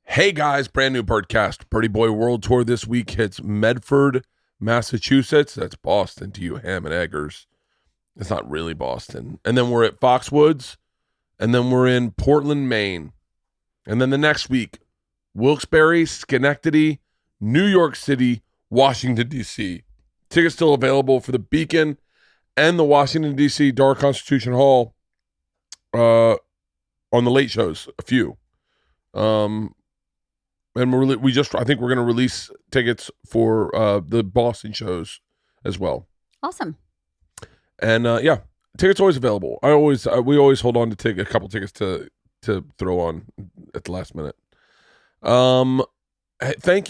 Hey guys, brand new Bertcast. Birdie Boy World Tour this week hits Medford, Massachusetts. That's Boston to you ham and eggers. It's not really Boston. And then we're at Foxwoods. And then we're in Portland, Maine. And then the next week, Wilkes-Barre, Schenectady, New York City, Washington, D.C. Tickets still available for the Beacon and the Washington, D.C. Dark Constitution Hall on the late shows, a few. And I think we're going to release tickets for the Boston shows as well. Awesome. And tickets always available. We always hold on to a couple tickets to throw on at the last minute. Thank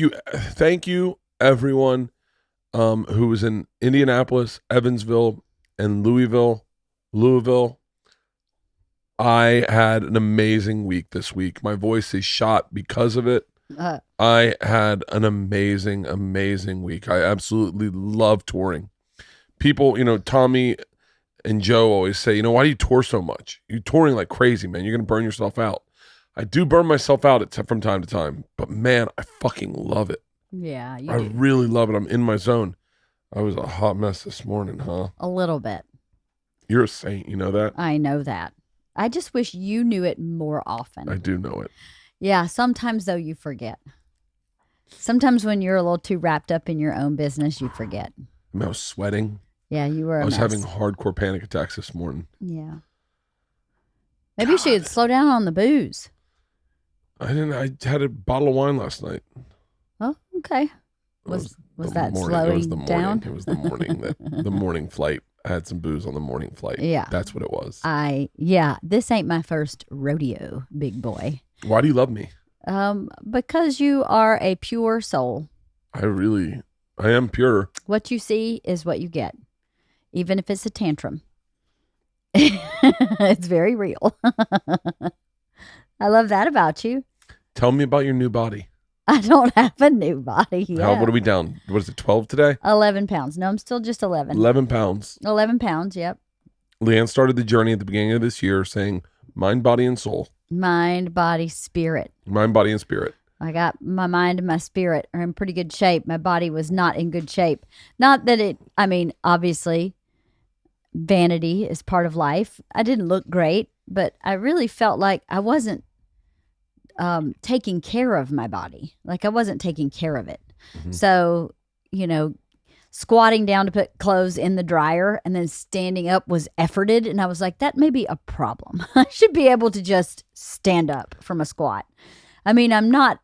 you everyone who was in Indianapolis, Evansville, and Louisville. I had an amazing week this week. My voice is shot because of it. I had an amazing week. I absolutely love touring. People, Tommy and Joe always say, why do you tour so much? You're touring like crazy, man. You're going to burn yourself out. I do burn myself out from time to time, but man, I fucking love it. Yeah, I really love it. I'm in my zone. I was a hot mess this morning, huh? A little bit. You're a saint, you know that? I know that. I just wish you knew it more often. I do know it. Yeah, sometimes though you forget. Sometimes when you're a little too wrapped up in your own business, you forget. I was sweating. Yeah, you were. I was having hardcore panic attacks this morning. Yeah. Maybe you should slow down on the booze. I didn't. I had a bottle of wine last night. Oh, okay. Was that morning, slowing it was the morning, down? It was the morning the morning flight. I had some booze on the morning flight. Yeah, that's what it was. This ain't my first rodeo, big boy. Why do you love me? Because you are a pure soul. I am pure. What you see is what you get, even if it's a tantrum. It's very real. I love that about you. Tell me about your new body. I don't have a new body yet. What are we down? What is it, 12 today? 11 pounds. No, I'm still just 11. 11 pounds. 11 pounds, yep. Leanne started the journey at the beginning of this year saying mind, body, and soul. Mind, body, spirit. Mind, body, and spirit. I got my mind and my spirit are in pretty good shape. My body was not in good shape. Not that obviously, vanity is part of life. I didn't look great, but I really felt like I wasn't taking care of my body. Like I wasn't taking care of it. Mm-hmm. So, squatting down to put clothes in the dryer and then standing up was efforted. And I was like, that may be a problem. I should be able to just stand up from a squat. I mean, I'm not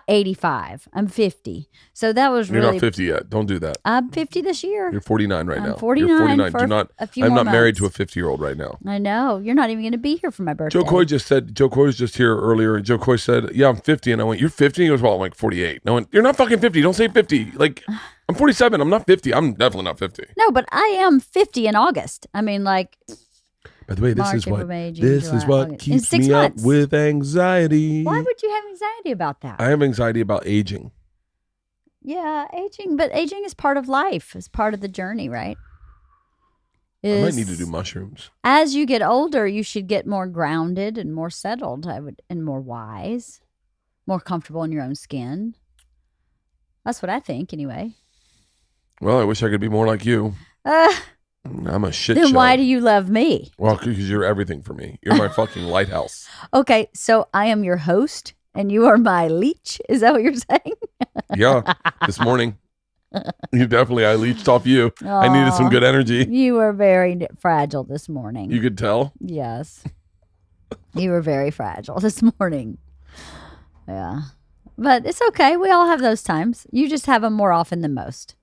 85. I'm 50. So that was really... You're not 50 yet. Don't do that. I'm 50 this year. You're 49 right now. I'm 49. You're 49. For a few I'm more not married months. to a 50-year-old right now. I know. You're not even going to be here for my birthday. Joe Coy was just here earlier, and Joe Coy said, yeah, I'm 50. And I went, you're 50? He goes, well, I'm like 48. And I went, you're not fucking 50. Don't say 50. Like, I'm 47. I'm not 50. I'm definitely not 50. No, but I am 50 in August. I mean, like... By the way, this is what keeps me up with anxiety. Why would you have anxiety about that? I have anxiety about aging. Yeah, aging. But aging is part of life. It's part of the journey, right? I might need to do mushrooms. As you get older, you should get more grounded and more settled, and more wise, more comfortable in your own skin. That's what I think, anyway. Well, I wish I could be more like you. I'm a shit show. Then why do you love me? Well, because you're everything for me. You're my fucking lighthouse. Okay, so I am your host, and you are my leech. Is that what you're saying? Yeah, this morning. I leached off you. Aww, I needed some good energy. You were very fragile this morning. You could tell? Yes. You were very fragile this morning. Yeah. But it's okay. We all have those times. You just have them more often than most.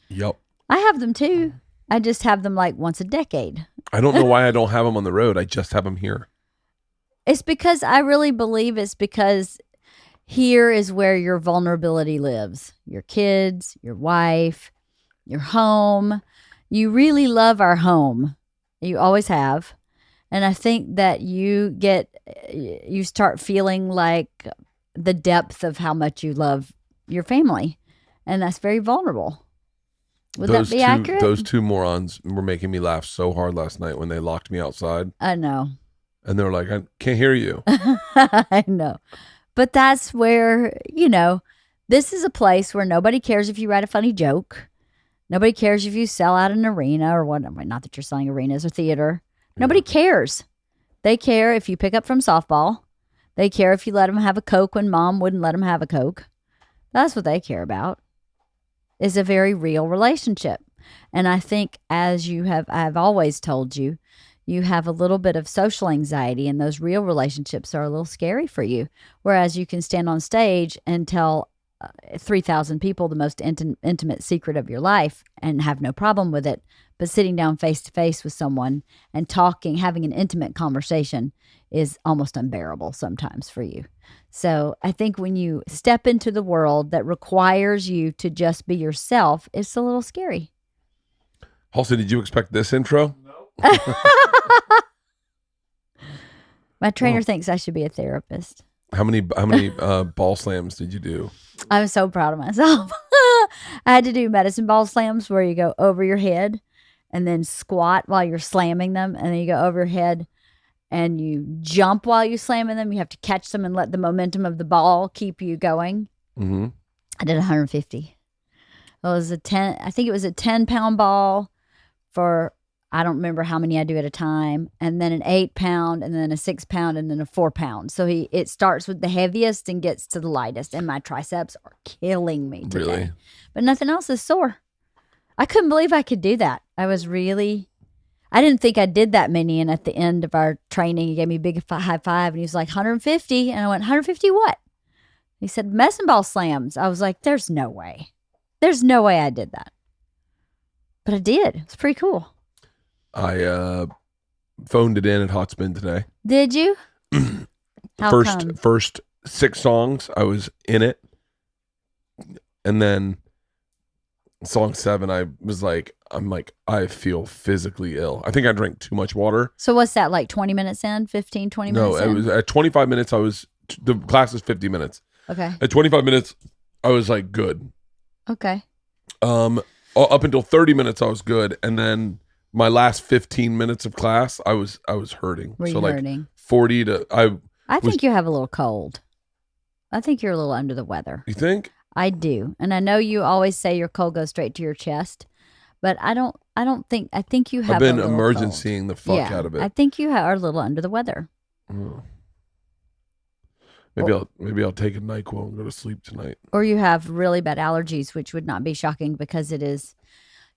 Yep. I have them too. I just have them like once a decade. I don't know why I don't have them on the road. I just have them here. It's because I really believe it's because here is where your vulnerability lives. Your kids, your wife, your home. You really love our home. You always have. And I think that you start feeling like the depth of how much you love your family. And that's very vulnerable. Would that be accurate? Those two morons were making me laugh so hard last night when they locked me outside. I know. And they were like, I can't hear you. I know. But that's where, this is a place where nobody cares if you write a funny joke. Nobody cares if you sell out an arena or what. Not that you're selling arenas or theater. Nobody cares. They care if you pick up from softball. They care if you let them have a Coke when mom wouldn't let them have a Coke. That's what they care about. Is a very real relationship. And I think I've always told you, you have a little bit of social anxiety, and those real relationships are a little scary for you. Whereas you can stand on stage and tell 3,000 people the most intimate secret of your life and have no problem with it. But sitting down face to face with someone and talking, having an intimate conversation is almost unbearable sometimes for you. So I think when you step into the world that requires you to just be yourself, it's a little scary. Halsey, did you expect this intro? No. My trainer thinks I should be a therapist. How many ball slams did you do? I'm so proud of myself. I had to do medicine ball slams where you go over your head and then squat while you're slamming them. And then you go over your head and you jump while you're slamming them. You have to catch them and let the momentum of the ball keep you going. Mm-hmm. I did 150. It was I think it was a 10-pound ball for, I don't remember how many I do at a time, and then an 8-pound, and then a 6-pound, and then a 4-pound. So it starts with the heaviest and gets to the lightest, and my triceps are killing me today. Really? But nothing else is sore. I couldn't believe I could do that. I didn't think I did that many, and at the end of our training, he gave me a big high five, and he was like, 150, and I went, 150 what? He said, medicine ball slams. I was like, there's no way. There's no way I did that. But I did. It's pretty cool. I phoned it in at Hot Spin today. Did you? How come? First 6 songs, I was in it. And then song 7, I feel physically ill. I think I drank too much water. So what's that, like 20 minutes in? 15, 20 minutes in? No, it was at 25 minutes, the class is 50 minutes. Okay. At 25 minutes, I was like good. Okay. Up until 30 minutes, I was good. And then my last 15 minutes of class, I was hurting. Were you hurting? 40 to I think you have a little cold. I think you're a little under the weather. You think? I do. And I know you always say your cold goes straight to your chest, but I think you have I've been a little emergencying the fuck out of it. I think you are a little under the weather. Oh. Maybe I'll take a NyQuil and go to sleep tonight. Or you have really bad allergies, which would not be shocking because it is.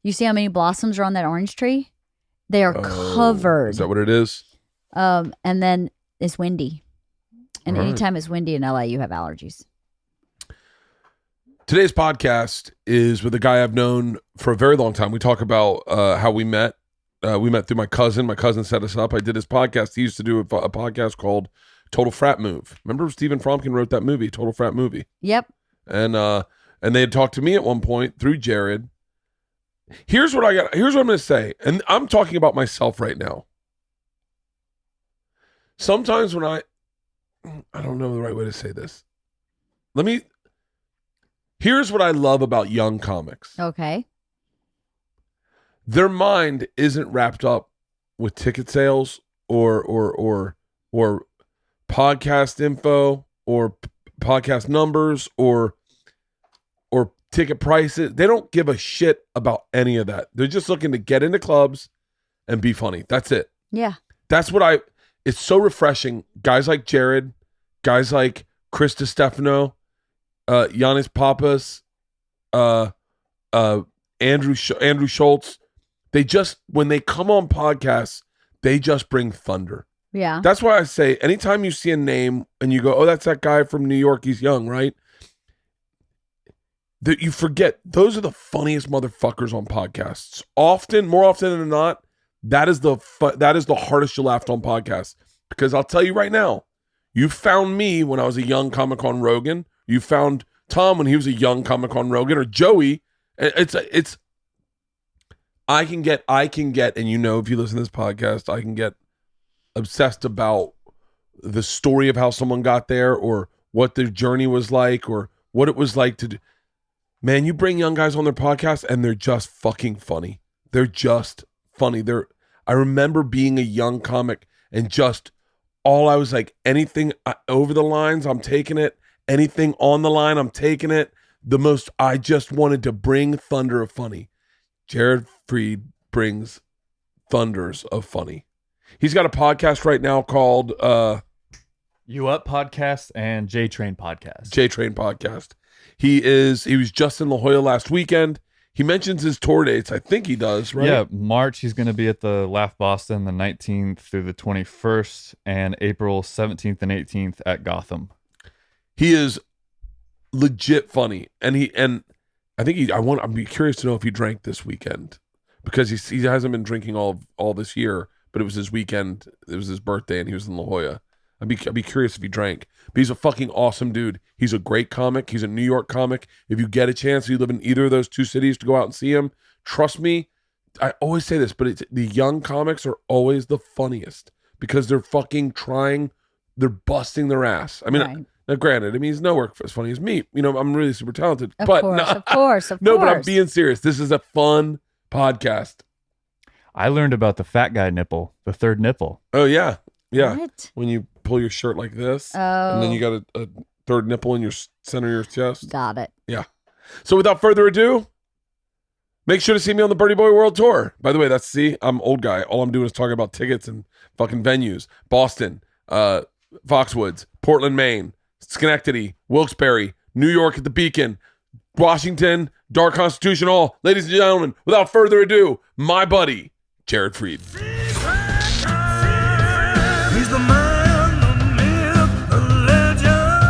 You see how many blossoms are on that orange tree? They are covered. Is that what it is? And then it's windy. And All right. anytime it's windy in LA, you have allergies. Today's podcast is with a guy I've known for a very long time. We talk about how we met. We met through my cousin. My cousin set us up. I did his podcast. He used to do a podcast called Total Frat Move. Remember Stephen Fromkin wrote that movie, Total Frat Movie? Yep. And they had talked to me at one point through Jared. Here's what I'm going to say. And I'm talking about myself right now. Sometimes when I don't know the right way to say this. Here's what I love about young comics. Okay. Their mind isn't wrapped up with ticket sales or podcast info or podcast numbers or ticket prices. They don't give a shit about any of that. They're just looking to get into clubs and be funny. That's it. Yeah. That's what it's so refreshing. Guys like Jared, guys like Chris DiStefano, Giannis Papas, Andrew Schultz. They just, when they come on podcasts, they just bring thunder. Yeah. That's why I say, anytime you see a name and you go, oh, that's that guy from New York, he's young, right? That you forget, those are the funniest motherfuckers on podcasts. More often than not, that is the hardest you laughed on podcasts. Because I'll tell you right now, you found me when I was a young comic on Rogan. You found Tom when he was a young comic on Rogan, or Joey. It's I can get, and you know, if you listen to this podcast, I can get obsessed about the story of how someone got there, or what their journey was like, or what it was like to do. Man, you bring young guys on their podcast and they're just fucking funny. They're just funny. I remember being a young comic and just all I was like, anything over the lines, I'm taking it. Anything on the line, I'm taking it. I just wanted to bring thunder of funny. Jared Freid brings thunders of funny. He's got a podcast right now called You Up Podcast and JTrain Podcast. JTrain Podcast. He was just in La Jolla last weekend. He mentions his tour dates. I think he does, right? Yeah, March he's going to be at the Laugh Boston the 19th through the 21st, and April 17th and 18th at Gotham. He is legit funny, and I'd be curious to know if he drank this weekend, because he hasn't been drinking all this year, but it was his weekend. It was his birthday, and he was in La Jolla. I'd be curious if he drank. But he's a fucking awesome dude. He's a great comic. He's a New York comic. If you get a chance, you live in either of those two cities, to go out and see him, trust me, I always say this, but the young comics are always the funniest, because they're fucking trying, they're busting their ass. I mean, Right. now granted, I mean, he's nowhere as funny as me. I'm really super talented. Of but course. no, but I'm being serious. This is a fun podcast. I learned about the fat guy nipple, the third nipple. Oh, yeah. Yeah. What? When you pull your shirt like this, Oh. and then you got a third nipple in your center of your chest. Got it. Yeah. So without further ado, make sure to see me on the Birdie Boy World Tour. By the way, I'm old guy. All I'm doing is talking about tickets and fucking venues. Boston, Foxwoods, Portland, Maine, Schenectady, Wilkes-Barre, New York at the Beacon, Washington, Dark Constitution Hall. Ladies and gentlemen, without further ado, my buddy, Jared Freid. He's the man, the myth, the legend,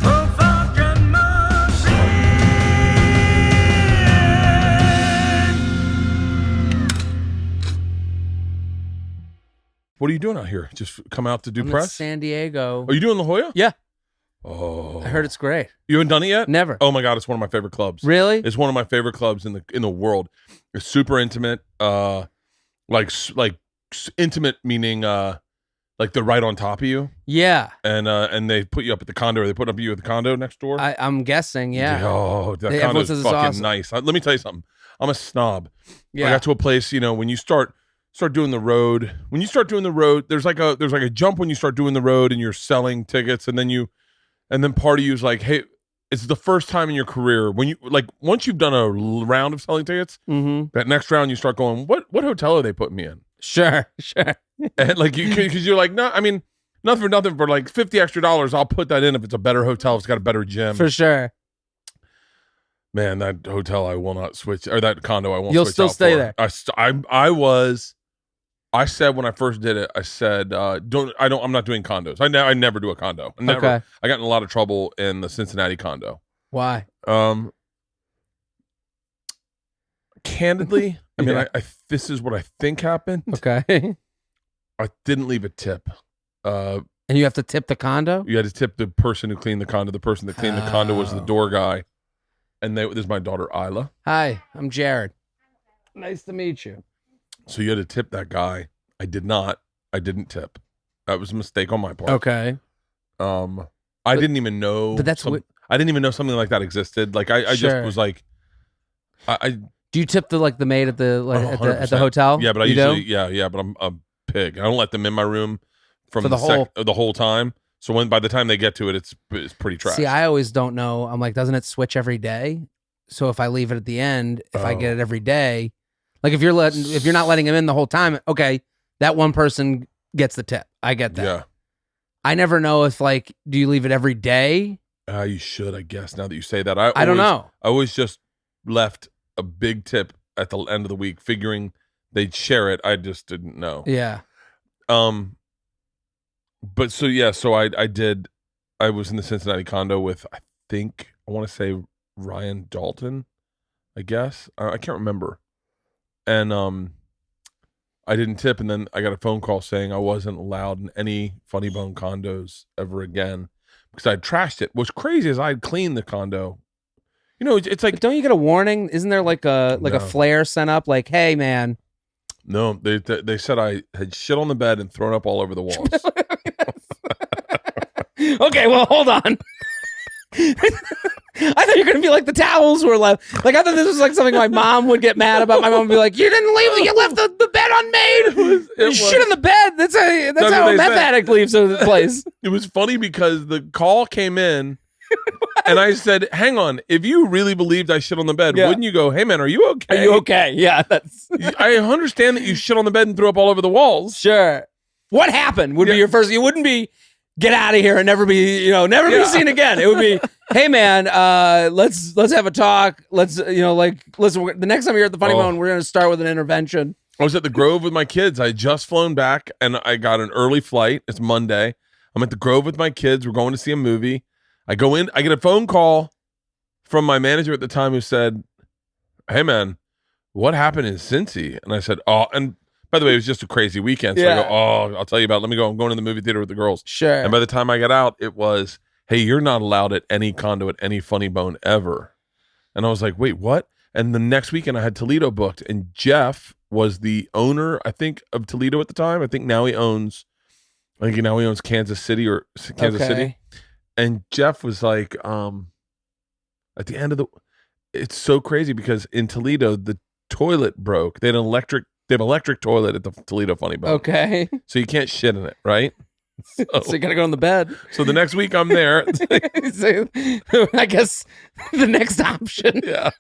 the fucking machine. What are you doing out here? Just come out to do I'm in press? San Diego. Are you doing La Jolla? Yeah, Oh. I heard it's great. You haven't done it yet? Never. Oh my God, it's one of my favorite clubs. Really? It's one of my favorite clubs in the world. It's super intimate. Intimate meaning like they're right on top of you, Yeah. and they put you up at the condo. Or they put up you at the condo next door. I'm guessing, yeah. Oh, that Hey, condo everyone is says fucking it's awesome. nice. Let me tell you something. I'm a snob. Yeah. I got to a place, when you start doing the road. When you start doing the road, there's like a jump when you start doing the road and you're selling tickets, and then part of you is like, hey, it's the first time in your career when you once you've done a round of selling tickets, Mm-hmm. that next round you start going, what hotel are they putting me in? Sure. And because you're like, no, I mean, nothing for nothing, for like $50 extra, I'll put that in if it's a better hotel, it's got a better gym. For sure. Man, that hotel I will not switch, or that condo I won't. You'll switch still out stay for. there. I said when I first did it, I said, I'm not doing condos. I never do a condo. Never. Okay. I got in a lot of trouble in the Cincinnati condo. Why? Candidly, I mean, Yeah. this is what I think happened. Okay. I didn't leave a tip. And you have to tip the condo? You had to tip the person who cleaned the condo. The person that cleaned the condo was the Oh. door guy. And this is my daughter, Isla. Hi, I'm Jared. Nice to meet you. So you had to tip that guy. I did not. I didn't tip. That was a mistake on my part. Okay. I didn't even know. But that's I didn't even know something like that existed. Like I just Sure. was like, I Do you tip the maid at the at the 100%. hotel? Yeah, but I You usually do? yeah, but I'm a pig. I don't let them in my room from For the whole time. So by the time they get to it, it's pretty trash. See, I always don't know. I'm like, doesn't it switch every day? So if I leave it at the end, if I Oh. get it every day, like if you're not letting him in the whole time, okay, that one person gets the tip. I get that. Yeah. I never know if do you leave it every day? You should, I guess. Now that you say that, I don't know. I always just left a big tip at the end of the week, figuring they'd share it. I just didn't know. Yeah. But so I did. I was in the Cincinnati condo with, I want to say Ryan Dalton, I guess. I can't remember. And I didn't tip, and then I got a phone call saying I wasn't allowed in any Funny Bone condos ever again because I'd trashed it. What's crazy is I'd cleaned the condo. It's like, But don't you get a warning? Isn't there a No. flare sent up? Like, hey man. no, they said I had shit on the bed and thrown up all over the walls. Okay, well, hold on. I thought you were gonna be like the towels were left. Like I thought this was like something my mom would get mad about. My mom would be like, "You didn't leave. You left the bed unmade. You shit in the bed. That's how a meth addict leaves a place." It was funny because the call came in, and I said, "Hang on, if you really believed I shit on the bed, wouldn't you go, hey man, are you okay? Are you okay? Yeah, that's I understand that you shit on the bed and threw up all over the walls. sure. What happened would be your first. You wouldn't be get out of here and never be be seen again. It would be, hey man, let's have a talk. Let's listen. The next time you're at the Funny Bone, we're gonna start with an intervention. I was at the Grove with my kids. I had just flown back, and I got an early flight. It's Monday. I'm at the Grove with my kids. We're going to see a movie. I go in. I get a phone call from my manager at the time who said, "Hey man, what happened in Cincy?" And I said, "Oh," and by the way, it was just a crazy weekend. So I go, "Oh, I'll tell you about it. Let me go. I'm going to the movie theater with the girls." Sure. And by the time I got out, it was, "Hey, you're not allowed at any condo at any Funny Bone ever." And I was like, "Wait, what?" And the next weekend I had Toledo booked, and Jeff was the owner, I think, of Toledo at the time. I think now he owns Kansas City or Kansas City. And Jeff was like, at the end of it's so crazy because in Toledo, the toilet broke. They had an electric toilet at the Toledo Funny Bone. Okay. So you can't shit in it, right? So you gotta go on the bed. So the next week I'm there. So, I guess the next option. Yeah.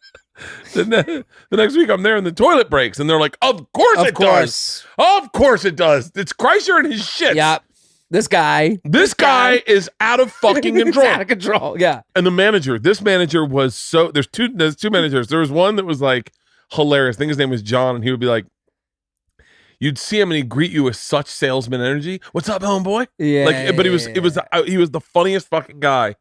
The next week I'm there and the toilet breaks and they're like, of course it does. Of course it does. It's Kreischer and his shit. Yeah. This guy is out of fucking control. Out of control. Yeah. And this manager was there's two managers. There was one that was like hilarious. I think his name was John, and he would be like, you'd see him and he'd greet you with such salesman energy. What's up, homeboy? Yeah. But he was the funniest fucking guy.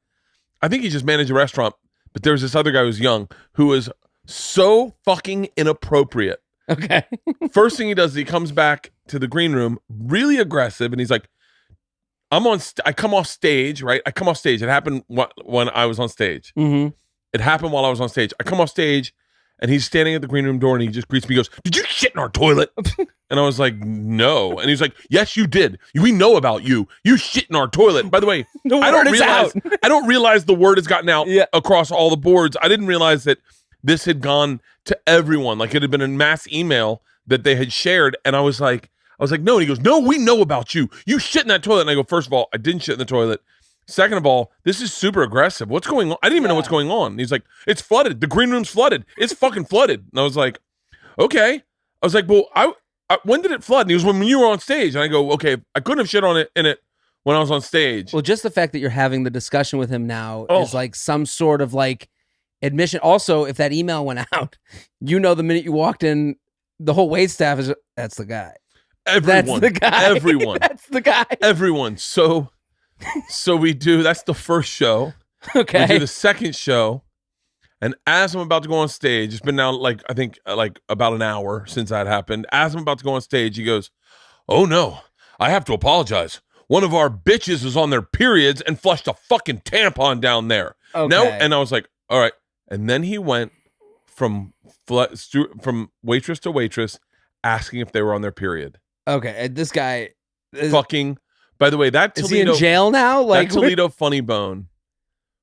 I think he just managed a restaurant, but there was this other guy who was young who was so fucking inappropriate. Okay. First thing he does is he comes back to the green room, really aggressive, and he's like, I come off stage, right? I come off stage. It happened when I was on stage. Mm-hmm. It happened while I was on stage. I come off stage, and he's standing at the green room door, and he just greets me. He goes, "Did you shit in our toilet?" And I was like, "No." And he's like, "Yes, you did. We know about you. You shit in our toilet." By the way, I don't realize the word has gotten out across all the boards. I didn't realize that this had gone to everyone. Like it had been a mass email that they had shared, and I was like, "No." And he goes, "No, we know about you. You shit in that toilet." And I go, "First of all, I didn't shit in the toilet. Second of all, this is super aggressive. What's going on?" I didn't even know what's going on. And he's like, "It's flooded. The green room's flooded. It's fucking flooded." And I was like, "Okay." I was like, "Well, I when did it flood?" And he was when you were on stage. And I go, "Okay, I couldn't have shit in it when I was on stage." Well, just the fact that you're having the discussion with him now is like some sort of like admission. Also, if that email went out, the minute you walked in, the whole wait staff is, that's the guy. Everyone. That's the guy. Everyone. That's the guy. Everyone. So we do, that's the first show. Okay. We do the second show. And as I'm about to go on stage, it's been now I think about an hour since that happened. As I'm about to go on stage, he goes, "Oh no, I have to apologize. One of our bitches is on their periods and flushed a fucking tampon down there." Okay. No, and I was like, all right. And then he went from waitress to waitress asking if they were on their period. Okay, and this guy fucking. By the way, that is Toledo, he in jail now? Like that Toledo Funny Bone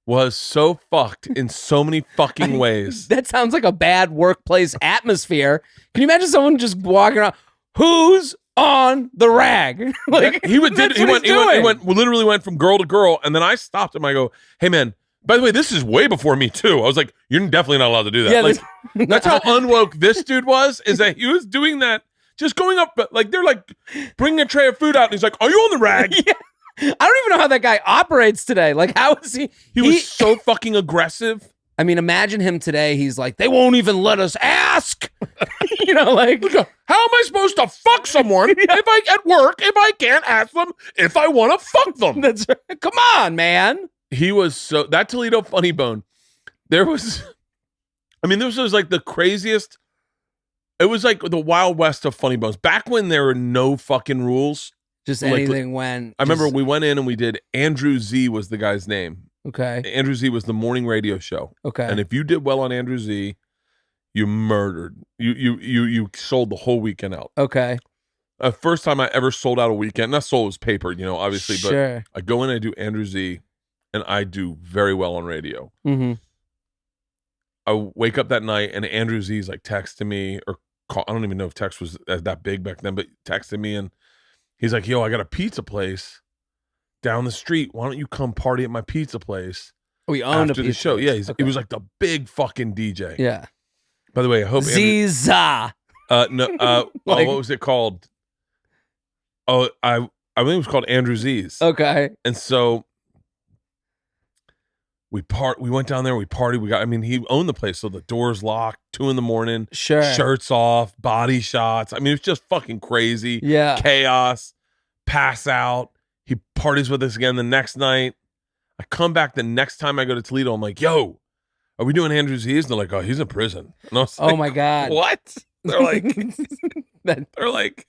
was so fucked in so many fucking ways. That sounds like a bad workplace atmosphere. Can you imagine someone just walking around? Who's on the rag? Like he literally went from girl to girl, and then I stopped him. I go, "Hey man, by the way, this is way before me too." I was like, "You're definitely not allowed to do that." Yeah, that's how unwoke this dude was. Is that he was doing that, just going up like they're like bringing a tray of food out, and he's like, "Are you on the rag?" Yeah. I don't even know how that guy operates today. Like, how is he? He was so fucking aggressive. I mean, imagine him today. He's like, "They won't even let us ask." Like, how am I supposed to fuck someone if I can't ask them if I want to fuck them? That's right. Come on, man. He was that Toledo Funny Bone. This was like the craziest. It was like the Wild West of Funny Bones. Back when there were no fucking rules. Just anything went. I remember we went in and we did Andrew Z was the guy's name. Okay. Andrew Z was the morning radio show. Okay. And if you did well on Andrew Z, you murdered. You sold the whole weekend out. Okay. First time I ever sold out a weekend. Not sold, it was papered, obviously. Sure. But I go in and I do Andrew Z. and I do very well on radio. Mm-hmm. I wake up that night and Andrew Z's like texting me or call. I don't even know if text was that big back then, but texted me and he's like, "Yo, I got a pizza place down the street. Why don't you come party at my pizza place?" We owned after a the pizza show. place. Yeah, Okay. he was like the big fucking DJ. Yeah. By the way, I hope Ziza. what was it called? Oh, I think it was called Andrew Z's. Okay. And so we went down there, we partied, he owned the place, so the doors locked, 2 a.m, Sure. shirts off, body shots. I mean, it was just fucking crazy. Yeah. Chaos, pass out. He parties with us again the next night. I come back the next time I go to Toledo, I'm like, "Yo, are we doing Andrew Z's?" And they're like, "Oh, he's in prison." And I was Oh like, my God. "What?" They're like, That- they're like,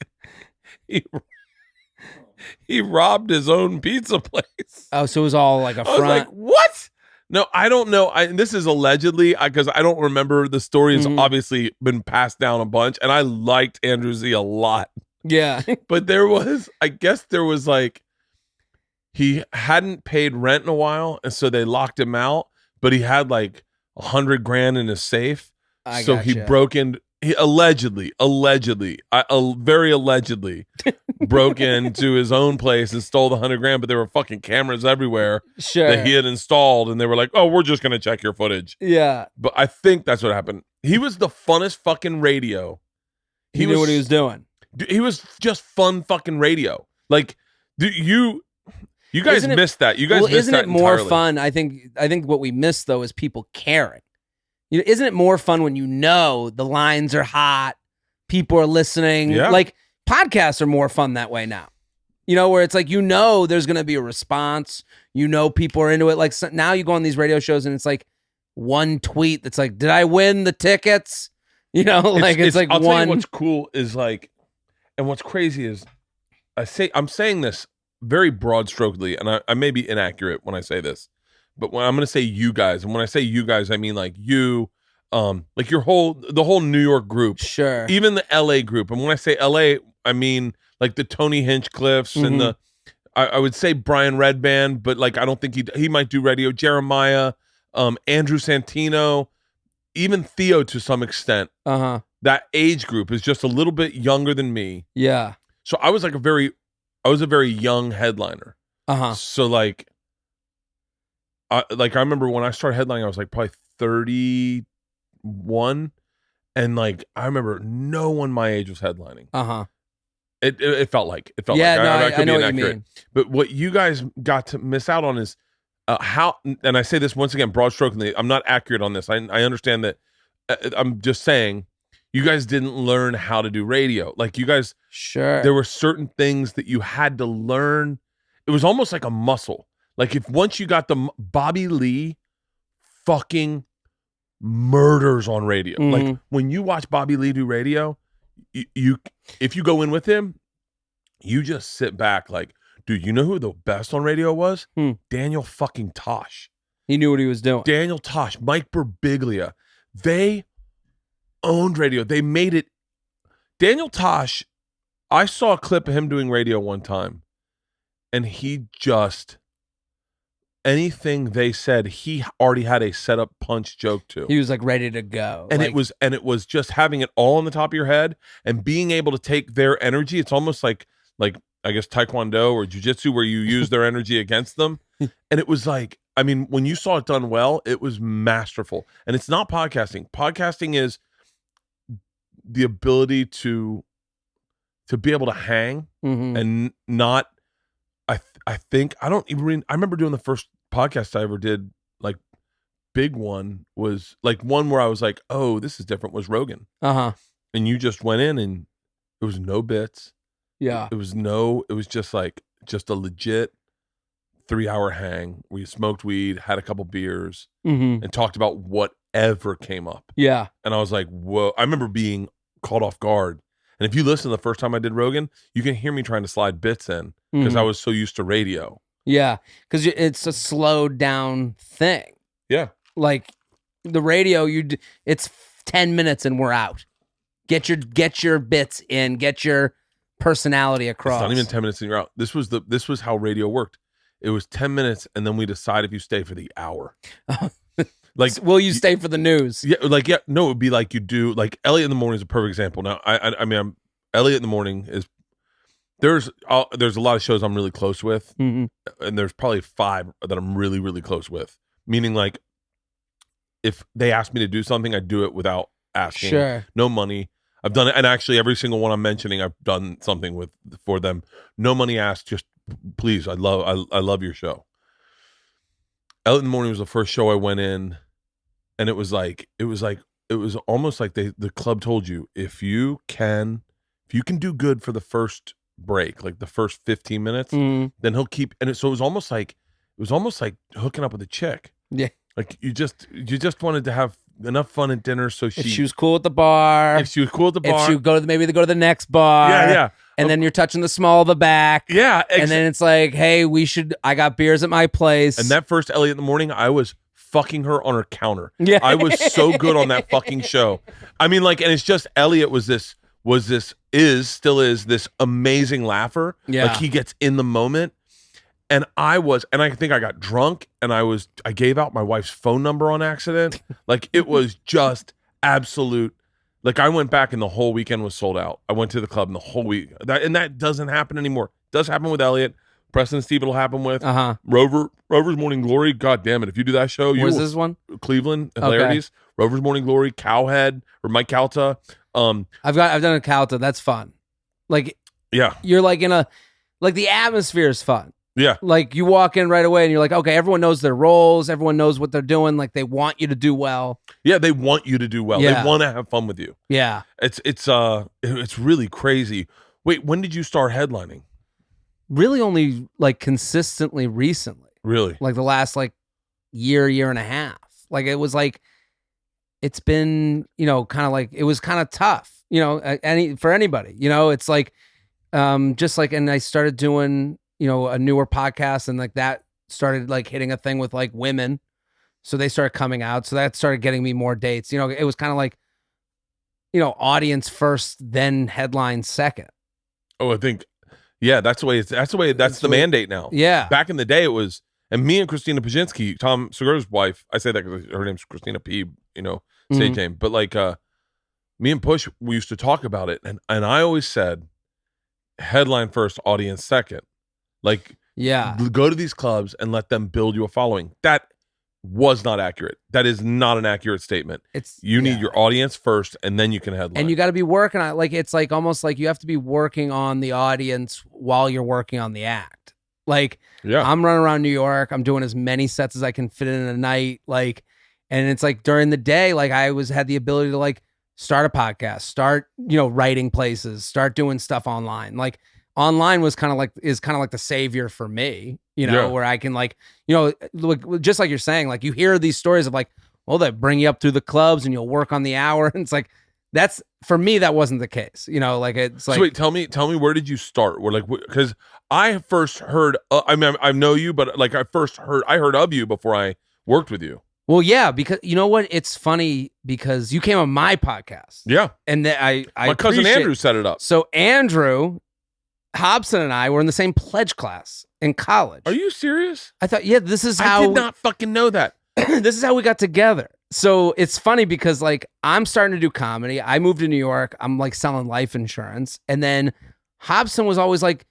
he robbed his own pizza place. Oh, so it was all like a I was front. like, "What?" No, I don't know. This is allegedly because I don't remember. The story has Mhm. obviously been passed down a bunch, and I liked Andrew Z a lot. Yeah. But I guess there was like, he hadn't paid rent in a while, and so they locked him out. But he had like $100,000 in his safe, so he gotcha. broke in. He allegedly, very allegedly, broke into his own place and stole the $100,000. But there were fucking cameras everywhere Sure. that he had installed, and they were like, "Oh, we're just gonna check your footage." Yeah. But I think that's what happened. He was the funnest fucking radio. He knew what he was doing. He was just fun fucking radio. Like, you guys Isn't it- missed that. You guys missed isn't that it more entirely. fun? I think what we miss though is people caring. Isn't it more fun when the lines are hot, people are listening? Yeah. Like podcasts are more fun that way now. Where it's like there's going to be a response. People are into it. Like now you go on these radio shows and it's like one tweet that's like, "Did I win the tickets?" It's like I'll tell one. you what's cool is like, and what's crazy is, I'm saying this very broad strokedly, and I may be inaccurate when I say this, but when I'm going to say you guys, and when I say you guys, I mean like you, like the whole New York group, Sure. even the LA group. And when I say LA, I mean like the Tony Hinchcliffes and Mhm. I would say Brian Redband, but like I don't think he might do radio. Jeremiah, Andrew Santino, even Theo to some extent. Uh-huh. That age group is just a little bit younger than me. Yeah. So I was a very young headliner. Uh-huh. So like I remember when I started headlining, I was like probably 31, and like I remember no one my age was headlining. Uh-huh. It felt like Yeah, no, I I could know be what you inaccurate. mean. But what you guys got to miss out on is how, and I say this once again, broad strokingly, I'm not accurate on this. I understand that. I'm just saying, you guys didn't learn how to do radio. Like you guys, Sure. there were certain things that you had to learn. It was almost like a muscle. Like if once you got Bobby Lee fucking murders on radio. Like Mhm. when you watch Bobby Lee do radio, you if you go in with him, you just sit back like, dude, you know who the best on radio was? Daniel fucking Tosh. He knew what he was doing. Daniel Tosh, Mike Birbiglia. They owned radio. They made it. Daniel Tosh, I saw a clip of him doing radio one time, and he just, anything they said, he already had a set up punch joke to. He was like ready to go. And Like, it was just having it all on the top of your head and being able to take their energy. It's almost like I guess Taekwondo or jiu-jitsu where you use their energy against them. And it was like, I mean, when you saw it done well, it was masterful. And it's not podcasting. Podcasting is the ability to be able to hang mhm. and not, I think, I remember doing the first podcast I ever did, like big one was like one where I was like, oh, this is different, was Rogan. Uh-huh. And you just went in and it was no bits. Yeah. It was just a legit 3-hour hang where you smoked weed, had a couple beers, Mm-hmm. and talked about whatever came up. Yeah. And I was like, whoa. I remember being caught off guard. And if you listen to the first time I did Rogan, you can hear me trying to slide bits in because Mhm. I was so used to radio. Yeah. Because it's a slowed down thing. Yeah. Like the radio, it's 10 minutes and we're out. Get your bits in. Get your personality across. It's not even 10 minutes and you're out. This was how radio worked. It was 10 minutes, and then we decide if you stay for the hour. Like, will you stay for the news? Yeah, no, it would be like you do. Like Elliot in the Morning is a perfect example. Now, I mean, Elliot in the Morning is there's a lot of shows I'm really close with, and there's probably 5 that I'm really, really close with. Meaning, like, if they ask me to do something, I do it without asking. Sure. No money. I've done it, and actually, every single one I'm mentioning, I've done something for them. No money asked. Just please, I love your show. Elliot in the Morning was the first show I went in, and it was almost like the club told you, if you can do good for the first break, like the first 15 minutes, then he'll keep. And so it was almost like hooking up with a chick. Yeah, like you just wanted to have enough fun at dinner, so if she was cool at the bar, if she was cool at the bar, if she would go to maybe they go to the next bar, yeah. And then you're touching the small of the back. Yeah. And then it's like, hey, I got beers at my place. And that first Elliot in the Morning, I was fucking her on her counter. Yeah. I was so good on that fucking show. I mean, like, and it's just Elliot still is this amazing laugher. Yeah. Like, he gets in the moment. And I think I got drunk, and I gave out my wife's phone number on accident. Like, it was just absolute. Like, I went back and the whole weekend was sold out. I went to the club and the whole week. That doesn't happen anymore. It does happen with Elliot. Preston and Steve, it'll happen with. Rover's Morning Glory. God damn it. If you do that show, where's this one? Cleveland, Hilarities. Okay. Rover's Morning Glory, Cowhead, or Mike Calta. I've done a Calta. That's fun. Like, yeah. You're like the atmosphere is fun. Yeah. Like, you walk in right away and you're like, okay, everyone knows their roles. Everyone knows what they're doing. Like, they want you to do well. Yeah, they want you to do well. Yeah. They want to have fun with you. Yeah. It's really crazy. Wait, when did you start headlining? Really only like consistently recently. Really? Like the last like year and a half. Like, it was like, it's been, kind of like, it was kind of tough, for anybody, it's like, just like, and I started doing, a newer podcast, and like that started like hitting a thing with like women. So they started coming out. So that started getting me more dates. It was kind of like, audience first, then headline second. Oh, I think, yeah, that's the mandate now. Yeah. Back in the day, it was, and me and Christina Pajinski, Tom Segura's wife, I say that because her name's Christina P, stage name. But like, me and Push, we used to talk about it. And I always said, headline first, audience second. Like, yeah, go to these clubs and let them build you a following. That was not accurate. That is not an accurate statement. You need your audience first, and then you can headline. And you got to be working on, like, it's like almost like you have to be working on the audience while you're working on the act. Like, yeah, I'm running around New York. I'm doing as many sets as I can fit in a night. Like, and it's like during the day, like I had the ability to like start a podcast, start, writing places, start doing stuff online. Like, online is kind of like the savior for me, where I can like, just like you're saying, like you hear these stories of like, well, they bring you up through the clubs and you'll work on the hour. And it's like, that's, for me, that wasn't the case, like it's like. So wait, tell me, where did you start? Where like, because I first heard, I mean, I know you, but like I heard of you before I worked with you. Well, yeah, because you know what? It's funny because you came on my podcast. Yeah. And then my cousin Andrew set it up. So Andrew Hobson and I were in the same pledge class in college. Are you serious? I thought, yeah, this is how. I did not fucking know that. This is how we got together. So it's funny because like I'm starting to do comedy. I moved to New York. I'm like selling life insurance. And then Hobson was always like,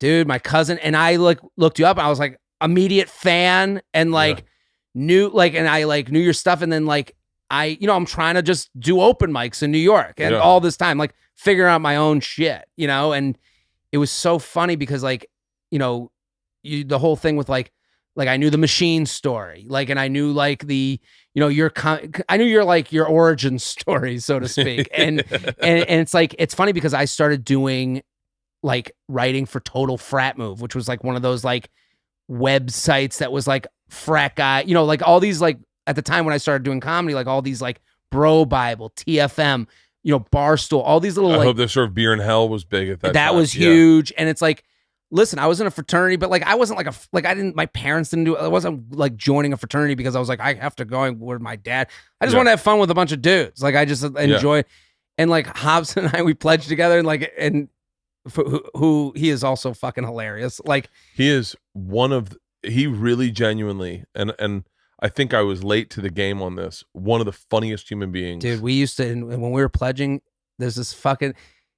dude, my cousin. And I like looked you up. And I was like immediate fan and like knew like, and I like knew your stuff. And then like I'm trying to just do open mics in New York and all this time, like figuring out my own shit, and it was so funny because like, the whole thing with like I knew the Machine story, like, and I knew like the, I knew your origin story, so to speak. And it's like, it's funny because I started doing like writing for Total Frat Move, which was like one of those like websites that was like frat guy, like all these, like at the time when I started doing comedy, like all these like Bro Bible, TFM, Barstool, all these little, I like, hope they serve beer in hell was big at that time. That was huge. And it's like, listen, I was in a fraternity, but like, I wasn't like my parents didn't do it. I wasn't like joining a fraternity because I was like, I have to go with my dad. I just want to have fun with a bunch of dudes. Like, I just enjoy And like Hobson and I, we pledged together and who he is also fucking hilarious. Like, he is one of, he really genuinely, and I think I was late to the game on this, one of the funniest human beings. Dude, we used to, when we were pledging, there's this fucking,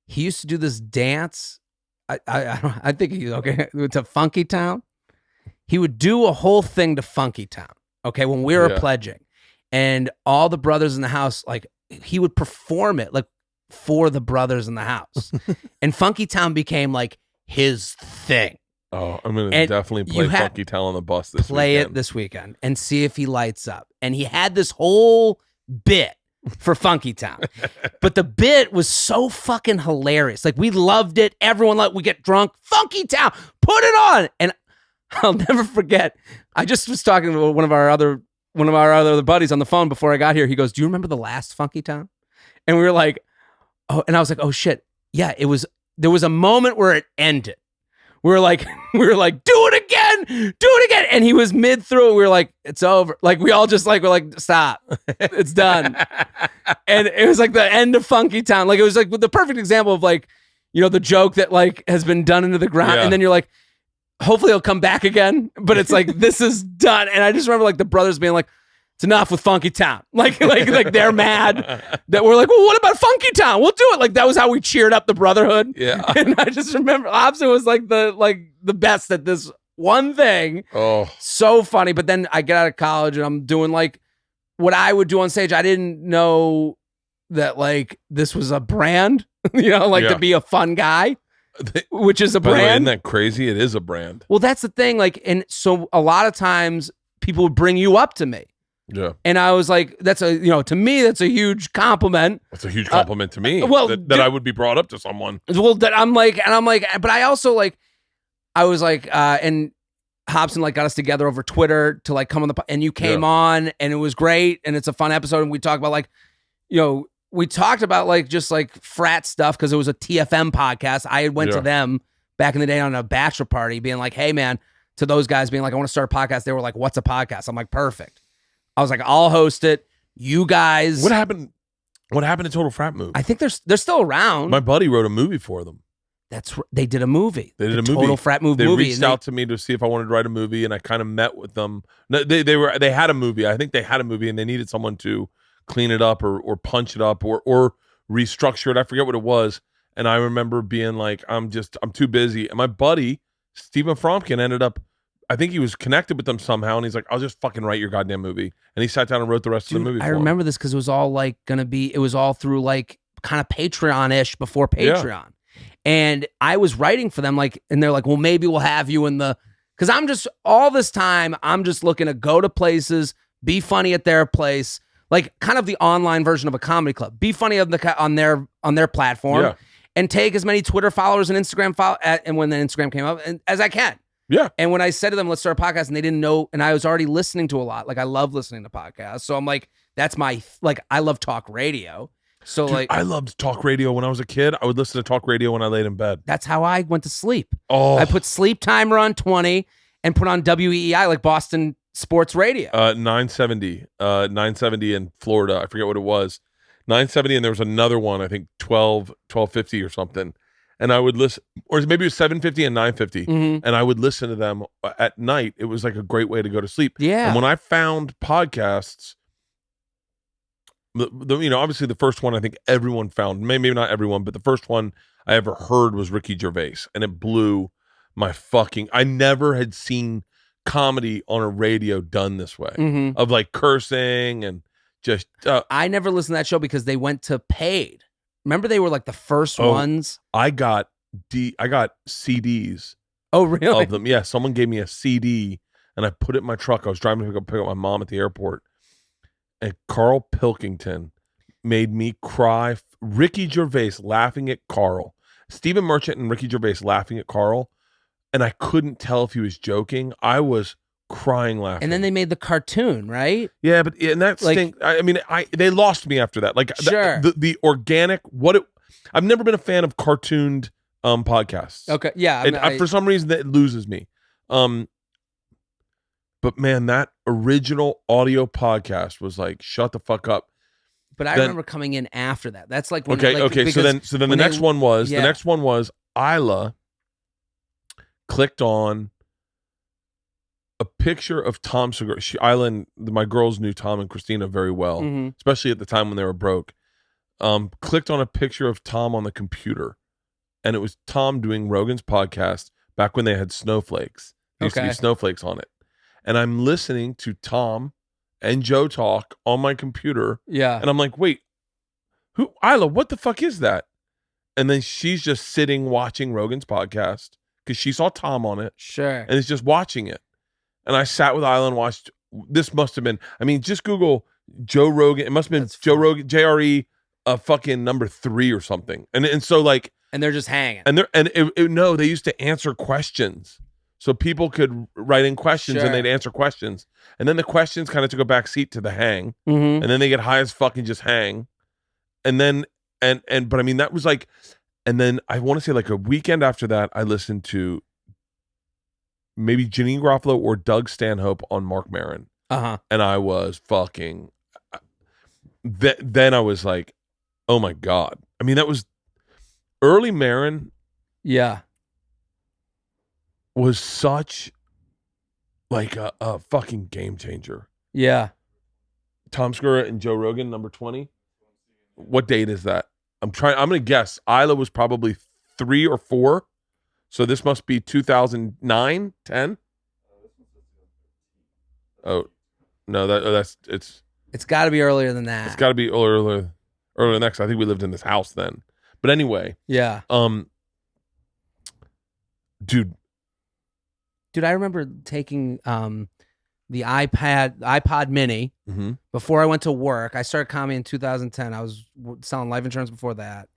he used to do this dance. I think he, okay, to Funky Town. He would do a whole thing to Funky Town, okay, when we were pledging. And all the brothers in the house, like, he would perform it, like, for the brothers in the house. And Funky Town became, like, his thing. Oh, I'm going to definitely play Funky Town on the bus this weekend. Play it this weekend and see if he lights up. And he had this whole bit for Funky Town. But the bit was so fucking hilarious. Like, we loved it. Everyone we get drunk. Funky Town, put it on. And I'll never forget. I just was talking to one of our other buddies on the phone before I got here. He goes, "Do you remember the last Funky Town?" And we were like, "Oh," and I was like, "Oh shit. Yeah, there was a moment where it ended. We were like, do it again. And he was mid through it. We were like, it's over. Like, we all just like, we're like, stop, it's done. And it was like the end of Funky Town. Like, it was like the perfect example of, like, you know, the joke that, like, has been done into the ground. Yeah. And then you're like, hopefully he'll come back again. But it's like, this is done. And I just remember, like, the brothers being like, it's enough with Funky Town. Like they're mad that we're like, well, what about Funky Town? We'll do it. Like, that was how we cheered up the brotherhood. Yeah. And I just remember Hobson was like the best at this one thing. Oh, So funny. But then I get out of college and I'm doing, like, what I would do on stage. I didn't know that, like, this was a brand, you know, like, to be a fun guy, which is a by the way, brand. isn't that crazy? It is a brand. Well, that's the thing. Like, and so a lot of times people would bring you up to me. Yeah. And I was like, to me, that's a huge compliment. That's a huge compliment to me. well, that I would be brought up to someone. Well, that I'm like, but I also, like, I was like, and Hobson, like, got us together over Twitter to, like, come on and you came on, and it was great. And it's a fun episode. And we talked about, like, you know, we talked about, like, just, like, frat stuff, because it was a TFM podcast. I had went to them back in the day on a bachelor party being like, hey man, to those guys being like, I want to start a podcast. They were like, what's a podcast? I'm like, perfect. I was like, I'll host it. You guys. What happened to Total Frat Movie? I think they're still around. My buddy wrote a movie for them. They did a movie. They did a movie. Total Frat Movie. They reached out to me to see if I wanted to write a movie, and I kind of met with them. No, they had a movie. I think they had a movie, and they needed someone to clean it up or punch it up or restructure it. I forget what it was. And I remember being like, I'm too busy. And my buddy Stephen Fromkin ended up, I think he was connected with them somehow, and he's like, I'll just fucking write your goddamn movie. And he sat down and wrote the rest of the movie. I remember this because it was all like it was all through, like, kind of Patreon-ish before Patreon. Yeah. And I was writing for them, like, and they're like, well, maybe we'll have you in the, because I'm just, all this time, I'm just looking to go to places, be funny at their place, like, kind of the online version of a comedy club. Be funny on their platform, and take as many Twitter followers and Instagram and when the Instagram came up, as I can. Yeah. And when I said to them, let's start a podcast, and they didn't know, and I was already listening to a lot. Like, I love listening to podcasts. So I'm like, that's my, like, I love talk radio. So, dude, like, I loved talk radio when I was a kid. I would listen to talk radio when I laid in bed. That's how I went to sleep. Oh. I put sleep timer on 20 and put on WEEI, like Boston Sports Radio. 970 in Florida. I forget what it was. 970, and there was another one, I think 1250 or something. And I would listen, or maybe it was 750 and 950, and I would listen to them at night. It was like a great way to go to sleep. Yeah. And when I found podcasts, obviously the first one I think everyone found, maybe not everyone, but the first one I ever heard was Ricky Gervais, and it blew my fucking. I never had seen comedy on a radio done this way, of like cursing and just. I never listened to that show because they went to paid. Remember, they were like the first ones. I got CDs. Oh, really? Of them. Yeah, someone gave me a CD, and I put it in my truck. I was driving to pick up my mom at the airport, and Carl Pilkington made me cry. Ricky Gervais laughing at Carl. Stephen Merchant and Ricky Gervais laughing at Carl, and I couldn't tell if he was joking. I was crying laughing. And then they made the cartoon, right? Yeah, but and that's like, they lost me after that. Like, sure, the organic I've never been a fan of cartooned podcasts. Okay, yeah, and for some reason that loses me. But man, that original audio podcast was like, shut the fuck up. But I remember coming in after that. That's like when okay. So then the next one was Isla clicked on a picture of Tom Segura. My girls knew Tom and Christina very well, Mhm. especially at the time when they were broke. Clicked on a picture of Tom on the computer, and it was Tom doing Rogan's podcast back when they had snowflakes. There used to be Okay. snowflakes on it. And I'm listening to Tom and Joe talk on my computer, Yeah. and I'm like, wait, Isla, what the fuck is that? And then she's just sitting watching Rogan's podcast because she saw Tom on it Sure. and is just watching it. And I sat with Isla and watched. This must have been, I mean, just Google Joe Rogan. It must have been That's Joe fun. Rogan, JRE, fucking number 3 or something. And so like, And they're just hanging. no, they used to answer questions. So people could write in questions Sure. and they'd answer questions. And then the questions kind of took a back seat to the hang. Mm-hmm. And then they get high as fuck and just hang. And then, but I mean, that was like, and then I want to say like a weekend after that, I listened to maybe Janine Garofalo or Doug Stanhope on Mark Maron. Uh-huh. And I was fucking, then I was like, oh my God. I mean, that was early Maron Yeah. was such like a fucking game changer. Yeah. Tom Segura and Joe Rogan, number 20. What date is that? I'm going to guess. Isla was probably 3 or 4. So this must be 2009, 10. Oh, no, it's It's got to be earlier than that. it's got to be earlier than that 'cause I think we lived in this house then. But anyway, Yeah. dude, Dude, I remember taking the iPod Mini mhm. before I went to work. I started comedy in 2010. I was selling life insurance before that.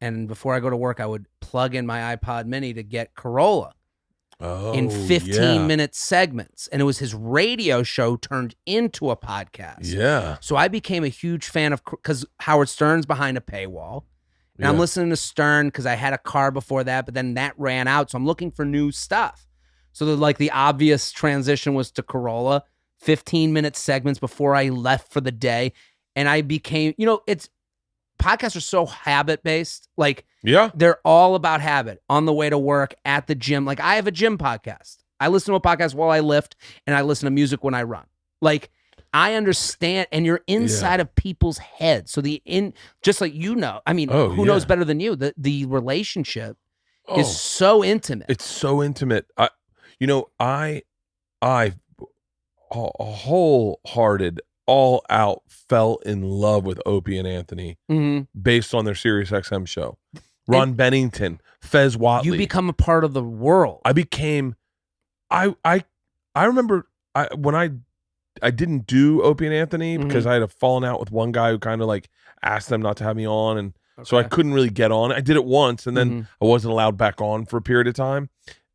And before I go to work, I would plug in my iPod Mini to get Corolla in 15-minute segments. And it was his radio show turned into a podcast. Yeah. So I became a huge fan of, because Howard Stern's behind a paywall. And I'm Yeah. listening to Stern because I had a car before that, but then that ran out. So I'm looking for new stuff. So the obvious transition was to Corolla, 15-minute segments before I left for the day. And I became, podcasts are so habit-based. Like, Yeah. they're all about habit. On the way to work, at the gym. Like, I have a gym podcast. I listen to a podcast while I lift, and I listen to music when I run. Like, I understand, and you're inside of people's heads. So just like I mean, who knows better than you? The relationship is so intimate. It's so intimate. I wholehearted, all out fell in love with Opie and Anthony based on their Sirius XM show. Ron Bennington, Fez Whatley. You become a part of the world. I remember when I didn't do Opie and Anthony because I had a falling out with one guy who kind of like asked them not to have me on, and so I couldn't really get on. I did it once, and then I wasn't allowed back on for a period of time,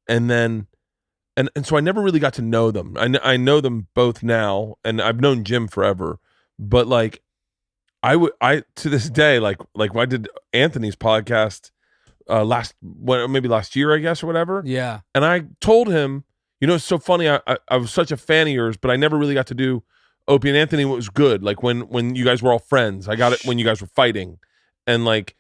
and then and so I never really got to know them. I know them both now, and I've known Jim forever, but like I to this day like when I did Anthony's podcast maybe last year, I guess, or whatever. Yeah. And I told him, it's so funny. I was such a fan of yours, but I never really got to do Opie and Anthony. What was good, like when you guys were all friends. I got it when you guys were fighting, and like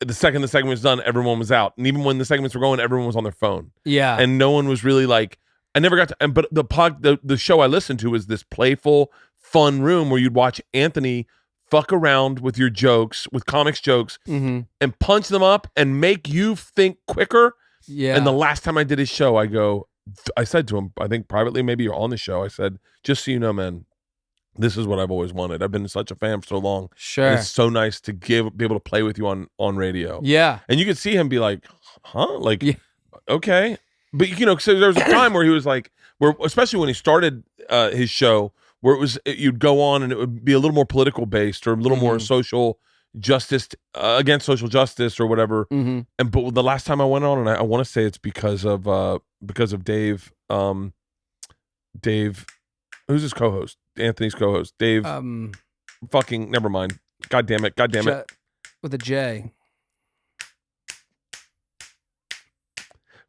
the second the segment was done, everyone was out, and even when the segments were going, everyone was on their phone. Yeah. And no one was really like. I never got to. But the show I listened to was this playful, fun room where you'd watch Anthony fuck around with your jokes, with comics jokes, and punch them up and make you think quicker. Yeah. And the last time I did his show, I said to him, I think privately, maybe you're on the show, I said, just so you know, man, this is what I've always wanted. I've been such a fan for so long. Sure. And it's so nice to be able to play with you on radio. Yeah. And you could see him be like, huh? Like, okay. But, so there was a time where he was like, especially when he started his show, where you'd go on and it would be a little more political based or a little more social justice, against social justice or whatever. But the last time I went on, and I want to say it's because of Dave, who's his co-host? Anthony's co-host, Dave. Fucking never mind. God damn it. With a J.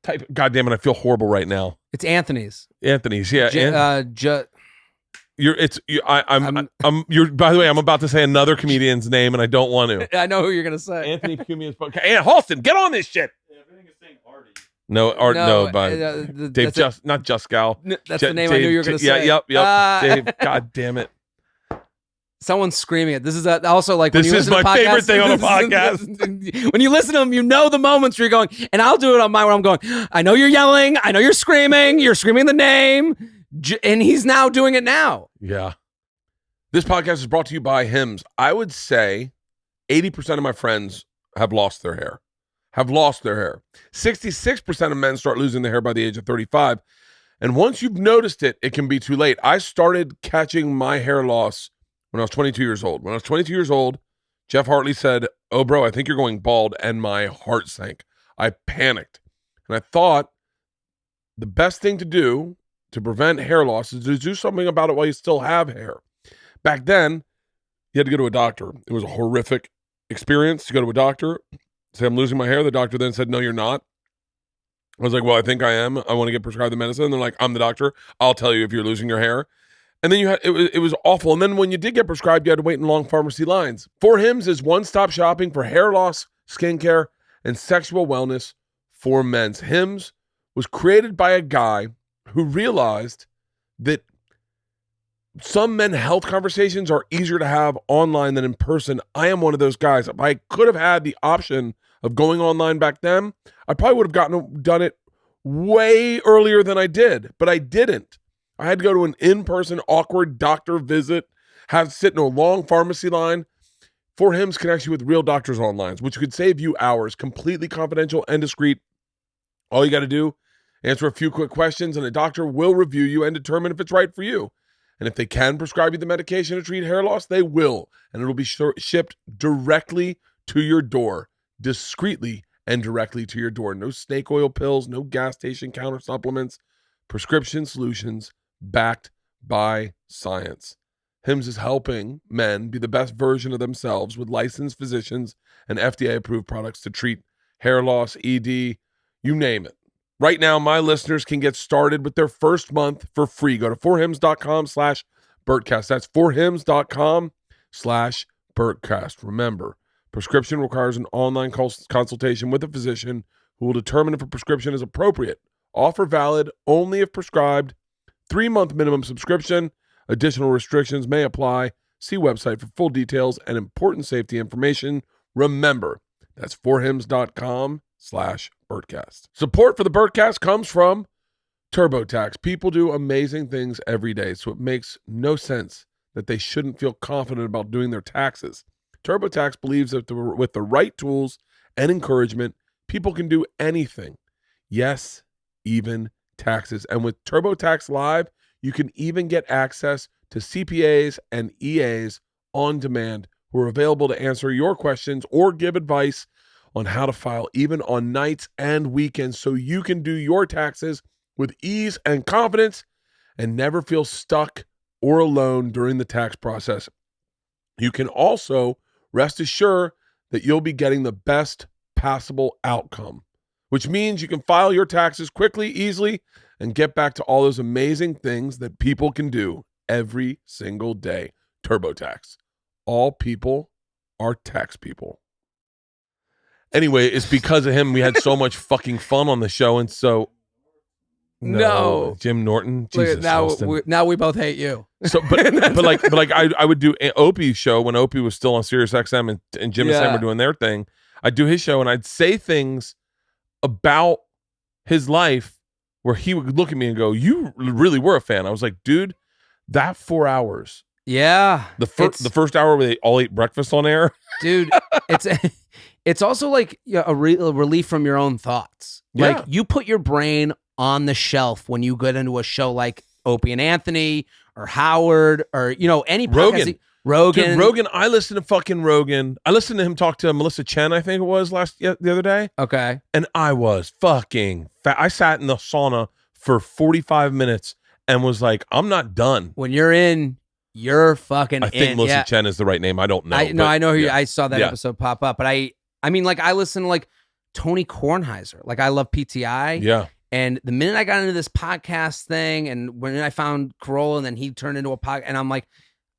Type. God damn it. I feel horrible right now. It's Anthony's. Anthony's. Yeah. I'm By the way, I'm about to say another comedian's name and I don't want to. I know who you're gonna say. Anthony Cumia's podcast. Hey, Halston, get on this shit. Yeah, everything is saying Artie. No, by Dave. That's Not Just Gal. That's the name I knew you were going to say. Yep. Dave. God damn it. Someone's screaming it. This is also like this when you is listen my to podcasts, favorite thing on a podcast. When you listen to them, you know the moments where you're going, and I'll do it on mine where I'm going, I know you're yelling, I know you're screaming the name, and he's now doing it now. Yeah. This podcast is brought to you by Hims. I would say 80% of my friends have lost their hair. 66% of men start losing their hair by the age of 35. And once you've noticed it, it can be too late. I started catching my hair loss when I was 22 years old. When I was 22 years old, Jeff Hartley said, "Oh, bro, I think you're going bald." And my heart sank. I panicked. And I thought the best thing to do to prevent hair loss is to do something about it while you still have hair. Back then, you had to go to a doctor. It was a horrific experience to go to a doctor, say, "I'm losing my hair." The doctor then said, "No, you're not." I was like, "Well, I think I am. I want to get prescribed the medicine." And they're like, "I'm the doctor. I'll tell you if you're losing your hair." And then it was awful. And then when you did get prescribed, you had to wait in long pharmacy lines. For Hims is one-stop shopping for hair loss, skincare, and sexual wellness for men. Hims was created by a guy who realized that some men health conversations are easier to have online than in person. I am one of those guys. If I could have had the option of going online back then, I probably would have done it way earlier than I did, but I didn't. I had to go to an in-person awkward doctor visit, have to sit in a long pharmacy line. For Hims connects you with real doctors online, which could save you hours, completely confidential and discreet. All you got to do, answer a few quick questions, and a doctor will review you and determine if it's right for you. And if they can prescribe you the medication to treat hair loss, they will. And it'll be shipped directly to your door, discreetly and directly to your door. No snake oil pills, no gas station counter supplements, prescription solutions backed by science. Hims is helping men be the best version of themselves with licensed physicians and FDA-approved products to treat hair loss, ED, you name it. Right now, my listeners can get started with their first month for free. Go to forhims.com/Bertcast. That's forhims.com/Bertcast. Remember, prescription requires an online consultation with a physician who will determine if a prescription is appropriate. Offer valid only if prescribed. 3-month minimum subscription. Additional restrictions may apply. See website for full details and important safety information. Remember, that's forhims.com/Bertcast. Support for the Bertcast comes from TurboTax. People do amazing things every day, so it makes no sense that they shouldn't feel confident about doing their taxes. TurboTax believes that with the right tools and encouragement, people can do anything. Yes, even taxes. And with TurboTax Live, you can even get access to CPAs and EAs on demand who are available to answer your questions or give advice on how to file even on nights and weekends so you can do your taxes with ease and confidence and never feel stuck or alone during the tax process. You can also rest assured that you'll be getting the best possible outcome, which means you can file your taxes quickly, easily, and get back to all those amazing things that people can do every single day. TurboTax. All people are tax people. Anyway, it's because of him we had so much fucking fun on the show, and so no. Jim Norton. Look, Jesus, now we both hate you. So, but like I would do Opie's show when Opie was still on Sirius XM and Jim and Sam were doing their thing. I'd do his show and I'd say things about his life where he would look at me and go, "You really were a fan." I was like, "Dude, that 4 hours." Yeah. The first hour where they all ate breakfast on air. Dude, it's also like a relief from your own thoughts. Yeah. Like you put your brain on the shelf when you get into a show like Opie and Anthony or Howard or any podcast. Rogan. Dude, Rogan. I listened to fucking Rogan. I listened to him talk to Melissa Chen, I think it was the other day. Okay. And I was fucking fat. I sat in the sauna for 45 minutes and was like, I'm not done. When you're in, you're fucking in. I think Melissa Chen is the right name. I don't know. I know who I saw that episode pop up, but I mean, like I listen to like Tony Kornheiser. Like I love PTI. Yeah. And the minute I got into this podcast thing and when I found Corolla and then he turned into a podcast and I'm like,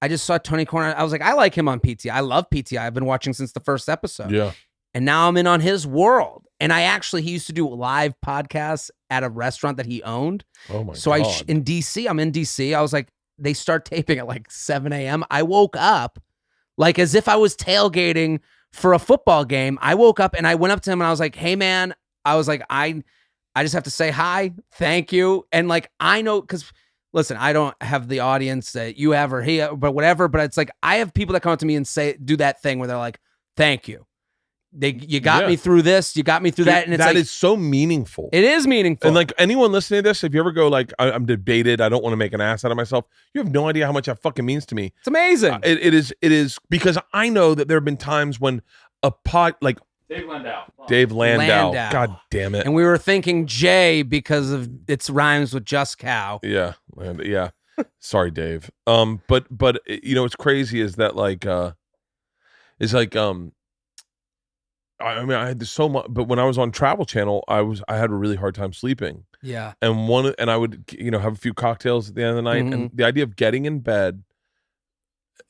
I just saw Tony Kornheiser. I was like, I like him on PTI. I love PTI. I've been watching since the first episode. Yeah. And now I'm in on his world. And he used to do live podcasts at a restaurant that he owned. Oh my So God. in DC, I'm in DC. I was like, they start taping at like 7 a.m. I woke up like as if I was tailgating for a football game. I woke up and I went up to him and I was like, hey man, I was like, I just have to say hi, thank you. And like, I know, because listen, I don't have the audience that you have or he, but whatever. But it's like, I have people that come up to me and do that thing where they're like, thank you. You got me through this. You got me through that. And it's that like, is so meaningful. it is meaningful. And like anyone listening to this, if you ever go like, I'm debated, I don't want to make an ass out of myself, you have no idea how much that fucking means to me. It's amazing. It is because I know that there have been times when like Dave Landau. God damn it. And we were thinking Jay because of its rhymes with just cow. Yeah. Yeah. Sorry, Dave. But you know what's crazy is that like it's like I mean I had so much, but when I was on Travel Channel, I had a really hard time sleeping. Yeah. And I would have a few cocktails at the end of the night, and the idea of getting in bed,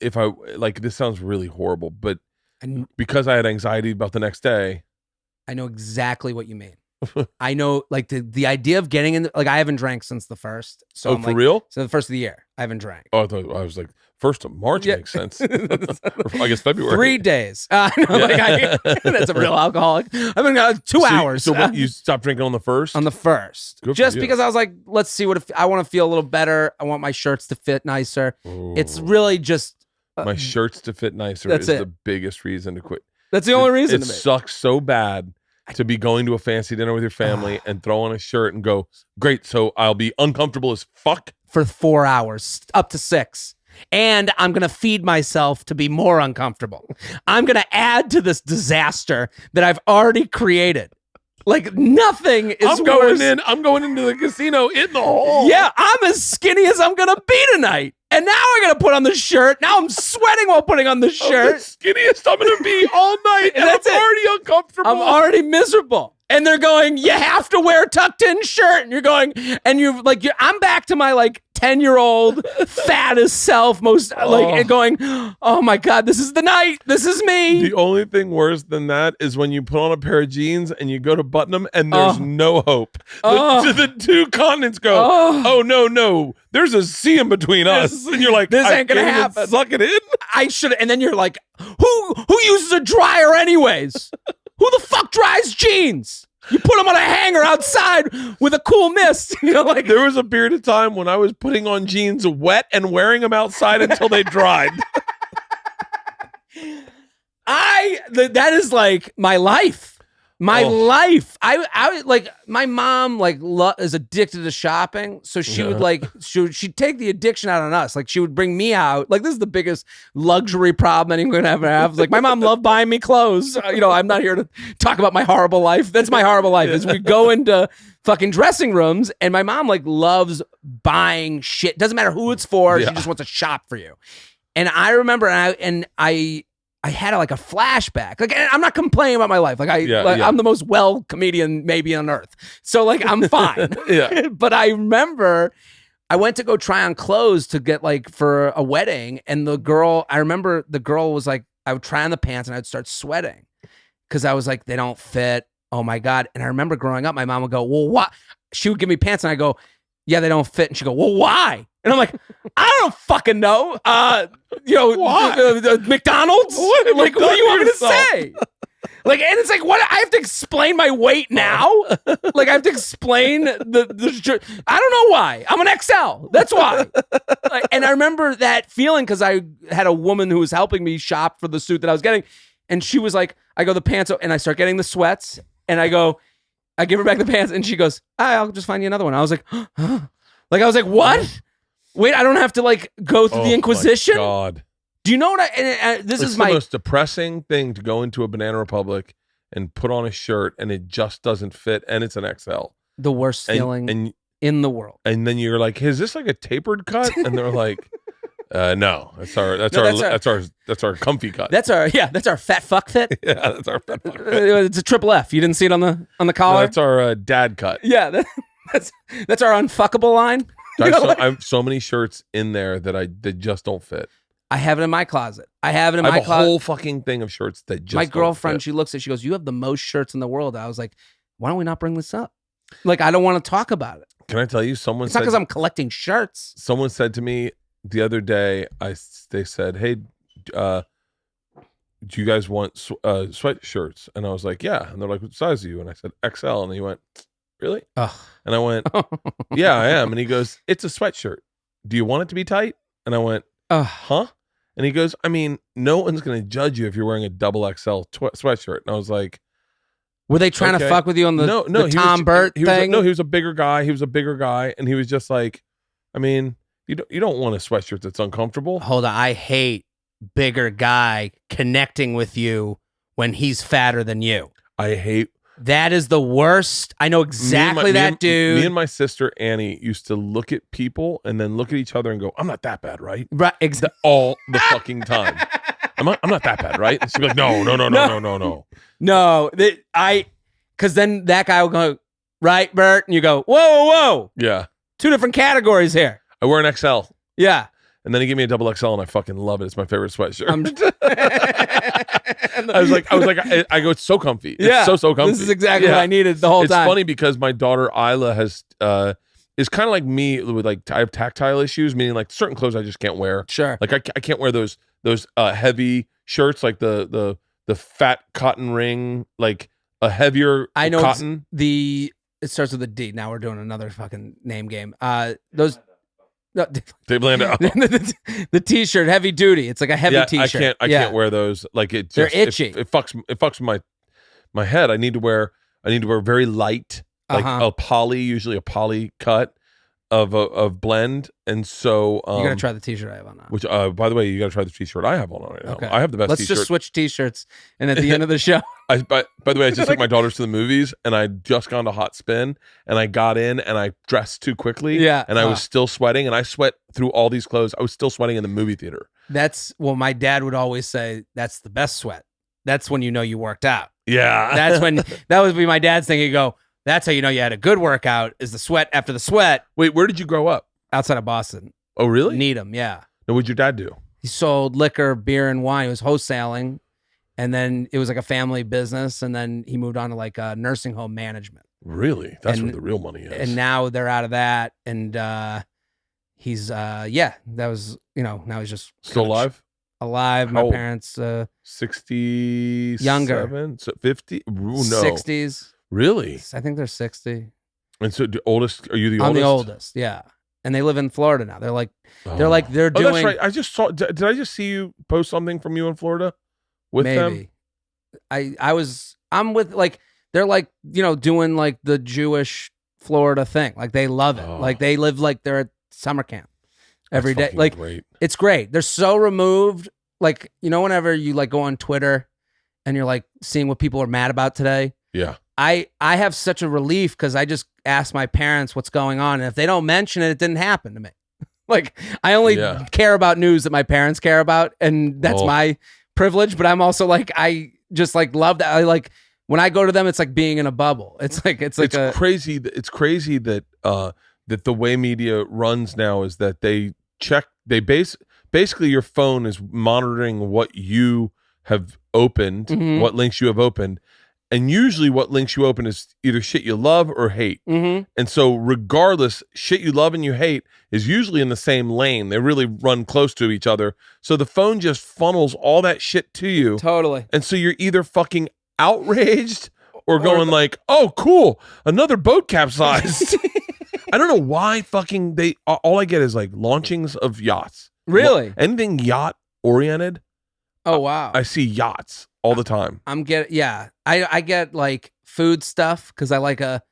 if I like, this sounds really horrible, but because I had anxiety about the next day. I know exactly what you mean. I know, like the idea of getting in, like I haven't drank since the first. So I'm for like, real? So the first of the year, I haven't drank. Oh, I was like, 1st of March makes sense. I guess February. 3 days. That's a real alcoholic. I've been 2 hours. So what, you stopped drinking on the 1st? On the 1st. Good for Just you. because I was like, let's see I want to feel a little better. I want my shirts to fit nicer. Ooh. It's really just. My shirts to fit nicer That's is it. the biggest reason to quit. That's the only reason It to me. sucks so bad to be going to a fancy dinner with your family and throw on a shirt and go, great, so I'll be uncomfortable as fuck. For 4 hours, up to 6. And I'm going to feed myself to be more uncomfortable. I'm going to add to this disaster that I've already created. Like nothing is I'm going into the casino in the hole. Yeah, I'm as skinny as I'm going to be tonight. And now I got to put on the shirt. Now I'm sweating while putting on the I'm shirt. the skinniest I'm going to be all night, and That's I'm it. already uncomfortable. I'm already miserable. And they're going, you have to wear a tucked in shirt. And you're going, and I'm back to my like 10-year-old fattest self, and going, oh my God, this is the night. This is me. The only thing worse than that is when you put on a pair of jeans and you go to button them and there's no hope. The two continents go, oh no, there's a sea in between us. And you're like, this I ain't gonna can't even happen. suck it in. I should, and then you're like, who uses a dryer anyways? Who the fuck dries jeans? You put them on a hanger outside with a cool mist. Like There was a period of time when I was putting on jeans wet and wearing them outside until they dried. that is like my life. My life. I like my mom is addicted to shopping, so she would she'd take the addiction out on us. Like she would bring me out. Like this is the biggest luxury problem anyone could ever have. Like my mom loved buying me clothes. I'm not here to talk about my horrible life. That's my horrible life. Is we go into fucking dressing rooms and my mom loves buying shit. Doesn't matter who it's for. Yeah. She just wants to shop for you. And I remember I had a flashback. Like, and I'm not complaining about my life. I'm the most well comedian maybe on earth. So I'm fine. Yeah. But I remember I went to go try on clothes to get for a wedding, and I remember the girl was like, I would try on the pants and I'd start sweating because I was like, they don't fit. Oh my God. And I remember growing up, my mom would go, well, what? She would give me pants and I go, yeah, they don't fit. And she'd go, well, why? And I'm like, I don't fucking know. Why? McDonald's? What do you want me to say? And it's like, what? I have to explain my weight now? I have to explain the I don't know why. I'm an XL. That's why. And I remember that feeling because I had a woman who was helping me shop for the suit that I was getting. And she was like, I go, the pants, and I start getting the sweats. And I give her back the pants. And she goes, I'll just find you another one. I was like, huh? I was like, what? Wait, I don't have to go through the Inquisition? My God. Do you know what this is the most depressing thing to go into a Banana Republic and put on a shirt and it just doesn't fit and it's an XL. The worst feeling in the world. And then you're like, is this a tapered cut? And they're like, no, that's our comfy cut. That's our fat fuck fit. Yeah, that's our fat fuck fit. It's a triple F. You didn't see it on the collar? No, that's our dad cut. Yeah, that's our unfuckable line. I have so many shirts in there that just don't fit. I have it in my closet. I have it in I my have a closet. whole fucking thing of shirts that just My don't girlfriend, fit. she looks at, she goes, "You have the most shirts in the world." I was like, "Why don't we not bring this up? Like, I don't want to talk about it. Can I tell you? Someone It's not said because I'm collecting shirts." someone said to me the other day. They said, "Hey, do you guys want sweatshirts?" And I was like, "Yeah." And they're like, "What size are you?" And I said, "XL." And he went, "Really?" Ugh. And I went, "Yeah, I am." And he goes, "It's a sweatshirt. Do you want it to be tight?" And I went, Ugh. "Huh?" And he goes, "I mean, no one's going to judge you if you're wearing a double XL sweatshirt." And I was like, Were they trying okay. to fuck with you on the, no, the he Tom was, Bert he was, thing? No, he was a bigger guy. He was a bigger guy. And he was just like, I mean, you don't want a sweatshirt that's uncomfortable. Hold on. I hate bigger guy connecting with you when he's fatter than you. I hate. That is the worst. I know exactly that dude. Me and my sister Annie used to look at people and then look at each other and go, "I'm not that bad, right?" Right, exactly. All the fucking time. I'm not that bad, right? And she'd be like, No. No, because then that guy will go, "Right, Bert," and you go, whoa, Yeah. 2 different categories here. I wear an XL. Yeah. And then he gave me a double XL and I fucking love it. It's my favorite sweatshirt. I I was like, I go, it's so comfy. Yeah, It's so comfy. This is exactly Yeah. what I needed the whole It's time. funny because my daughter Isla has is kind of like me with like I have tactile issues, meaning like certain clothes I just can't wear. Sure. Like I can't wear those heavy shirts, like the fat cotton ring, like a heavier I know cotton. it starts with a D. Now we're doing another fucking name game. Those. No, Dave Landa. the T-shirt, heavy duty. It's like a heavy Yeah, T-shirt. I can't wear those. Like it just, They're itchy. It fucks my head. I need to wear very light, like usually a poly cut of blend. And so You gotta try the T-shirt I have on now. which by the way, you gotta try the T-shirt I have on right now. Okay. I have the best Let's T-shirt. just switch T-shirts, and at the end of the show, By the way, I just took my daughters to the movies and I just gone to Hot Spin and I got in and I dressed too quickly. Yeah. And I was still sweating and I sweat through all these clothes. I was still sweating in the movie theater. my dad would always say that's the best sweat. That's when you know you worked out. Yeah. That's when that would be my dad's thing. He'd go, "That's how you know you had a good workout is the sweat after the sweat." Wait, where did you grow up? Outside of Boston, Oh, really? Needham, yeah. Now, what'd your dad do? He sold liquor, beer, and wine. He was wholesaling, and then it was like a family business, and then he moved on to like nursing home management. Really? That's And- where the real money is. And now they're out of that, and he's that was now he's just Still kinda alive? alive. How My old? parents 60 Younger. So 50? Ooh, no. 60s. Really? I think they're 60. And so oldest, are you the oldest? I'm the oldest, yeah. And they live in Florida now. They're Oh. doing that's right. I just saw, did I just see you post something from you in Florida with them? maybe. I'm with like they're like, doing like the Jewish Florida thing. Like they love it. Oh. Like they live like they're at summer camp every day. That's fucking Like great. it's great. They're so removed. Like, whenever you like go on Twitter and you're like seeing what people are mad about today, Yeah. I have such a relief because I just ask my parents what's going on. And if they don't mention it, it didn't happen to me. Like I only Yeah. care about news that my parents care about. And that's Well- my privilege. But I'm also like, I just like love that. I like when I go to them, it's like being in a bubble. It's Crazy. It's crazy that that the way media runs now is that they basically your phone is monitoring what you have opened, Mhm. what links you have opened, and usually what links you open is either shit you love or hate. Mhm. And so regardless, shit you love and you hate is usually in the same lane. They really run close to each other. So the phone just funnels all that shit to you. Totally. And so you're either fucking outraged or going like, "Oh, cool, another boat capsized." I don't know why fucking all I get is like launchings of yachts. Really? Anything yacht oriented, Oh, wow. I see yachts all the time. I get like food stuff because I like a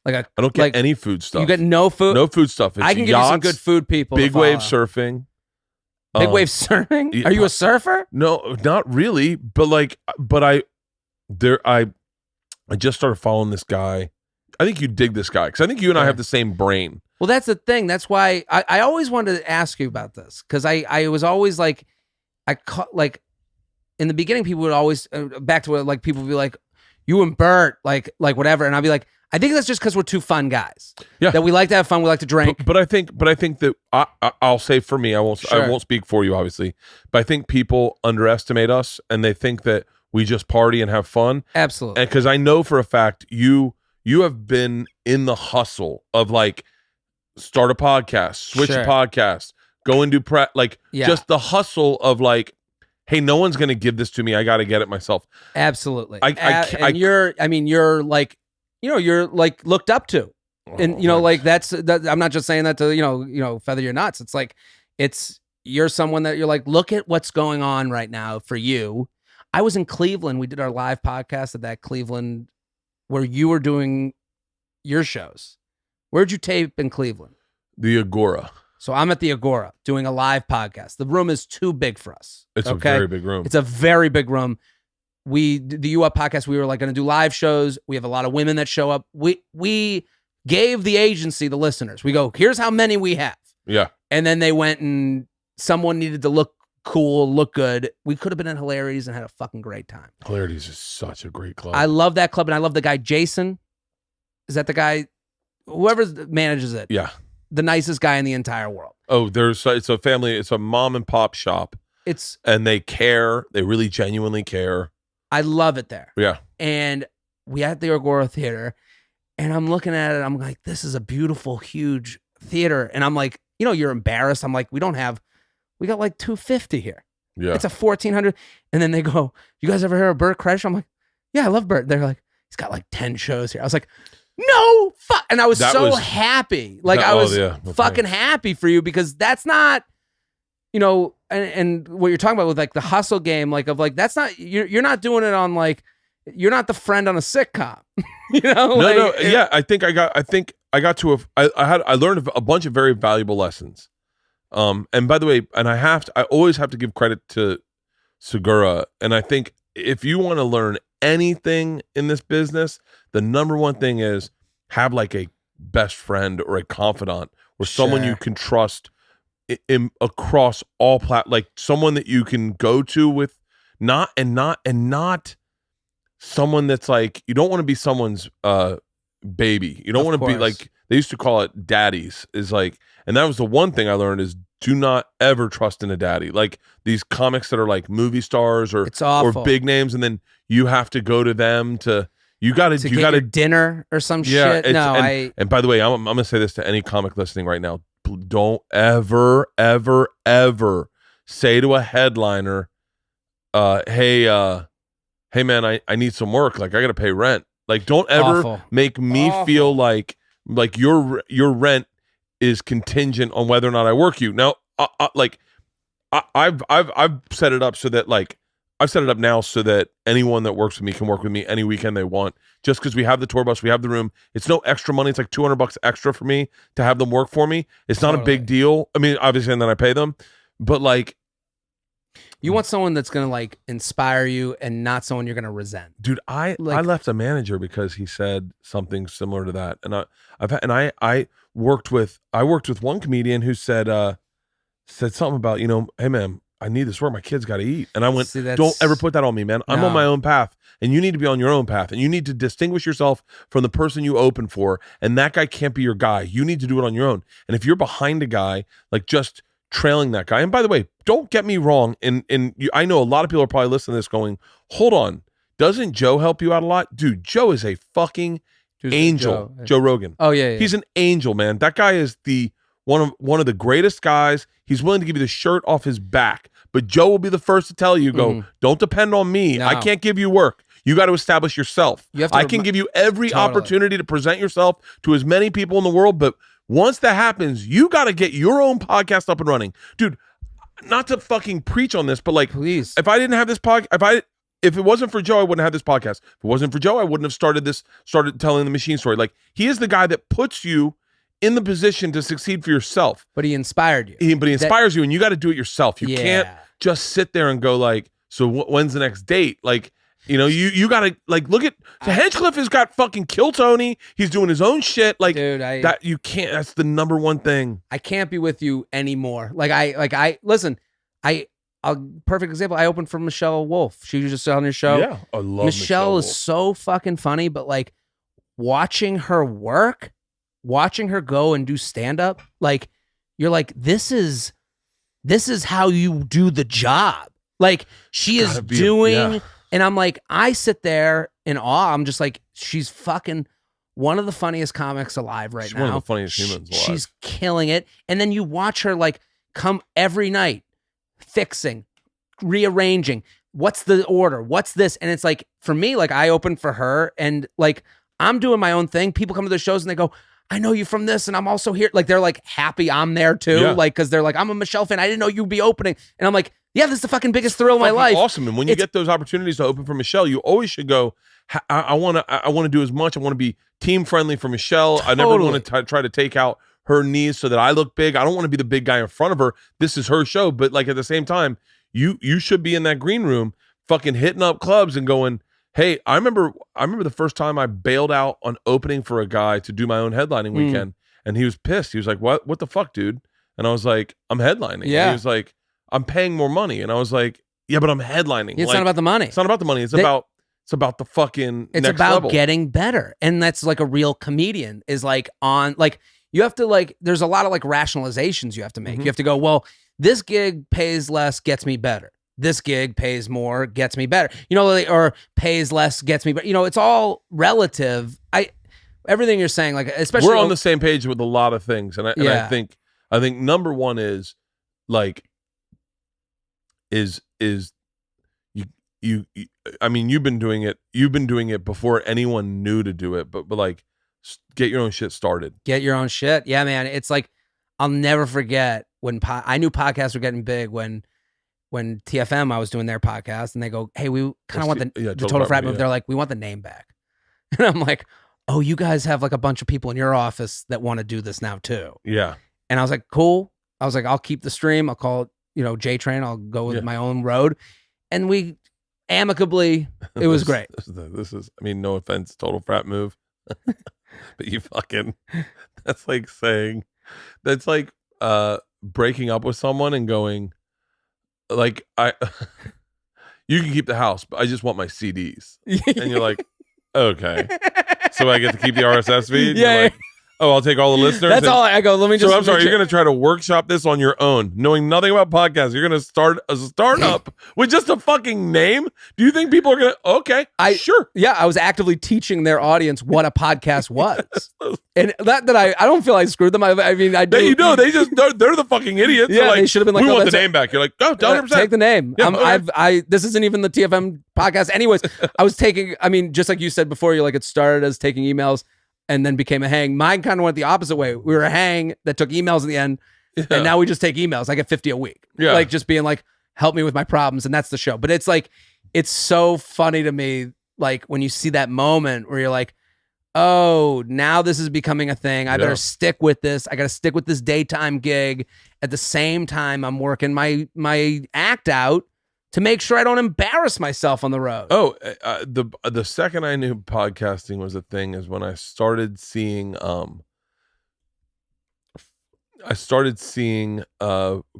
I don't get like, any food stuff. You get no food. no food stuff. It's I can give yachts, you some good food people. big to wave follow. surfing. Big wave surfing? yeah, Are you a surfer? No, not really. But I just started following this guy. I think you dig this guy because I think you and I Yeah. have the same brain. Well, that's the thing. That's why I always wanted to ask you about this because I was always like, like in the beginning, people would always back to what like people would be like, you and Bert, like whatever, and I'd be like, I think that's just because we're two fun guys. Yeah. That we like to have fun. We like to drink. But I think that I'll say for me, I won't speak for you, obviously. But I think people underestimate us, and they think that we just party and have fun. Absolutely. And because I know for a fact you have been in the hustle of like start a podcast, switch a podcast, go and do just the hustle of like, hey, no one's gonna give this to me. I got to get it myself. Absolutely. You're like, you're like looked up to, and like that. I'm not just saying that to feather your nuts. It's like, you're someone that you're like, look at what's going on right now for you. I was in Cleveland. We did our live podcast at that Cleveland where you were doing your shows. Where'd you tape in Cleveland? The Agora. So I'm at the Agora doing a live podcast. The room is too big for us. It's a very big room. It's a very big room. The U Up podcast, we were like going to do live shows. We have a lot of women that show up. We gave the agency the listeners. We go, here's how many we have. Yeah. And then they went and someone needed to look cool, look good. We could have been at Hilarities and had a fucking great time. Hilarities is such a great club. I love that club, and I love the guy, Jason. Is that the guy? Whoever manages it. Yeah. The nicest guy in the entire world. Oh, it's a family. It's a mom and pop shop. And they care. They really genuinely care. I love it there. Yeah. And we at the Agora Theater, and I'm looking at it. I'm like, this is a beautiful, huge theater. And I'm like, you're embarrassed. I'm like, we got like 250 here. Yeah. It's a 1,400. And then they go, you guys ever hear of Bert Kreischer? I'm like, yeah, I love Bert. They're like, he's got like 10 shows here. I was like, no, fuck. And I was happy. Like, I was fucking happy for you, because that's not, and what you're talking about with like the hustle game, like of like, that's not, you're not doing it on like, you're not the friend on a sitcom. Yeah. I think I got to I learned a bunch of very valuable lessons. And by the way, and I always have to give credit to Segura. And I think if you want to learn anything in this business, the number one thing is have like a best friend or a confidant or someone you can trust across all like someone that you can go to with, not someone that's like, you don't want to be someone's baby. You don't want to be like, they used to call it daddies, is like, and that was the one thing I learned is do not ever trust in a daddy. Like these comics that are like movie stars or big names, and then you have to go to them to get dinner or some shit. And by the way, I'm gonna say this to any comic listening right now: don't ever, ever, ever say to a headliner, "Hey man, I need some work. Like I got to pay rent." Like don't ever make me feel like your rent is contingent on whether or not I work you. Now, I've set it up so that like I've set it up now so that anyone that works with me can work with me any weekend they want. Just because we have the tour bus, we have the room. It's no extra money. It's like $200 extra for me to have them work for me. It's not a big deal. I mean, obviously, and then I pay them, but like. You want someone that's gonna like inspire you and not someone you're gonna resent. Dude, I left a manager because he said something similar to that, and I worked with one comedian who said something about, hey man, I need this work. My kids got to eat, and I went, don't ever put that on me, man. I'm on my own path, and you need to be on your own path, and you need to distinguish yourself from the person you open for, and that guy can't be your guy. You need to do it on your own, and if you're behind a guy, like just trailing that guy. And by the way, don't get me wrong. I know a lot of people are probably listening to this going, hold on. Doesn't Joe help you out a lot? Dude, Joe is a fucking angel. Joe Rogan. Oh yeah. He's an angel, man. That guy is one of the greatest guys. He's willing to give you the shirt off his back. But Joe will be the first to tell you, don't depend on me. No. I can't give you work. You got to establish yourself. I can give you every opportunity to present yourself to as many people in the world, but once that happens, you got to get your own podcast up and running. Dude, not to fucking preach on this, but like, please. If I didn't have this podcast, if it wasn't for Joe, I wouldn't have this podcast. If it wasn't for Joe, I wouldn't have started telling the machine story. Like, he is the guy that puts you in the position to succeed for yourself. But he inspired you. But he inspires you, and you got to do it yourself. You can't just sit there and go like, so when's the next date? Like, you got to like look at Hinchcliffe has got fucking Kill Tony. He's doing his own shit. Like, dude, that you can't. That's the number one thing. I can't be with you anymore. Listen. A perfect example. I opened for Michelle Wolf. She was just on your show. Yeah, I love Michelle is so fucking funny, but like, watching her work, watching her go and do stand up, like you're like, this is how you do the job. Like she is doing, and I'm like, I sit there in awe. I'm just like, she's fucking one of the funniest comics alive right now. One of the funniest humans alive. She's killing it. And then you watch her like come every night, fixing, rearranging. What's the order? What's this? And it's like, for me, like I open for her and like I'm doing my own thing. People come to the shows and they go, I know you from this and I'm also here. Like they're like happy I'm there too. Yeah. Like, cause they're like, I'm a Michelle fan. I didn't know you'd be opening. And I'm like, yeah, this is the fucking biggest thrill of my life. Awesome. And when you get those opportunities to open for Michelle, you always should go, I want to do as much. I want to be team friendly for Michelle. Totally. I never want to try to take out her knees so that I look big. I don't want to be the big guy in front of her. This is her show. But like at the same time, you should be in that green room fucking hitting up clubs and going, hey, I remember the first time I bailed out on opening for a guy to do my own headlining weekend. And he was pissed. He was like, what the fuck, dude? And I was like, I'm headlining. Yeah. And he was like, I'm paying more money. And I was like, yeah, but I'm headlining. It's like, not about the money. It's not about the money. It's about the fucking It's next about level. getting better. And that's like a real comedian is like on, like, you have to like, there's a lot of like rationalizations you have to make. Mm-hmm. You have to go, well, this gig pays less, gets me better. This gig pays more, gets me better. You know, or pays less, gets me better. You know, it's all relative. Everything you're saying, like, especially we're on the same page with a lot of things. And I think number one is like, is you I mean, you've been doing it before anyone knew to do it, but like get your own shit started. Get your own shit. Yeah, man. It's like, I'll never forget when I knew podcasts were getting big when TFM, I was doing their podcast and they go, hey, we kind of want the Total Frat Move. They're like, we want the name back. And I'm like, oh, you guys have like a bunch of people in your office that want to do this now too. Yeah. And I was like, cool. I was like, I'll keep the stream. I'll call it, JTrain. I'll go with my own road. And we amicably, it was great. This is, I mean, no offense, Total Frat Move. But you fucking, that's like breaking up with someone and going, like, you can keep the house, but I just want my CDs. And you're like, okay. So I get to keep the RSS feed? Yeah. You're like, oh, I'll take all the listeners. That's all I go, let me just. So I'm sorry, you're going to try to workshop this on your own, knowing nothing about podcasts. You're going to start a startup with just a fucking name? Do you think people are going to, okay, sure. Yeah, I was actively teaching their audience what a podcast was. And that I don't feel I screwed them. I mean, I do. They just, they're the fucking idiots. Yeah, like, they should have been like, we oh, want the that's name back. You're like, oh, 100%. Take the name. Yeah, okay. This isn't even the TFM podcast. Anyways, I was taking, I mean, just like you said before, you're like, it started as taking emails and then became a hang. Mine kind of went the opposite way. We were a hang that took emails in the end, and now we just take emails. I get 50 a week. Yeah. Like just being like, help me with my problems, and that's the show. But it's like, it's so funny to me, like when you see that moment where you're like, oh, now this is becoming a thing. I better stick with this. I got to stick with this daytime gig. At the same time, I'm working my act out to make sure I don't embarrass myself on the road. Oh, the second I knew podcasting was a thing is when I started seeing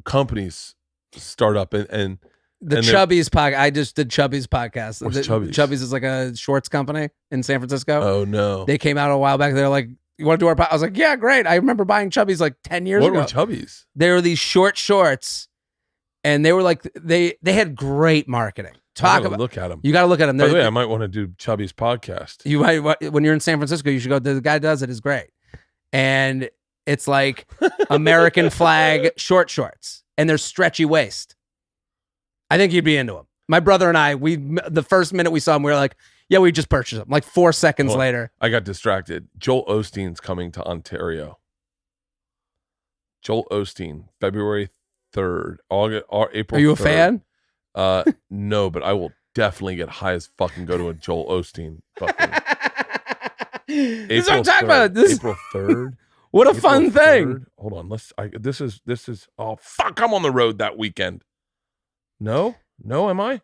companies start up and the Chubby's podcast. I just did Chubby's podcast. What's Chubby's? Chubby's is like a shorts company in San Francisco. Oh no, they came out a while back. They're like, you want to do our podcast? I was like, yeah, great. I remember buying Chubby's like 10 years ago. What were Chubby's? They were these short shorts, and they were like they had great marketing. Look at them. You got to look at them. By the way, I might want to do Chubby's podcast. You might, when you're in San Francisco, you should go. The guy does it is great, and it's like American flag short shorts, and they're stretchy waist. I think you'd be into them. My brother and I, the first minute we saw them, we were like, yeah, we just purchased them. Like 4 seconds later. I got distracted. Joel Osteen's coming to Ontario. Joel Osteen, February 3rd, April. Are you a 3rd. fan? No, but I will definitely get high as fucking go to a Joel Osteen. Fucking This is what I'm talking about. April 3rd. What a fun thing. 3rd. Hold on. This is, oh, fuck. I'm on the road that weekend. No, am I?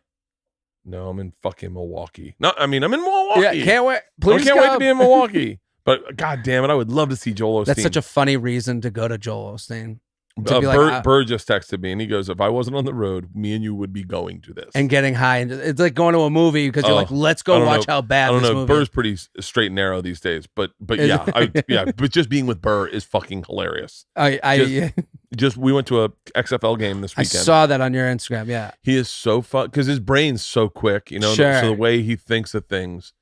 No, I'm in fucking Milwaukee. No, I mean, I'm in Milwaukee. Yeah, can't wait. Please I can't wait to be in Milwaukee. But god damn it, I would love to see Joel Osteen. That's such a funny reason to go to Joel Osteen. To be like, Burr just texted me and he goes, if I wasn't on the road, me and you would be going to this. and getting high. And it's like going to a movie because you're like, let's I go don't watch know. how bad I don't this know. movie Burr's is. pretty straight and narrow these days, but Is yeah, but just being with Burr is fucking hilarious. I Just we went to a XFL game this I weekend. saw that on your Instagram. Yeah. He is so fun because his brain's so quick, you know. Sure. So the way he thinks of things,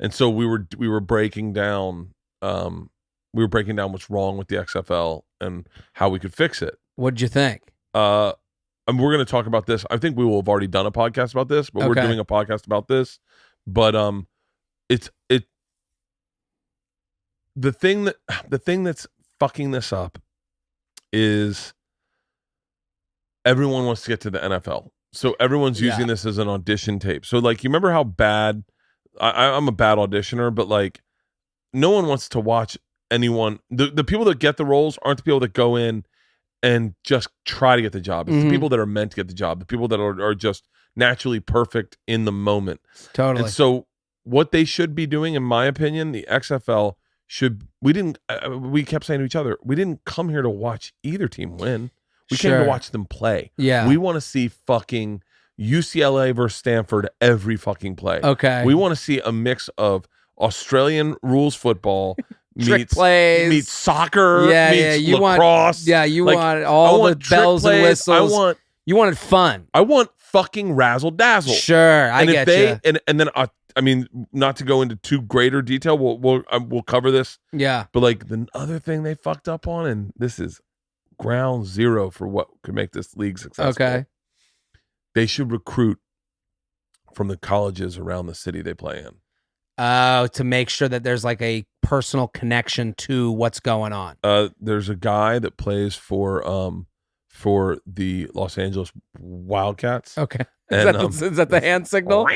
and so we were breaking down, what's wrong with the XFL and how we could fix it. What'd you think? And we're going to talk about this. I think we will have already done a podcast about this, but we're Okay. doing a podcast about this. But the thing that's fucking this up is everyone wants to get to the NFL. So everyone's using this as an audition tape. So like, you remember how bad I'm a bad auditioner, but like no one wants to watch anyone. The people that get the roles aren't the people that go in and just try to get the job. It's the people that are meant to get the job. The people that are just naturally perfect in the moment. Totally. And so what they should be doing, in my opinion, the XFL we kept saying to each other, we didn't come here to watch either team win. We came to watch them play. Yeah. We want to see fucking UCLA versus Stanford every fucking play. Okay. We want to see a mix of Australian rules football Trick plays. meets soccer, Yeah, meets yeah, you want- lacrosse. you Like, want I all want the trick bells and plays. whistles. You wanted fun. I want fucking razzle dazzle. Sure, I And get if you. they and then I mean, not to go into too greater detail, we'll cover this. Yeah. But like the other thing they fucked up on, and this is ground zero for what could make this league successful. Okay. They should recruit from the colleges around the city they play in. To make sure that there's like a personal connection to what's going on. There's a guy that plays for the Los Angeles Wildcats. Okay. And, Is that the hand signal?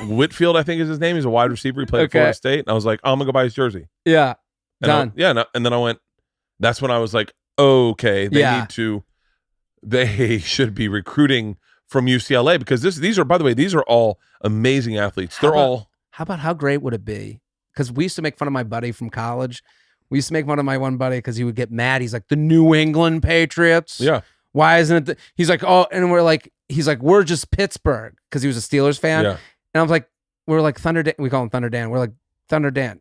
Whitfield, I think is his name. He's a wide receiver. He played at Florida State. And I was like, I'm gonna go buy his jersey. Yeah. And Done. and then I went, that's when I was like, okay, they should be recruiting from UCLA because these are all amazing athletes. How about how great would it be? Because we used to make fun of my buddy from college. We used to make fun of my one buddy because he would get mad. He's like, the New England Patriots. Yeah. Why isn't it? He's like, oh, and he's like, we're just Pittsburgh because he was a Steelers fan. Yeah. And I was like, we're like Thunder Dan. We call him Thunder Dan. We're like, Thunder Dan.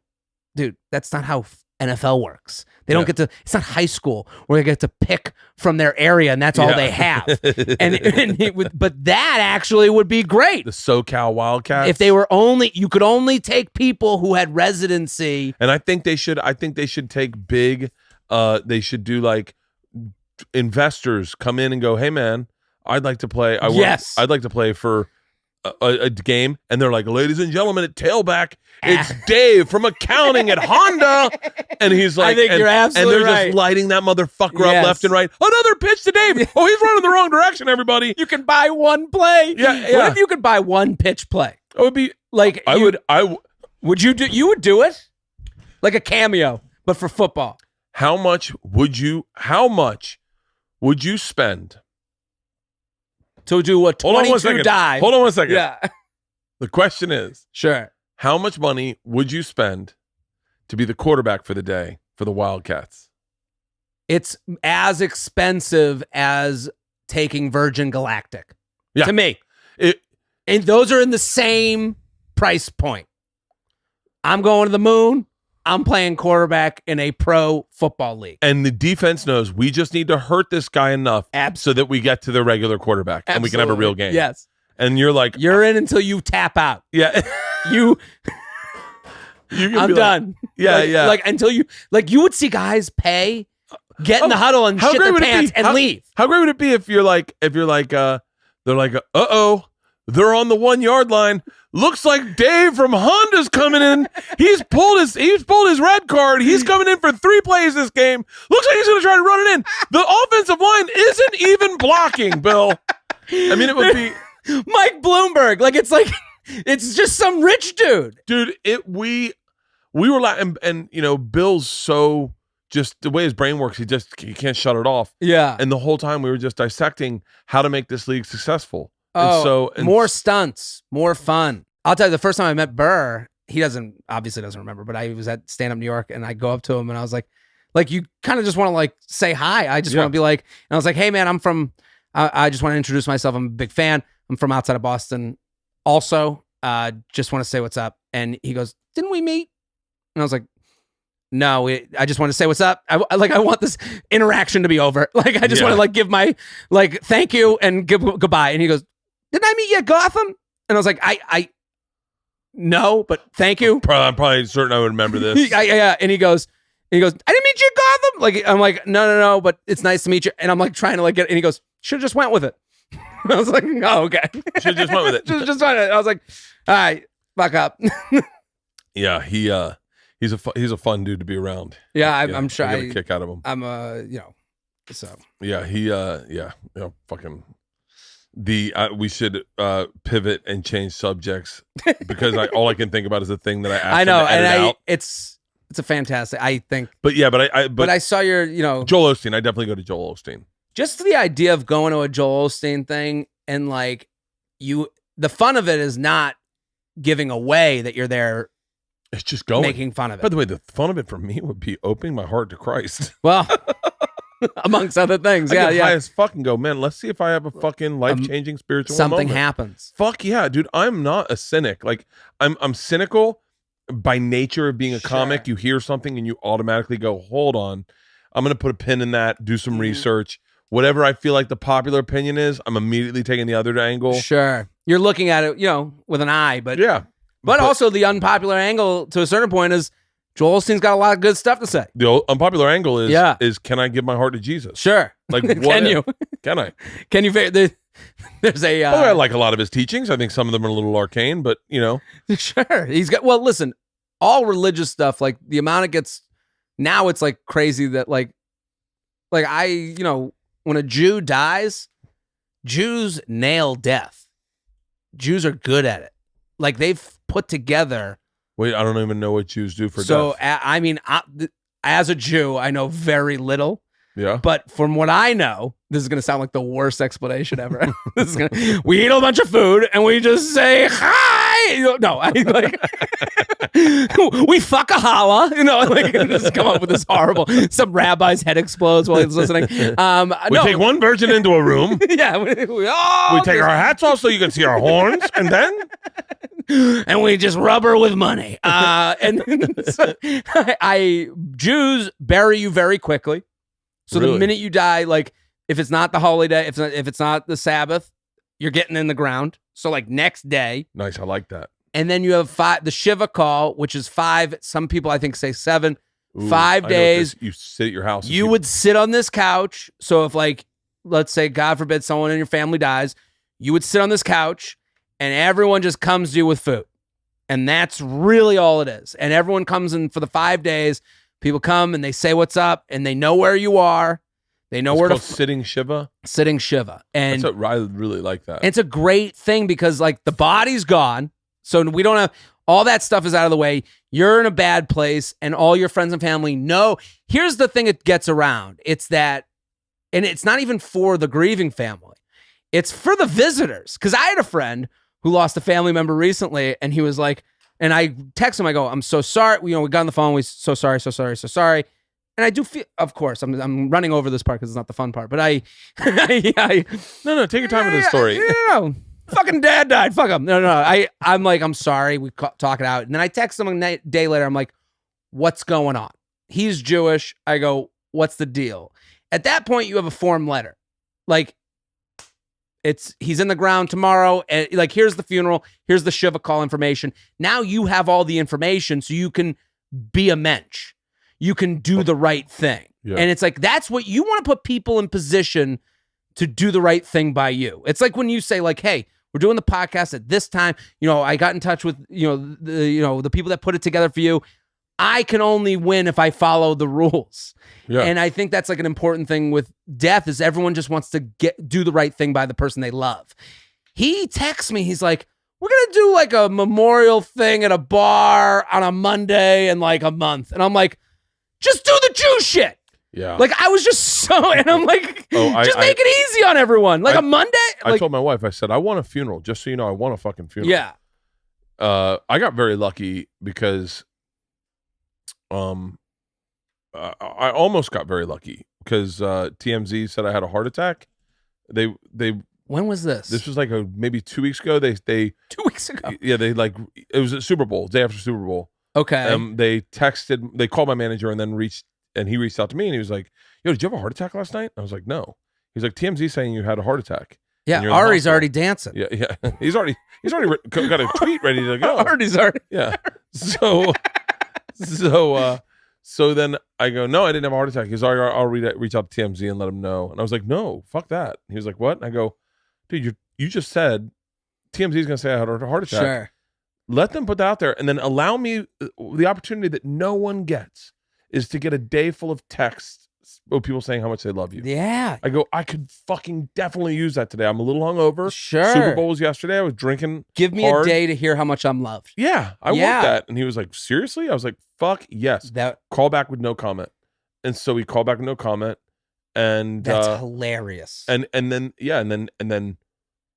Dude, that's not how NFL works. They don't get to, it's not high school where they get to pick from their area and that's all they have. But that actually would be great. The SoCal Wildcats. If they were you could only take people who had residency. And I think they should take big, they should do like investors come in and go, hey man, I'd like to play. I'd like to play for a game. And they're like, ladies and gentlemen, at tailback, it's Dave from accounting at Honda. And he's like, I think you're absolutely and they're right. just lighting that motherfucker up left and right. Another pitch to Dave. Oh, he's running the wrong direction, everybody. You can buy one play. Yeah. What if you could buy one pitch play? It would be Like would you do it? Like a cameo, but for football. How much would you spend To do a 22 dive. Hold on 1 second. Yeah. The question is, Sure. how much money would you spend to be the quarterback for the day for the Wildcats? It's as expensive as taking Virgin Galactic. Yeah. To me. And those are in the same price point. I'm going to the moon. I'm playing quarterback in a pro football league. And the defense knows we just need to hurt this guy enough so that we get to the regular quarterback and we can have a real game. Yes. And you're like, You're in until you tap out. yeah. You can I'm be done. Yeah, Like until you would see guys get in the huddle and how shit great their would it pants be? and leave. How great would it be if you're like, they're like, uh-oh, they're on the 1 yard line. Looks like Dave from Honda's coming in. He's pulled his red card. He's coming in for 3 plays this game. Looks like he's going to try to run it in. The offensive line isn't even blocking, Bill. I mean, it would be Mike Bloomberg. It's just some rich dude. dude. We were laughing, and you know, Bill's so just the way his brain works. He can't shut it off. Yeah. And the whole time we were just dissecting how to make this league successful. More stunts, more fun. I'll tell you, the first time I met Burr, he obviously doesn't remember, but I was at Stand Up New York and I go up to him and I was like, Like you kind of just want to like say hi. I just want to be like, and I was like, hey man, I'm from, I just want to introduce myself. I'm a big fan. I'm from outside of Boston. Also, just want to say what's up. And he goes, didn't we meet? And I was like, no, I just want to say what's up. I want this interaction to be over. Like, I just want to like give my, like, thank you and goodbye. And he goes, didn't I meet you at Gotham? And I was like, no, but thank you. I'm probably certain I would remember this. Yeah. And he goes, I didn't meet you at Gotham. Like, I'm like, no, but it's nice to meet you. And I'm like trying to like get, and he goes, should have just went with it. I was like, oh, okay. Should have just went with it. just went with it. I was like, all right, fuck up. Yeah, he's a fun dude to be around. Yeah, I'm sure. I get a kick out of him. I'm so. Yeah, fucking. We should pivot and change subjects because all I can think about is the thing that I asked I know, him to edit out. It's a fantastic. I think. But yeah, but I saw your Joel Osteen. I definitely go to Joel Osteen. Just the idea of going to a Joel Osteen thing and like the fun of it is not giving away that you're there. It's just going. Making fun of it. By the way, the fun of it for me would be opening my heart to Christ. Well, amongst other things. I get high as fucking go, man, let's see if I have a fucking life-changing spiritual something moment. happens. Fuck yeah, dude. I'm not a cynic. Like, I'm cynical by nature of being a comic. You hear something and you automatically go, hold on. I'm going to put a pin in that, do some research. Whatever I feel like the popular opinion is, I'm immediately taking the other angle. Sure. You're looking at it, with an eye, but yeah. But also the unpopular angle to a certain point is Joel Osteen's got a lot of good stuff to say. The unpopular angle is can I give my heart to Jesus? Sure. Like, can you? Can I? Can you? There's a. I like a lot of his teachings. I think some of them are a little arcane, but Sure. He's got. Well, listen, all religious stuff, like the amount it gets now, it's like crazy that like when a Jew dies, Jews nail death. Jews are good at it. Like they've put together. Wait, I don't even know what Jews do for death. So, as a Jew, I know very little. Yeah. But from what I know, this is going to sound like the worst explanation ever. We eat a bunch of food and we just say hi. No, I like we fuck a challah. Just come up with this horrible. Some rabbi's head explodes while he's listening. We take one virgin into a room. Yeah, we take our hats off so you can see our horns, and then we just rub her with money. And so Jews bury you very quickly. So Really? The minute you die, like if it's not the holiday, if it's not the Sabbath, you're getting in the ground. So like next day. Nice, I like that. And then you have the Shiva call, which is 5. Some people I think say 7. Ooh, 5 days. You sit at your house. You would sit on this couch. So if like, let's say, God forbid, someone in your family dies, you would sit on this couch and everyone just comes to you with food. And that's really all it is. And everyone comes in for the 5 days. People come and they say what's up and they know where you are. They know where to sitting Shiva. Sitting Shiva. And I really like that. It's a great thing because like the body's gone. So we don't have all that stuff is out of the way. You're in a bad place and all your friends and family know. Here's the thing it gets around. It's that, and it's not even for the grieving family. It's for the visitors. Because I had a friend who lost a family member recently and he was like, and I text him, I go, I'm so sorry. We got on the phone. So sorry. And I do feel, of course, I'm running over this part because it's not the fun part, but No, take your time with this story. Fucking dad died. Fuck him. No. I'm like, I'm sorry. We talk it out. And then I text him a day later. I'm like, what's going on? He's Jewish. I go, what's the deal? At that point, you have a form letter. Like, he's in the ground tomorrow. And like, here's the funeral. Here's the Shiva call information. Now you have all the information so you can be a mensch. You can do the right thing. Yeah. And it's like, that's what you want to put people in position to do the right thing by you. It's like when you say like, hey, we're doing the podcast at this time. I got in touch with, the people that put it together for you. I can only win if I follow the rules. Yeah. And I think that's like an important thing with death is everyone just wants to do the right thing by the person they love. He texts me. He's like, we're going to do like a memorial thing at a bar on a Monday in like a month. And I'm like, just do the Jew shit. Yeah. Like I was just so, and I'm like, just make it easy on everyone. Like a Monday. I told my wife, I said, I want a funeral. Just so you know, I want a fucking funeral. Yeah. I got very lucky because I almost got very lucky because TMZ said I had a heart attack. They When was this? This was like maybe 2 weeks ago. They 2 weeks ago. yeah, it was at Super Bowl, day after Super Bowl. Okay. They called my manager and then he reached out to me and he was like, "Yo, did you have a heart attack last night?" I was like, "No." He's like, "TMZ saying you had a heart attack." Yeah, Ari's already dancing. Yeah. He's already got a tweet ready to go. Ari's already. Yeah. So then I go, "No, I didn't have a heart attack." He's like, "I'll reach out to TMZ and let him know." And I was like, "No, fuck that." He was like, "What?" And I go, "Dude, you just said TMZ is going to say I had a heart attack. Sure. Let them put that out there and then allow me the opportunity that no one gets is to get a day full of texts of people saying how much they love you." Yeah. I go, I could fucking definitely use that today. I'm a little hungover. Sure. Super Bowl was yesterday. I was drinking. Give me hard. a day to hear how much I'm loved. Yeah, I want that. And he was like, "Seriously?" I was like, "Fuck yes." Call back with no comment. And so he called back with no comment. And that's hilarious. And then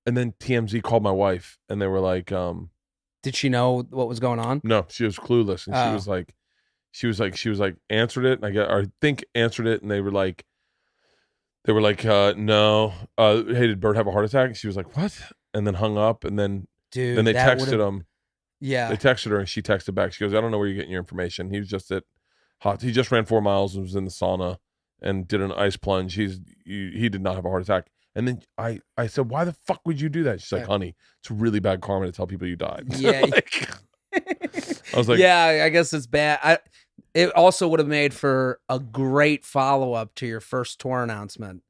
TMZ called my wife and they were like, did she know what was going on? No, she was clueless. And she was like, answered it. And I think answered it. And they were like, no. Hey, did Bert have a heart attack? And she was like, what? And then hung up. And then, then they texted him. Yeah. They texted her and she texted back. She goes, "I don't know where you're getting your information." He was just he just ran 4 miles and was in the sauna and did an ice plunge. He did not have a heart attack. And then I said, "Why the fuck would you do that?" She's like, "Honey, it's really bad karma to tell people you died." Yeah. I was like, yeah, I guess it's bad. It also would have made for a great follow-up to your first tour announcement.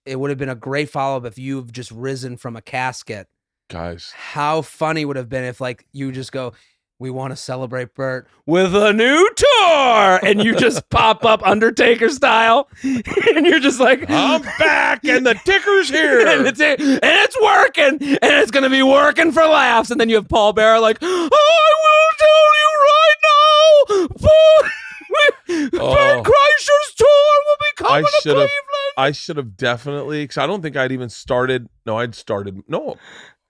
It would have been a great follow-up if you've just risen from a casket. Guys, how funny would have been if you just go, "We want to celebrate Bert with a new tour," and you just pop up Undertaker style, and you're just like, "I'm back, and the ticker's here, and it's working, and it's gonna be working for laughs." And then you have Paul Bearer like, "I will tell you right now, Ben Kreischer's tour will be coming to Cleveland." I should have definitely, because I don't think I'd even started. No,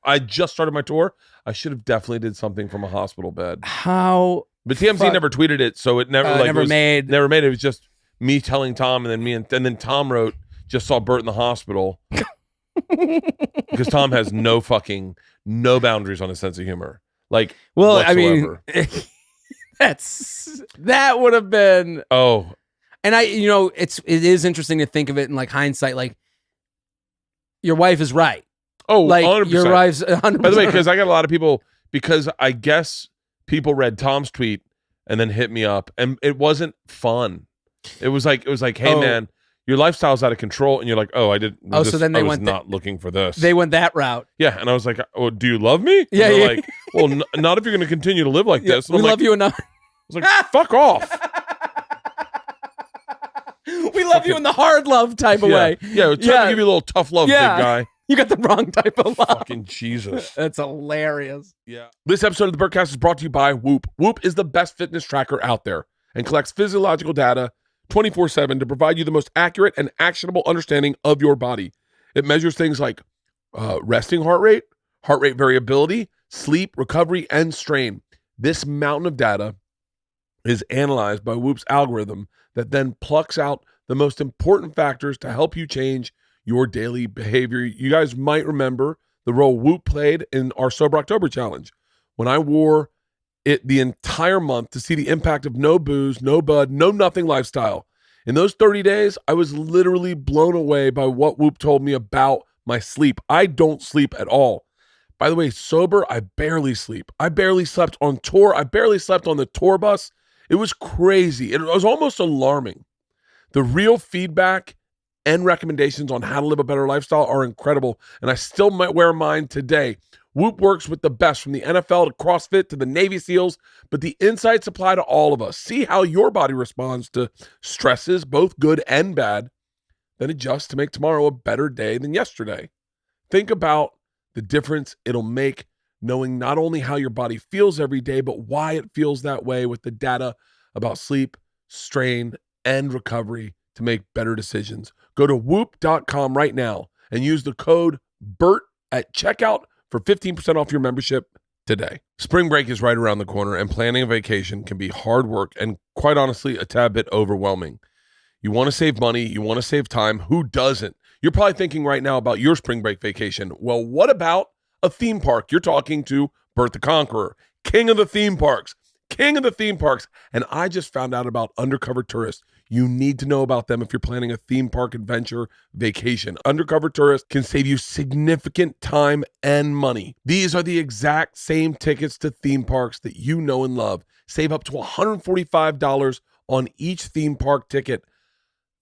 I just started my tour. I should have definitely did something from a hospital bed. How? But TMZ never tweeted it, so it never never made. It was just me telling Tom, and then Tom wrote, "Just saw Bert in the hospital," because Tom has no boundaries on his sense of humor. Like, whatsoever. I mean, that would have been. Oh, and it is interesting to think of it in like hindsight. Like, your wife is right. Oh, like 100%. Your wife's 100%. By the way, because I got a lot of people, because I guess people read Tom's tweet and then hit me up, and it wasn't fun. It was like, "Hey man, your lifestyle's out of control," and you're like, "Oh, I did." So then they went not looking for this. They went that route. Yeah, and I was like, "Oh, do you love me?" Yeah, and they're like, "Well, not if you're going to continue to live like this." And We I'm love like, you enough. I was like, "Fuck off." We love you in the hard love type of way. Yeah, it's time to give you a little tough love, big guy. You got the wrong type of love. Fucking Jesus. That's hilarious. Yeah. This episode of the Bertcast is brought to you by Whoop. Whoop is the best fitness tracker out there and collects physiological data 24/7 to provide you the most accurate and actionable understanding of your body. It measures things like resting heart rate variability, sleep, recovery, and strain. This mountain of data is analyzed by Whoop's algorithm that then plucks out the most important factors to help you change your daily behavior. You guys might remember the role Whoop played in our Sober October challenge when I wore it the entire month to see the impact of no booze, no bud, no nothing lifestyle. In those 30 days, I was literally blown away by what Whoop told me about my sleep. I don't sleep at all. By the way, sober, I barely sleep. I barely slept on tour. I barely slept on the tour bus. It was crazy. It was almost alarming. The real feedback and recommendations on how to live a better lifestyle are incredible, and I still might wear mine today. Whoop works with the best, from the NFL to CrossFit to the Navy SEALs, but the insights apply to all of us. See how your body responds to stresses, both good and bad, then adjust to make tomorrow a better day than yesterday. Think about the difference it'll make knowing not only how your body feels every day, but why it feels that way with the data about sleep, strain, and recovery to make better decisions. Go to whoop.com right now and use the code BERT at checkout for 15% off your membership today. Spring break is right around the corner, and planning a vacation can be hard work and, quite honestly, a tad bit overwhelming. You want to save money. You want to save time. Who doesn't? You're probably thinking right now about your spring break vacation. Well, what about a theme park? You're talking to Bert the Conqueror, king of the theme parks. King of the theme parks. And I just found out about Undercover Tourist. You need to know about them if you're planning a theme park adventure vacation. Undercover Tourist can save you significant time and money. These are the exact same tickets to theme parks that you know and love. Save up to $145 on each theme park ticket.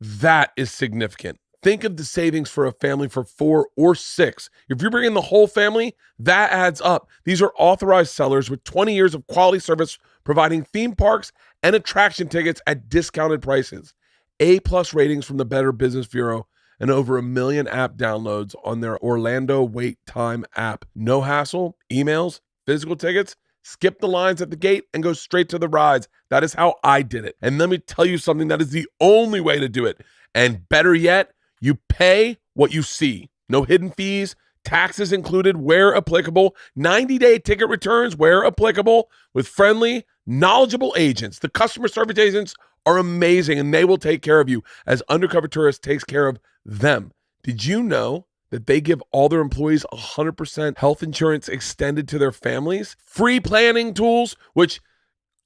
That is significant. Think of the savings for a family for 4 or 6. If you're bringing the whole family, that adds up. These are authorized sellers with 20 years of quality service, providing theme parks and attraction tickets at discounted prices. A+ ratings from the Better Business Bureau and over 1 million app downloads on their Orlando Wait Time app. No hassle, emails, physical tickets. Skip the lines at the gate and go straight to the rides. That is how I did it. And let me tell you something, that is the only way to do it. And better yet, you pay what you see. No hidden fees, taxes included where applicable, 90-day ticket returns where applicable, with friendly, knowledgeable agents. The customer service agents are amazing, and they will take care of you as Undercover Tourist takes care of them. Did you know that they give all their employees 100% health insurance extended to their families? Free planning tools, which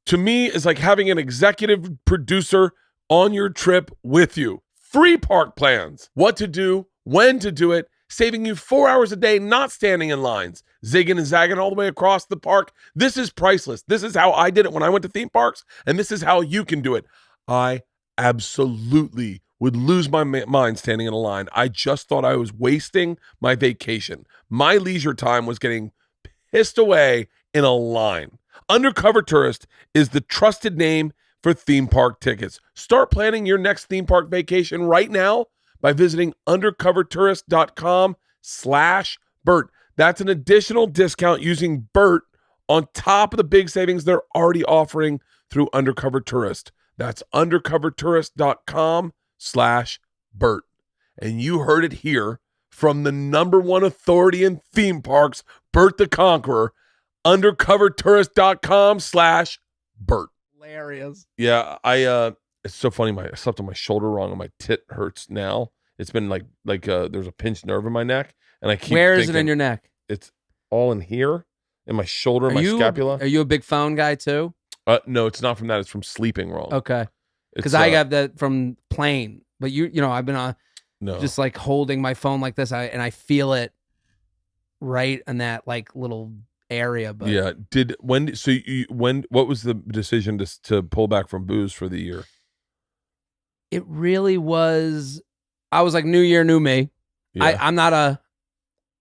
to me is like having an executive producer on your trip with you. Free park plans, what to do, when to do it, saving you 4 hours a day not standing in lines, zigging and zagging all the way across the park. This is priceless. This is how I did it when I went to theme parks, and this is how you can do it. I absolutely would lose my mind standing in a line. I just thought I was wasting my vacation. My leisure time was getting pissed away in a line. Undercover Tourist is the trusted name for theme park tickets. Start planning your next theme park vacation right now by visiting undercovertourist.com/Bert. That's an additional discount using Bert on top of the big savings they're already offering through Undercover Tourist. That's undercovertourist.com/Bert. And you heard it here from the #1 authority in theme parks, Bert the Conqueror, undercovertourist.com/Bert. Hilarious. Yeah, it's so funny. I slept on my shoulder wrong and my tit hurts now. It's been like there's a pinched nerve in my neck, and I keep Where is it thinking in your neck? It's all in here, in my shoulder, my scapula. Are you a big phone guy too? No, it's not from that. It's from sleeping wrong. Okay. Because I got that from plane, but you know, I've been just like holding my phone like this, and I feel it right in that like little area. But yeah, what was the decision to pull back from booze for the year? It really was. I was like, new year, new me. Yeah. I'm not a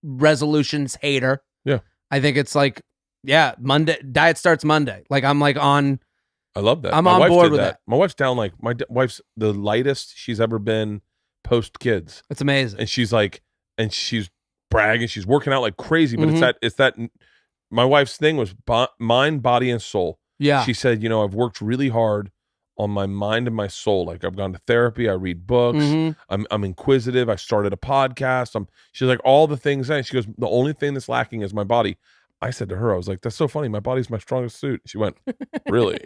resolutions hater. Yeah, I think it's like, yeah, Monday diet starts Monday. Like I'm like on. I love that. I'm my on wife board did with that. My wife's down like wife's the lightest she's ever been post kids. It's amazing. And she's like, and she's bragging, she's working out like crazy. But it's that. My wife's thing was mind, body, and soul. Yeah. She said, you know, I've worked really hard on my mind and my soul. Like I've gone to therapy, I read books, I'm inquisitive, I started a podcast. She's like, all the things. And she goes, the only thing that's lacking is my body. I said to her, I was like, that's so funny. My body's my strongest suit. She went, really?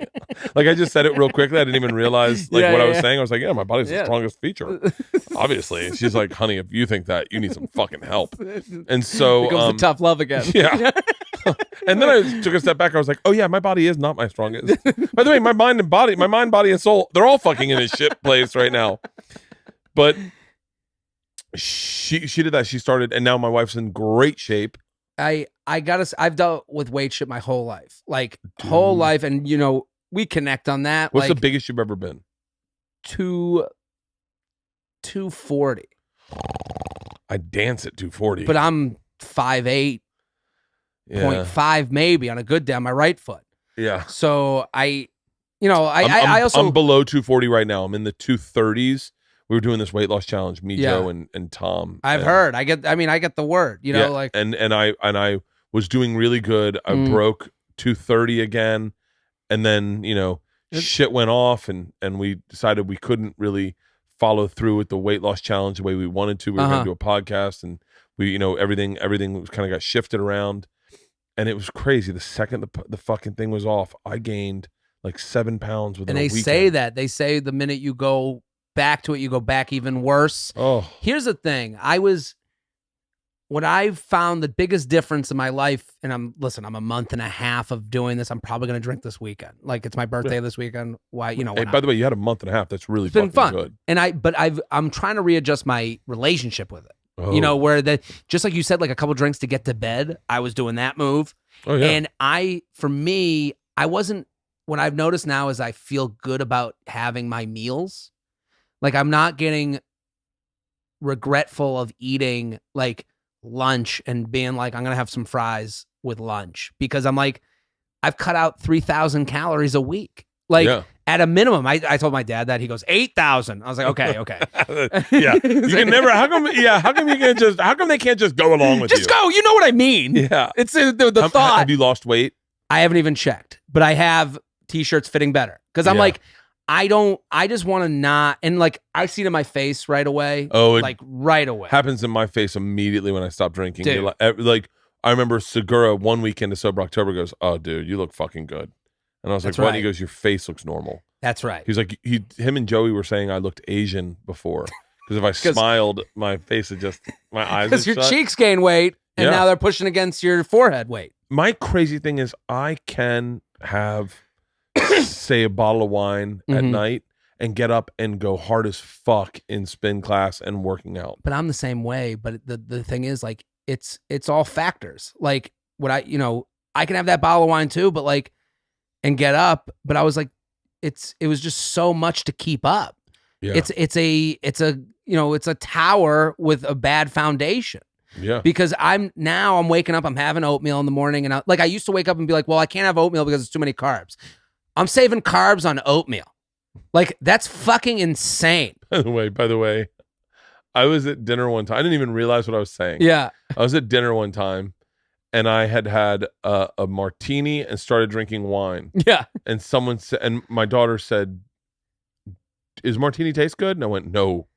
Like I just said it real quickly. I didn't even realize what I was saying. I was like, yeah, my body's the strongest feature. Obviously. And she's like, honey, if you think that, you need some fucking help. And so it goes to tough love again. Yeah. And then I took a step back. I was like, oh yeah, my body is not my strongest. By the way, my mind, body, and soul, they're all fucking in a shit place right now. But she did that. She started, and now my wife's in great shape. I've dealt with weight shit my whole life, whole life. And you know, we connect on that. What's the biggest you've ever been? 240. I dance at 240. But I'm 5'8", 0.5 maybe on a good day on my right foot. Yeah. So I also I'm below 240 right now. I'm in the 230s. We were doing this weight loss challenge, me, Joe, and Tom. I've heard. I get the word. You know, like and I was doing really good. I broke 230 again, and then shit went off, and we decided we couldn't really follow through with the weight loss challenge the way we wanted to. We were going to do a podcast, and we everything was kind of got shifted around, And it was crazy. The second the fucking thing was off, I gained like 7 pounds within And a they weekend. say that. They say the minute you go back to it, you go back even worse. Oh, Here's the thing. What I've found the biggest difference in my life, and I'm a month and a half of doing this. I'm probably going to drink this weekend. Like, it's my birthday this weekend. Why, hey, why by not? the way, you had a month and a half. That's really It's been fucking fun. good. And I'm trying to readjust my relationship with it. Oh. You know, where just like you said, like a couple drinks to get to bed, I was doing that move. Oh, yeah. And for me, what I've noticed now is I feel good about having my meals. Like, I'm not getting regretful of eating like lunch and being like, I'm going to have some fries with lunch, because I'm like, I've cut out 3,000 calories a week. Like, Yeah. at a minimum, I told my dad that. He goes, 8,000. I was like, okay. Yeah. You can never, how come they can't just go along with Just you? go. You know what I mean? Yeah. It's the thought. Have you lost weight? I haven't even checked, but I have t-shirts fitting better. Because I'm Yeah. like, I just want to not, and like, I see it in my face right away. Oh, it like right away. happens in my face immediately when I stop drinking. Dude. Like, I remember Segura one weekend of Sober October goes, "Oh, dude, you look fucking good." And I was That's like, "What?" And right. he goes, "Your face looks normal." That's right. He was like, him and Joey were saying I looked Asian before because if I smiled, my face would my eyes. Because would your shut. cheeks gain weight, and Yeah. now they're pushing against your forehead weight. My crazy thing is I can have, say, a bottle of wine at Mhm. night and get up and go hard as fuck in spin class and working out. But I'm the same way. But the thing is, like, it's all factors. Like, I can have that bottle of wine too, but like, and get up. But I was like, it was just so much to keep up. Yeah. It's a tower with a bad foundation. Yeah. Because I'm waking up, I'm having oatmeal in the morning, and I used to wake up and be like, well, I can't have oatmeal because it's too many carbs. I'm saving carbs on oatmeal. Like, that's fucking insane. By the way, I was at dinner one time. I didn't even realize what I was saying. Yeah. I was at dinner one time and I had a martini and started drinking wine. Yeah. And someone said, and my daughter said, "Is martini taste good?" And I went, "No."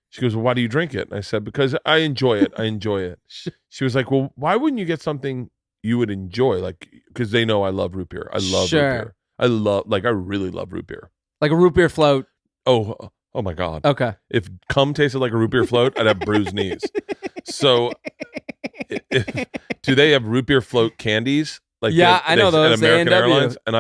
She goes, "Well, why do you drink it?" And I said, "Because I enjoy it. I enjoy it." She was like, "Well, why wouldn't you get something you would enjoy?" Like, because they know I love root beer. I love Sure. root beer. I really love root beer. Like a root beer float. Oh my God. Okay. If cum tasted like a root beer float, I'd have bruised knees. So, do they have root beer float candies? Like, Yeah, I know those. At American The A&W. Airlines, and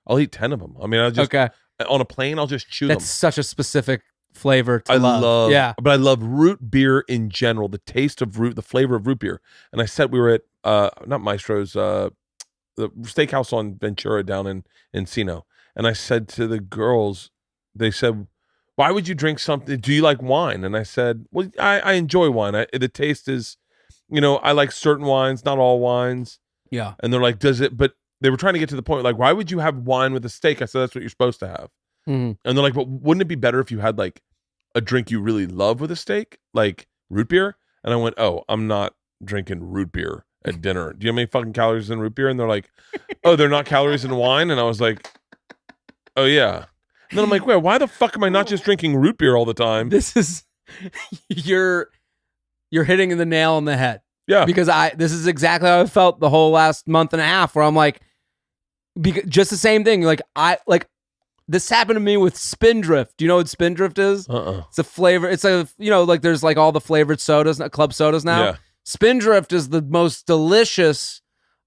I'll eat 10 of them. I mean, Okay. on a plane, I'll just chew That's them. such a specific flavor to I love. love, Yeah. but I love root beer in general. The taste of the flavor of root beer. And I said we were at not Maestro's, the steakhouse on Ventura down in Encino, and I said to the girls, they said, "Why would you drink something? Do you like wine?" And I said, "Well, I enjoy wine. The taste is, I like certain wines, not all wines." Yeah. And they're like, "Does it?" But they were trying to get to the point, like, "Why would you have wine with a steak?" I said, "That's what you're supposed to have." Mhm. And they're like, "But wouldn't it be better if you had like a drink you really love with a steak, like root beer?" And I went, "Oh, I'm not drinking root beer at dinner. Do you know how many fucking calories in root beer?" And they're like, "Oh, they're not calories in wine." And I was like, "Oh yeah." And then I'm like, "Wait, why the fuck am I not just drinking root beer all the time?" This is you're hitting the nail on the head. Yeah. Because this is exactly how I felt the whole last month and a half, where I'm like, just the same thing. Like, this happened to me with Spindrift. Do you know what Spindrift is? It's a flavor. It's like there's like all the flavored sodas, club sodas now. Yeah. Spindrift is the most delicious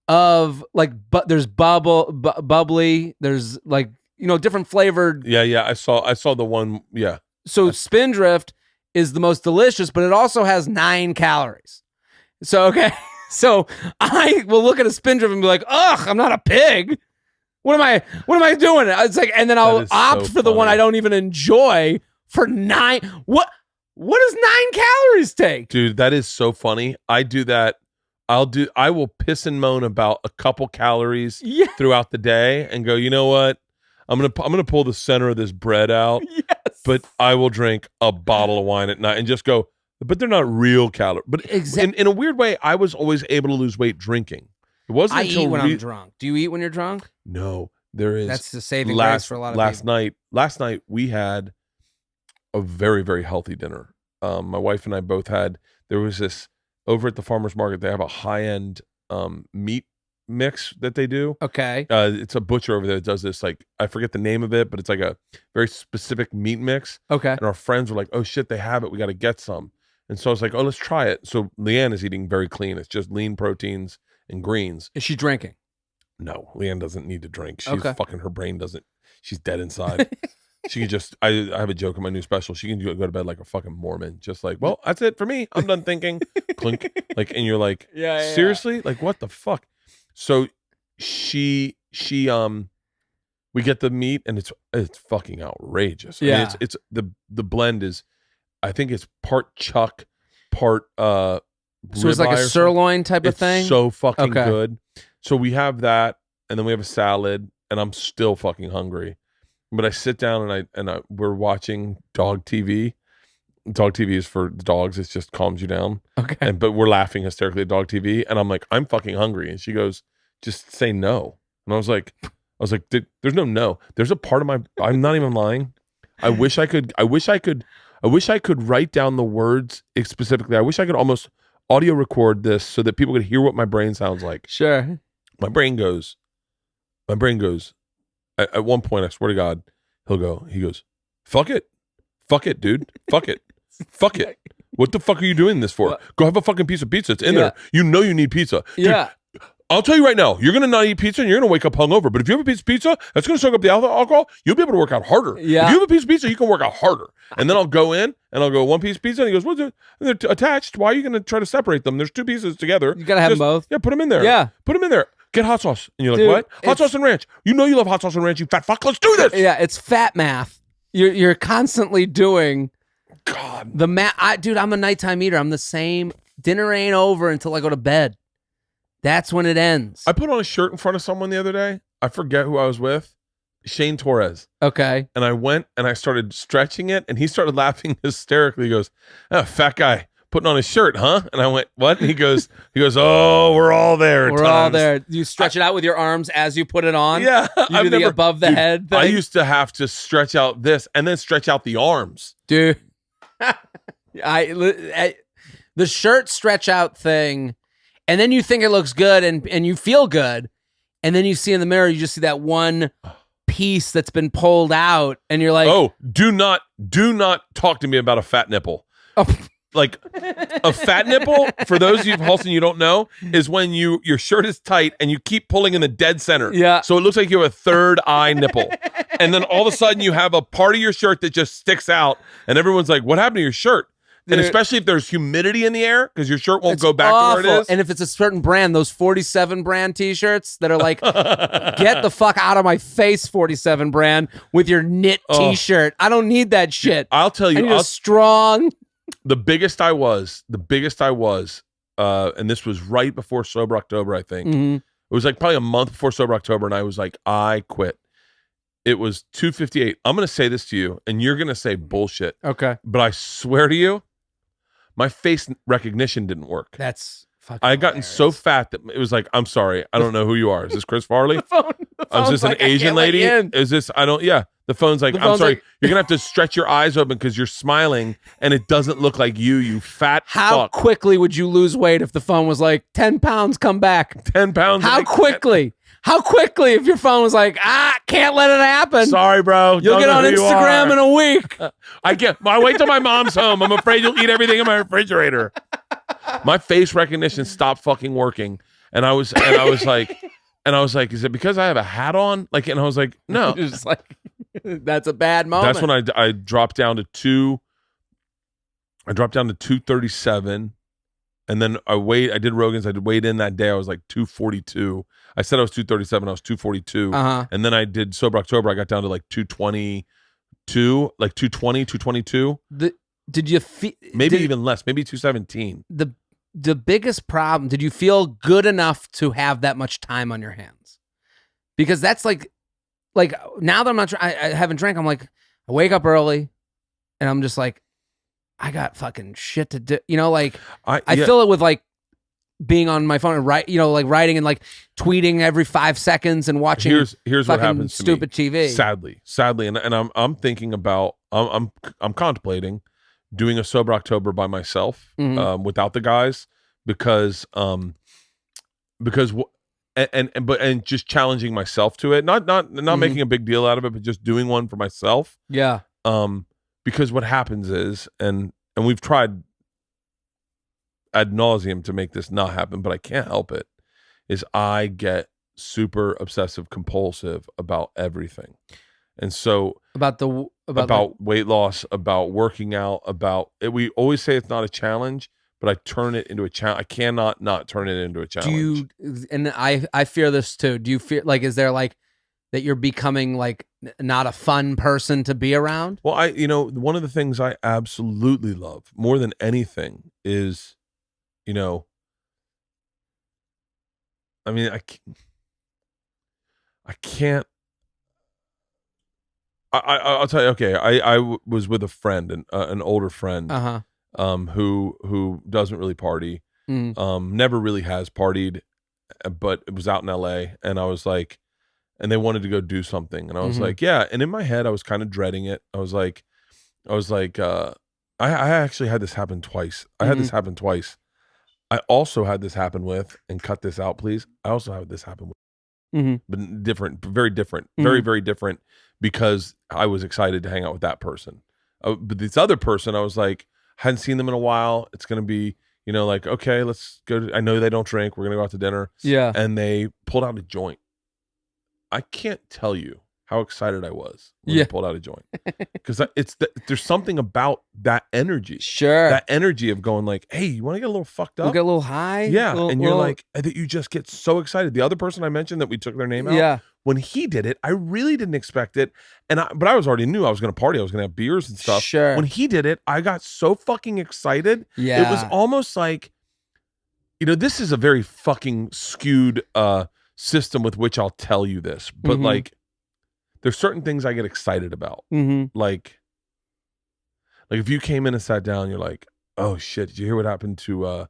of like, but there's bubbly. There's like, different flavored. Yeah. I saw the one. Yeah. So Spindrift is the most delicious, but it also has 9 calories. So, okay. So I will look at a Spindrift and be like, ugh, I'm not a pig. What am I doing? It's like, and then I'll is opt so for the one funny. I don't even enjoy for 9. What does 9 calories take? Dude, that is so funny. I do that. I will piss and moan about a couple calories Yeah. throughout the day and go, "You know what? I'm gonna pull the center of this bread out, Yes. but I will drink a bottle of wine at night," and just go, "But they're not real calories." But in a weird way, I was always able to lose weight drinking. It wasn't I until eat when I'm drunk. Do you eat when you're drunk? No, there is. That's the saving grace for a lot of people. Last night we had a very, very healthy dinner. My wife and I both had. There was this over at the farmer's market. They have a high-end meat mix that they do. Okay. It's a butcher over there that does this, like, I forget the name of it, but it's like a very specific meat mix. Okay. And our friends were like, oh shit, they have it. We got to get some. And so I was like, oh, let's try it. So Leanne is eating very clean. It's just lean proteins and greens. Is she drinking? No, Leanne doesn't need to drink. She's Okay. fucking, her brain doesn't, she's dead inside. She can just, I have a joke in my new special. She can go to bed like a fucking Mormon. Just like, well, that's it for me. I'm done thinking. Clink. Like, and you're like, Yeah. seriously? Like, what the fuck? So we get the meat and it's fucking outrageous. I mean, Yeah. it's the blend is, I think it's part chuck, part So it's like ribeye a or something. sirloin type of It's thing? so fucking Okay. good. So we have that, and then we have a salad, and I'm still fucking hungry. But I sit down and we're watching dog TV. Dog TV is for the dogs. It just calms you down. Okay. But we're laughing hysterically at dog TV, and I'm like, I'm fucking hungry, and she goes, just say no. And I was like, there's no. There's a part of my. I'm not even lying. I wish I could write down the words specifically. I wish I could almost audio record this so that people could hear what my brain sounds like. Sure. My brain goes. At one point, I swear to God, he goes, fuck it, dude, fuck it. What the fuck are you doing this for? What? Go have a fucking piece of pizza. It's in Yeah. there. You know you need pizza. Dude, Yeah. I'll tell you right now, you're going to not eat pizza and you're going to wake up hungover. But if you have a piece of pizza that's going to soak up the alcohol, you'll be able to work out harder. Yeah. If you have a piece of pizza, you can work out harder. And then I'll go in and I'll go, one piece of pizza. And he goes, what's it? And they're attached. Why are you going to try to separate them? There's two pieces together. You got to have them both. Yeah, put them in there. Yeah. Put them in there. Get hot sauce. And you're like, Dude, what? Hot sauce and ranch. You know you love hot sauce and ranch, you fat fuck. Let's do this. Yeah, it's fat math. You're constantly doing God. the math. Dude, I'm a nighttime eater. I'm the same. Dinner ain't over until I go to bed. That's when it ends. I put on a shirt in front of someone the other day. I forget who I was with. Shane Torres. Okay. And I went and I started stretching it, and he started laughing hysterically. He goes, oh, fat guy putting on his shirt, huh? And I went, what? And he goes, oh, we're all there. at We're all times." there. You stretch it out with your arms as you put it on. Yeah. You do the above the Dude, head thing. I used to have to stretch out this and then stretch out the arms. Dude. The shirt stretch out thing, and then you think it looks good and you feel good, and then you see in the mirror, you just see that one piece that's been pulled out, and you're like, Oh, do not talk to me about a fat nipple. Oh. Like a fat nipple, for those of you Halston you don't know, is when your shirt is tight and you keep pulling in the dead center. Yeah. So it looks like you have a third eye nipple. And then all of a sudden you have a part of your shirt that just sticks out, and everyone's like, what happened to your shirt? And Dude. especially if there's humidity in the air, because your shirt won't It's go back awful. to where it is. And if it's a certain brand, those 47 brand t-shirts that are like, get the fuck out of my face, 47 brand, with your knit Oh. t-shirt. I don't need that shit. I'll tell I you, need a strong. the biggest I was, and this was right before Sober October, I think. Mhm. It was like probably a month before Sober October, and I was like, I quit. It was 258. I'm going to say this to you, and you're going to say bullshit, Okay. but I swear to you, my face recognition didn't work. That's fucking I had gotten so fat that it was like, I'm sorry, I don't know who you are. Is this Chris Farley? The phone Is this an like, I Asian can't let lady? you in. Is this, the phone's like, The I'm phone's sorry, like- you're going to have to stretch your eyes open because you're smiling and it doesn't look like you fat How fuck. quickly would you lose weight if the phone was like 10 pounds, come back? 10 pounds. How like, quickly? How quickly if your phone was like, can't let it happen. Sorry, bro. You'll Don't get know on who you Instagram are. in a week. I wait till my mom's home. I'm afraid you'll eat everything in my refrigerator. My face recognition stopped fucking working. And I was like, is it because I have a hat on? Like, and I was like, no. You're just like, that's a bad moment. That's when I dropped down to 237. And then I did Rogan's. I did weighed in that day. I was like 242. I said I was 237. I was 242. Uh-huh. And then I did Sober October. I got down to like 222, like 220, 222. Did you feel Maybe even less. Maybe 217. the biggest problem? Did you feel good enough to have that much time on your hands? Because that's like now that I'm not, I haven't drank. I'm like, I wake up early, and I'm just like, I got fucking shit to do. You know, like I fill it with like being on my phone and like writing and like tweeting every 5 seconds and watching. Here's what fucking happens to stupid me. TV. Sadly, and I'm thinking about I'm contemplating doing a Sober October by myself Mhm. without the guys because and just challenging myself to it, not making a big deal out of it, but just doing one for myself. Yeah. Because what happens is, and we've tried ad nauseum to make this not happen, but I can't help it, is I get super obsessive compulsive about everything. And so about weight loss, about working out, about it, we always say it's not a challenge, but I turn it into a challenge. I cannot not turn it into a challenge. And I fear this too. Do you fear, like, is there like that you're becoming like not a fun person to be around? Well, one of the things I absolutely love more than anything is, I mean, I can't. I'll tell you. Okay, I was with a friend, an older friend, who doesn't really party, never really has partied, but it was out in L.A. and I was like, and they wanted to go do something, and I was like, yeah. And in my head, I was kind of dreading it. I was like, I actually had this happen twice. I had this happen twice. I also had this happen with, and cut this out, please. I also had this happen with. But different, very different, very, very different, because I was excited to hang out with that person. But this other person, I was like, hadn't seen them in a while. It's going to be, like, okay, let's go. I know they don't drink. We're going to go out to dinner. Yeah. And they pulled out a joint. I can't tell you how excited I was when they pulled out a joint, because there's something about that energy. Sure. That energy of going like, hey, you want to get a little fucked up? We'll get a little high. Yeah. And you're like, that you just get so excited. The other person I mentioned that we took their name out. When he did it, I really didn't expect it. But I already knew I was going to party. I was going to have beers and stuff. Sure. When he did it, I got so fucking excited. Yeah. It was almost like, this is a very fucking skewed system with which I'll tell you this. But like, there's certain things I get excited about. Like if you came in and sat down, you're like, oh shit, did you hear what happened to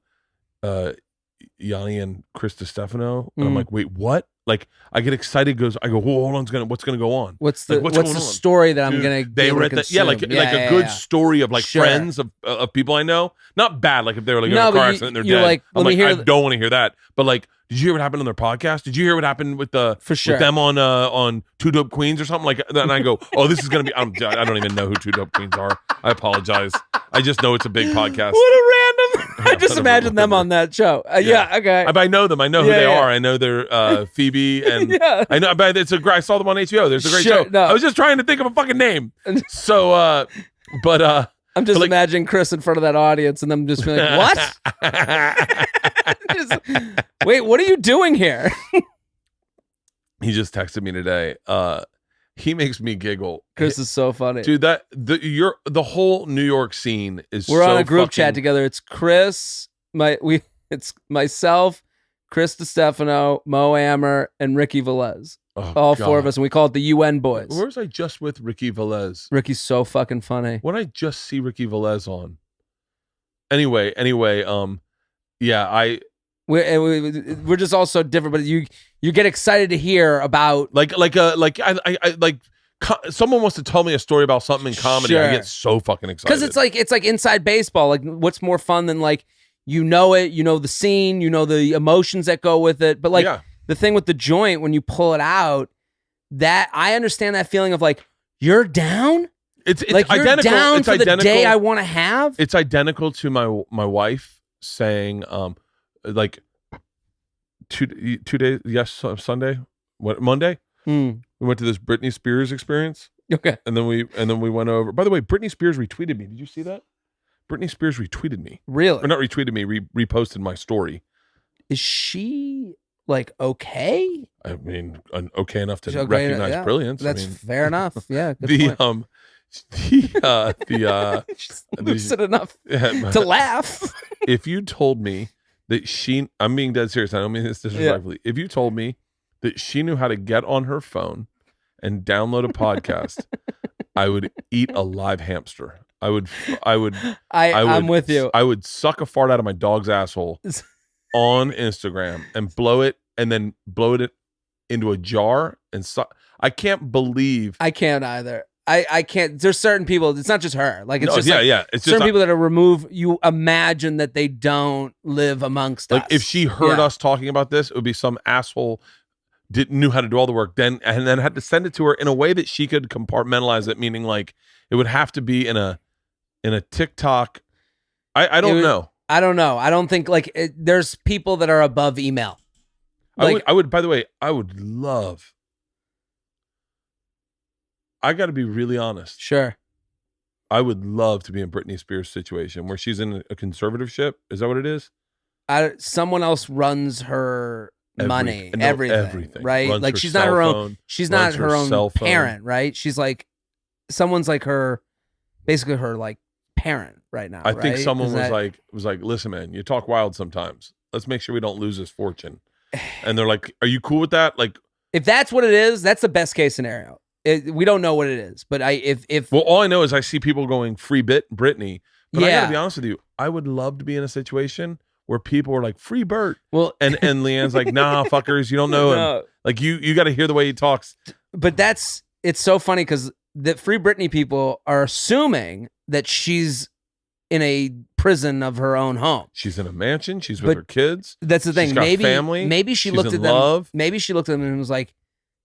Yanni and Chris DiStefano? And I'm like, wait, what? Like, I get excited. I go, whoa, hold on, what's gonna go on? What's the story that I'm gonna? They were at like a good story of like friends of people I know. Not bad, like if they were like in a car accident and they're dead. Like, I'm like, I don't want to hear that. But like, did you hear what happened on their podcast? Did you hear what happened with with them on Two Dope Queens or something like that? And I go, oh, this is gonna be. I don't even know who Two Dope Queens are. I apologize. I just know it's a big podcast. What a random. I just imagine them on that show. Yeah, okay. I know them. I know who they are. I know they're Phoebe and I know. But I saw them on HBO. There's a great show. No. I was just trying to think of a fucking name. So, I'm just imagining Chris in front of that audience and them just being like, what? Wait, what are you doing here? He just texted me today. He makes me giggle. Chris is so funny, dude. The whole New York scene is. We're on a group chat together. It's Chris, it's myself, Chris DiStefano, Mo Amer, and Ricky Velez. All four of us, and we call it the UN Boys. Where was I just with Ricky Velez? Ricky's so fucking funny. When I just see Ricky Velez on. Anyway, yeah, we're just all so different, but you get excited to hear about someone wants to tell me a story about something in comedy. I get so fucking excited because it's like inside baseball. Like, what's more fun than like the scene, the emotions that go with it. But like the thing with the joint, when you pull it out, that I understand that feeling of like you're down. It's like you're identical. Down for the day I want to have. It's identical to my wife saying like 2 days, Sunday, Monday, we went to this Britney Spears experience. Okay. And then we went over. By the way, Britney Spears retweeted me. Did you see that? Britney Spears retweeted me. Really? Or not retweeted me, reposted my story. Is she like okay? I mean, okay enough to recognize brilliance. That's fair enough. Yeah. Good point. Lucid enough to laugh. If you told me that I'm being dead serious, I don't mean this disrespectfully. If you told me that she knew how to get on her phone and download a podcast, I would eat a live hamster. I'm with you. I would suck a fart out of my dog's asshole on Instagram and blow it into a jar and I can't believe. I can't either. I can't. There's certain people. It's not just her. Like it's No, just yeah, like, yeah. It's certain just people that are removed. You imagine that they don't live amongst like us. if she heard Yeah. us talking about this, it would be some asshole knew how to do all the work then had to send it to her in a way that she could compartmentalize it, meaning like it would have to be in a TikTok. I don't know. I don't know. I don't think like there's people that are above email. Like, I would. By the way, I would love. I got to be really honest. Sure. I would love to be in Britney Spears' situation where she's in a conservatorship. Is that what it is? Someone else runs her money, No, everything, right? Runs like her she's not cell her own. phone, She's not runs her own cell phone. parent, right? She's like someone's like her, basically her like parent right now. I think right? someone Is was that- like, listen, man, you talk wild sometimes. Let's make sure we don't lose this fortune. And they're like, are you cool with that? Like, if that's what it is, that's the best case scenario. We don't know what it is, but if well, all I know is I see people going free Britney. But I Yeah. gotta be honest with you, I would love to be in a situation where people are like, free Bert. well, And Leanne's like, nah, fuckers, you don't know him. no, Like you got to hear the way he talks. but it's so funny because the Free Britney people are assuming that she's in a prison of her own home. She's in a mansion. She's with But her kids. That's the thing. She's got family. Maybe she She's looked in at them. love. Maybe she looked at them and was like,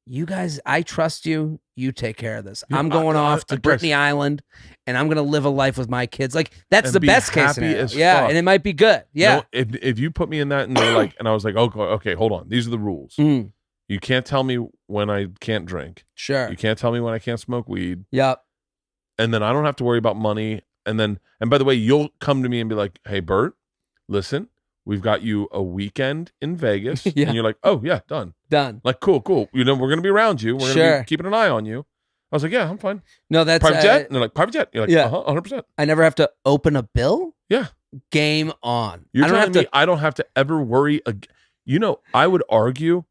"You guys, I trust you. You take care of this. Yeah, I'm going off to I guess. Brittany Island, and I'm going to live a life with my kids. Like that's And the be best case happy scenario. as Yeah, fuck. and it might be good. You Yeah. know, if you put me in that and they're like, and I was like, okay, hold on. These are the rules. Mm, You can't tell me when I can't drink. sure. You can't tell me when I can't smoke weed. Yep. And then I don't have to worry about money. And by the way, you'll come to me and be like, hey, Bert, listen, we've got you a weekend in Vegas. Yeah. And you're like, oh, yeah, done. Done. Like, cool. You know, we're going to be around you. We're going to Sure. be keeping an eye on you. I was like, yeah, I'm fine. No, that's Private jet? And they're like, private jet? You're like, Yeah. 100%. I never have to open a bill. Yeah. Game on. You're I don't telling have me I don't have to ever worry. You know, I would argue.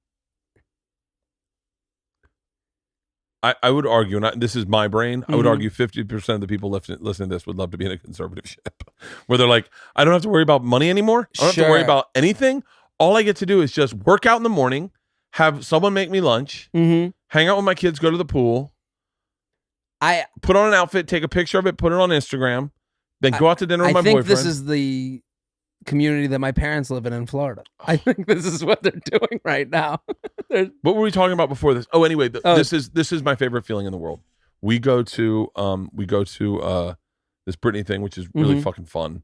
I would argue, and this is my brain, I would Mhm. argue 50% of the people listening to this would love to be in a conservative ship where they're like, I don't have to worry about money anymore. I don't have to worry Sure. about anything. All I get to do is just work out in the morning, have someone make me lunch, Mm-hmm. hang out with my kids, go to the pool, I put on an outfit, take a picture of it, put it on Instagram, then go out to dinner with my think boyfriend. this is the community that my parents live in Florida. I think this is what they're doing right now. What were we talking about before this? Oh, anyway, Oh. this is my favorite feeling in the world. We go to this Britney thing, which is really Mhm. fucking fun,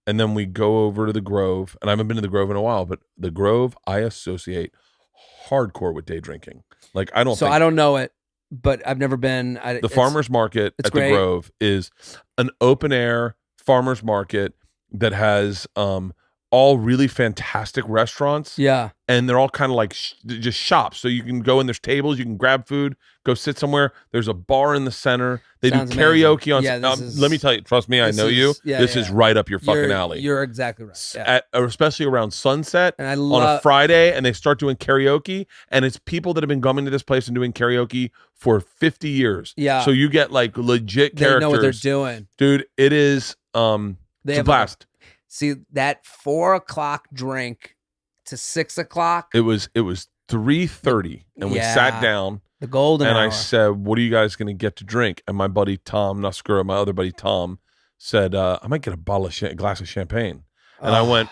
and then we go over to the Grove. And I haven't been to the Grove in a while, but the Grove I associate hardcore with day drinking. Like I don't. So think I don't know it, but I've never been. the farmers market it's at great. the Grove is an open air farmers market that has all really fantastic restaurants. Yeah. And they're all kind of like just shops. So you can go in, there's tables, you can grab food, go sit somewhere. There's a bar in the center. They Sounds do karaoke on. amazing. Yeah, this is- let me tell you, trust me, I this know is- you. yeah, This yeah. is right up your fucking alley. You're exactly right. Yeah. Especially around sunset And I on a love. Friday, and they start doing karaoke. And it's people that have been coming to this place and doing karaoke for 50 years. Yeah. So you get like legit They characters. know what they're doing. Dude, it is They it's a have blast. See that 4 o'clock drink to 6 o'clock. It was 3:30, and we Yeah. sat down. The golden And hour. I said, what are you guys going to get to drink? And my buddy Tom Nuskura, my other buddy Tom, said, I might get a glass of champagne. And I Oh, went,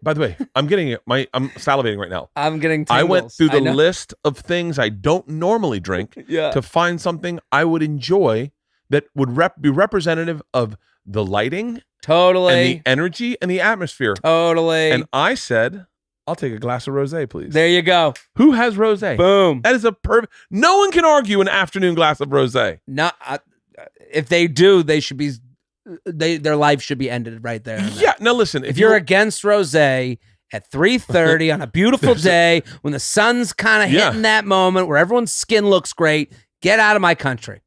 by the way, I'm salivating right now. I'm getting. I went tingles. through the know. list of things I don't normally drink Yeah. to find something I would enjoy that would be representative of the lighting Totally. and the energy and the atmosphere. Totally. And I said, I'll take a glass of rosé, please. there you go. Who has rosé? Boom. That is a perfect. No one can argue an afternoon glass of rosé. Not if they do, they should be. Their life should be ended right there. and then. Yeah. Now listen, If you're against rosé at 3:30 on a beautiful day when the sun's kind of Yeah. hitting that moment where everyone's skin looks great, get out of my country.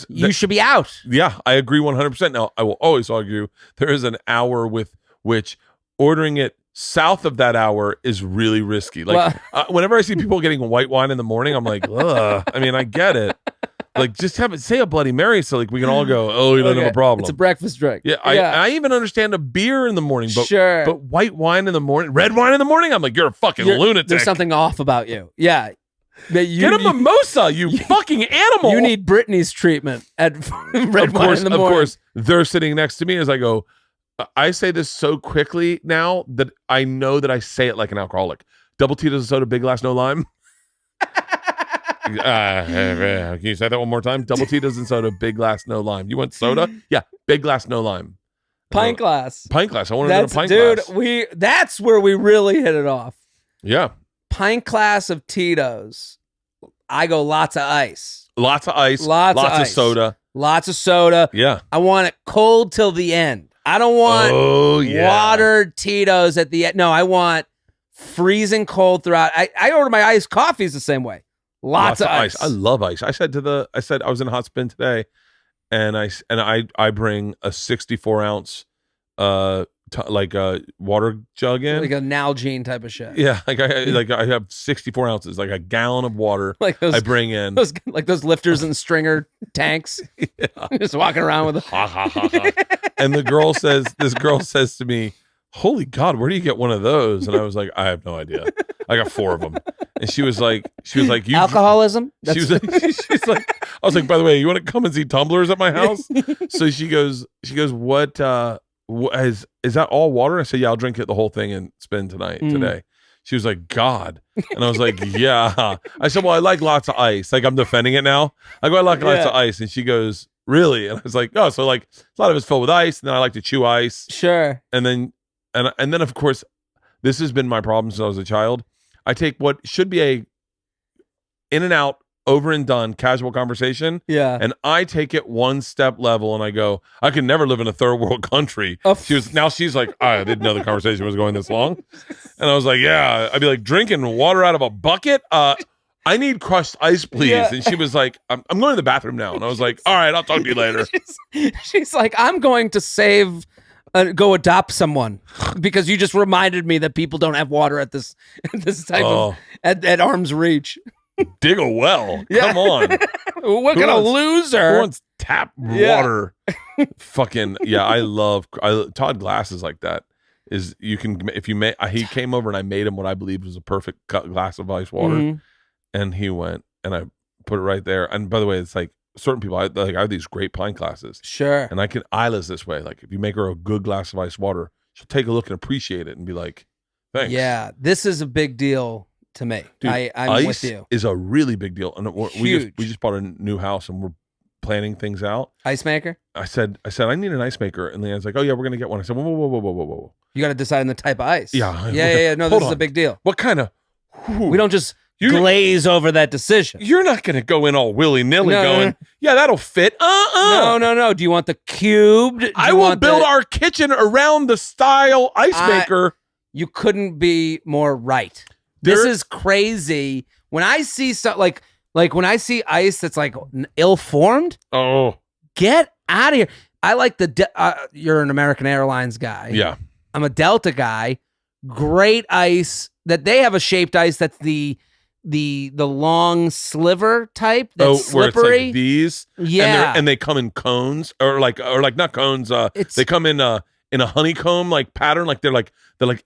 You should be out. Yeah, I agree 100%. Now I will always argue there is an hour with which ordering it south of that hour is really risky. Like whenever I see people getting white wine in the morning, I'm like, ugh. I mean, I get it. Like, just say a Bloody Mary so like we can all go, oh, you don't have a problem. It's a breakfast drink. Yeah, I even understand a beer in the morning, but Sure. but white wine in the morning, red wine in the morning, I'm like, you're a fucking lunatic. There's something off about you. Yeah. Get a mimosa, you fucking animal. You need Britney's treatment at Red Wine in the morning. Of course, they're sitting next to me as I go. I say this so quickly now that I know that I say it like an alcoholic. Double Tito's soda, big glass, no lime. Can you say that one more time? Double Tito's and soda, big glass, no lime. You want soda? Yeah, big glass, no lime. Pint glass. Pint glass. I want to get a pint glass. Dude, that's where we really hit it off. Yeah. Pint glass of Tito's. I go lots of ice. Lots of ice. Lots of of ice. soda. Lots of soda. Yeah. I want it cold till the end. I don't want watered Tito's at the end. No, I want freezing cold throughout. I order my iced coffees the same way. Lots of ice. I love ice. I said I was in a hot spin today, and I bring a 64-ounce like a water jug in, like a Nalgene type of shit. Yeah, I have 64 ounces, like a gallon of water. Like those, I bring in those lifters and stringer tanks. Yeah. Just walking around with And this girl says to me, "Holy God, where do you get one of those?" And I was like, "I have no idea. I got 4 of them." And she was like, "You alcoholism?" She's like, I was like, "By the way, you want to come and see tumblers at my house?" So she goes, "What is that all water?" I said, "Yeah, I'll drink it the whole thing and spend today." She was like, "God," and I was like, "Yeah." I said, "Well, I like lots of ice." Like I'm defending it now. I go, "I like lots of ice," and she goes, "Really?" And I was like, "Oh, so like a lot of it's filled with ice, and then I like to chew ice." Sure. And then of course, this has been my problem since I was a child. I take what should be a in and out, over and done casual conversation, and I take it one step level, and I go, "I could never live in a third world country." She's like, "I didn't know the conversation was going this long," and I was like, "Yeah." I'd be like, "Drinking water out of a bucket? I need crushed ice, please." Yeah. And she was like, I'm going to the bathroom now," and I was like, "All right, I'll talk to you later." She's like, "I'm going to go adopt someone because you just reminded me that people don't have water at this type of at arm's reach." Dig a well. Come on. What kind of loser? Who wants tap water? Fucking Todd Glass is like that. Is you can if you make he came over and I made him what I believe was a perfect glass of ice water, and he went and I put it right there. And by the way, it's like certain people I have these great pint glasses. Sure. And Isla's this way. Like if you make her a good glass of ice water, she'll take a look and appreciate it and be like, "Thanks." Yeah, this is a big deal to me. Dude, I'm ice with you. Is a really big deal, and Huge. we just bought a new house and we're planning things out. Ice maker? I said I need an ice maker, and Leanne's like, "Oh yeah, we're gonna get one." I said, "Whoa. You got to decide on the type of ice." Yeah. No, this is a big deal. What kind of? We don't just glaze over that decision. You're not gonna go in all willy nilly going, "Yeah, that'll fit." No. Do you want the cubed? I will build our kitchen around the style ice maker. You couldn't be more right. This is crazy. When I see like when I see ice that's like ill-formed, get out of here. I like you're an American Airlines guy. Yeah. I'm a Delta guy. Great ice that they have a shaped ice that's the long sliver type that's slippery. Where it's like these. Yeah. And they come in cones or like not cones. They come in a honeycomb like pattern. Like they're like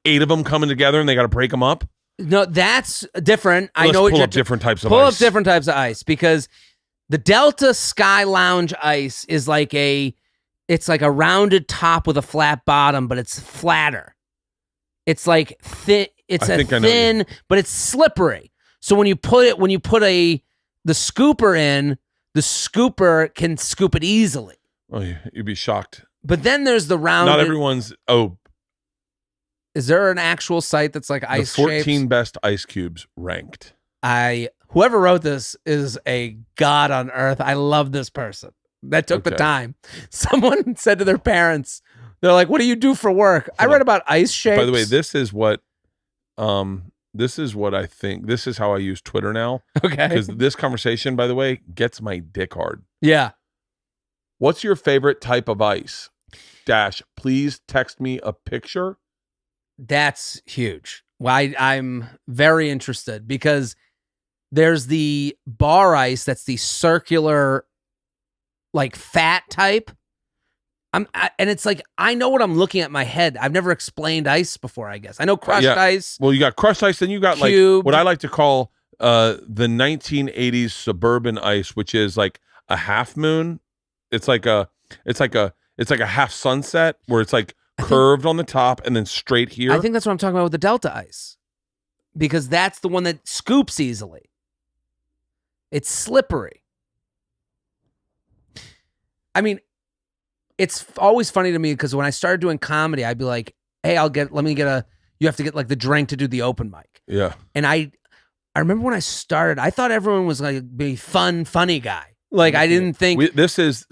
8 of them coming together and they got to break them up. No, that's different. I know pull up different types of ice. Pull up different types of ice because the Delta Sky Lounge ice is it's like a rounded top with a flat bottom, but it's flatter. It's like thin. It's thin, but it's slippery. So when you put the scooper in, the scooper can scoop it easily. Oh, you'd be shocked. But then there's the rounded. Not everyone's. Is there an actual site that's like ice the 14 shapes? Best ice cubes ranked. Whoever wrote this is a god on earth. I love this person that took the time. Someone said to their parents, they're like, "What do you do for work?" I read about ice shapes. By the way, this is what I think. This is how I use Twitter now. Okay. Because this conversation, by the way, gets my dick hard. Yeah. What's your favorite type of ice? Please text me a picture. That's huge. Well, I'm very interested because there's the bar ice that's the circular, like fat type. And it's like I know what I'm looking at in my head. I've never explained ice before. I guess I know crushed ice. Well, you got crushed ice, then you got cubed. like what I like to call the 1980s suburban ice, which is like a half moon. It's like a half sunset where it's like curved on the top and then straight here. I think that's what I'm talking about with the Delta ice, because that's the one that scoops easily. It's slippery. I mean, it's always funny to me because when I started doing comedy, I'd be like, "Hey, you have to get like the drink to do the open mic." Yeah. And I remember when I started, I thought everyone was like be funny guy. Like I didn't think This is.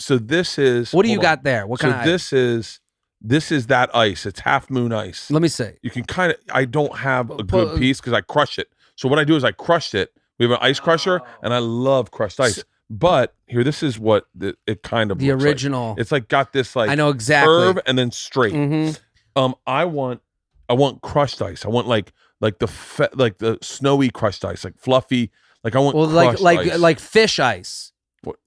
What do you got there? What kind of ice? This is that ice. It's half moon ice. Let me see. You can kind of. I don't have a good piece because I crush it. So what I do is I crushed it. We have an ice crusher, and I love crushed ice. But here, this is what it kind of the looks original. like. It's like got this like I know exactly curve and then straight. Mm-hmm. I want crushed ice. I want like the snowy crushed ice, like fluffy. Like I want crushed ice. like fish ice.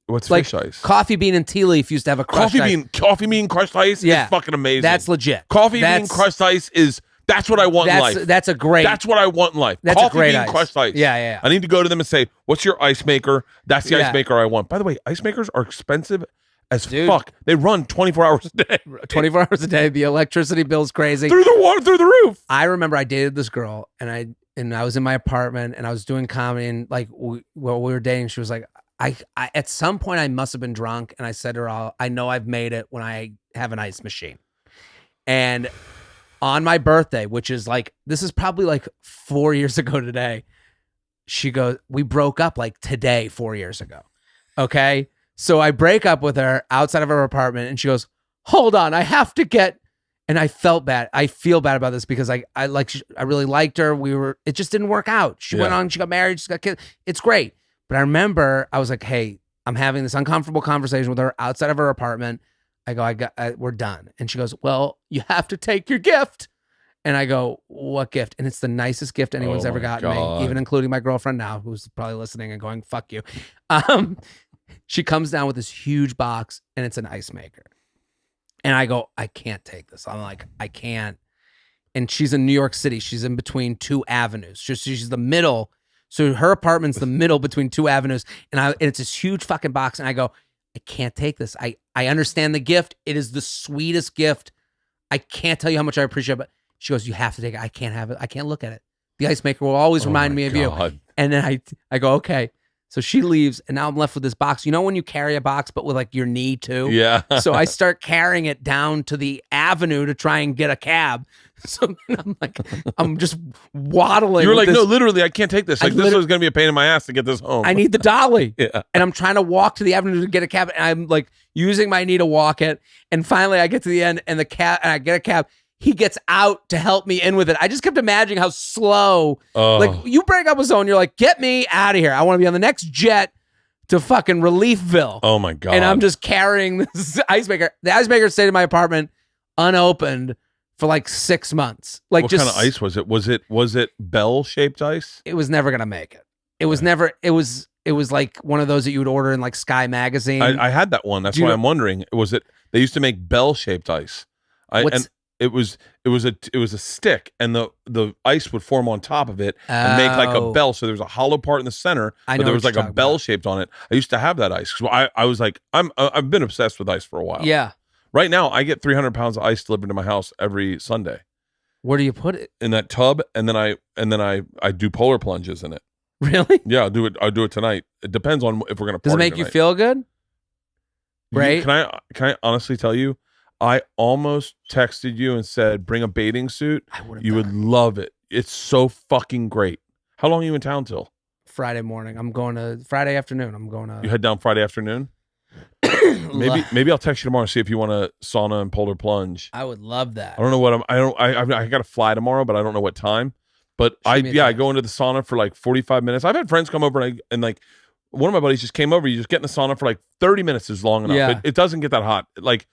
What's Like fish ice? Coffee bean and tea leaf used to have a crushed ice. Coffee bean crushed ice Yeah. is fucking amazing. That's legit. Coffee bean crushed ice is. That's what I want in life. That's a great. That's what I want in life. That's Coffee a great bean ice. crushed ice. Yeah. I need to go to them and say, "What's your ice maker?" That's the Yeah. ice maker I want. By the way, ice makers are expensive as Dude. fuck. They run 24 hours a day. 24 hours a day. The electricity bill's crazy. Through the roof. I remember I dated this girl, and I was in my apartment, and I was doing comedy, and like while we were dating, she was like, I at some point I must have been drunk, and I said to her, I know I've made it when I have an ice machine. And on my birthday, which is like, this is probably like 4 years ago today, she goes, we broke up like today, 4 years ago. Okay. So I break up with her outside of her apartment, and she goes, hold on, I have to get, and I felt bad. I feel bad about this because I really liked her. It just didn't work out. She went on, she got married, she's got kids. It's great. But I remember I was like, hey, I'm having this uncomfortable conversation with her outside of her apartment. I go, we're done. And she goes, well, you have to take your gift. And I go, what gift? And it's the nicest gift anyone's ever gotten me, even including my girlfriend now, who's probably listening and going, fuck you. She comes down with this huge box, and it's an ice maker. And I go, I can't take this. I'm like, I can't. And she's in New York City. She's in between two avenues. She's the middle. So her apartment's the middle between two avenues. And it's this huge fucking box. And I go, I can't take this. I understand the gift. It is the sweetest gift. I can't tell you how much I appreciate it. But she goes, you have to take it. I can't have it. I can't look at it. The ice maker will always remind me of you. And then I go, okay. So she leaves, and now I'm left with this box. You know when you carry a box, but with like your knee too? Yeah. So I start carrying it down to the avenue to try and get a cab. So then I'm like, I'm just waddling. You were like, with no, this. literally, I can't take this. Like, this was going to be a pain in my ass to get this home. I need the dolly. Yeah. And I'm trying to walk to the avenue to get a cab. And I'm like using my knee to walk it. And finally I get to the end, and I get a cab. He gets out to help me in with it. I just kept imagining how slow. Like, you break up with someone, you're like, get me out of here. I want to be on the next jet to fucking Reliefville. Oh my God. And I'm just carrying this ice maker. The ice maker stayed in my apartment unopened for like 6 months. Like, what just kind of ice was it? Was it bell-shaped ice? It was never gonna make it. It was never. It was like one of those that you would order in like Sky Magazine. I had that one. That's why I'm wondering. Was it? They used to make bell-shaped ice. It was a stick, and the ice would form on top of it and make like a bell. So there was a hollow part in the center, but there was like a bell shaped on it. I used to have that ice. So I was like, I've been obsessed with ice for a while. Yeah. Right now, I get 300 pounds of ice delivered to my house every Sunday. Where do you put it? In that tub, and then I do polar plunges in it. Really? Yeah, I'll do it tonight. It depends on if we're gonna. Does it make you feel good? Right? Can I honestly tell you? I almost texted you and said, bring a bathing suit. You would love it. It's so fucking great. How long are you in town till? Friday morning. I'm going to Friday afternoon. I'm going to. You head down Friday afternoon? maybe I'll text you tomorrow and see if you want a sauna and polar plunge. I would love that. I don't know what I got to fly tomorrow, but I don't know what time. But I go into the sauna for like 45 minutes. I've had friends come over and like one of my buddies just came over. You just get in the sauna for like 30 minutes is long enough. Yeah. It doesn't get that hot. Like,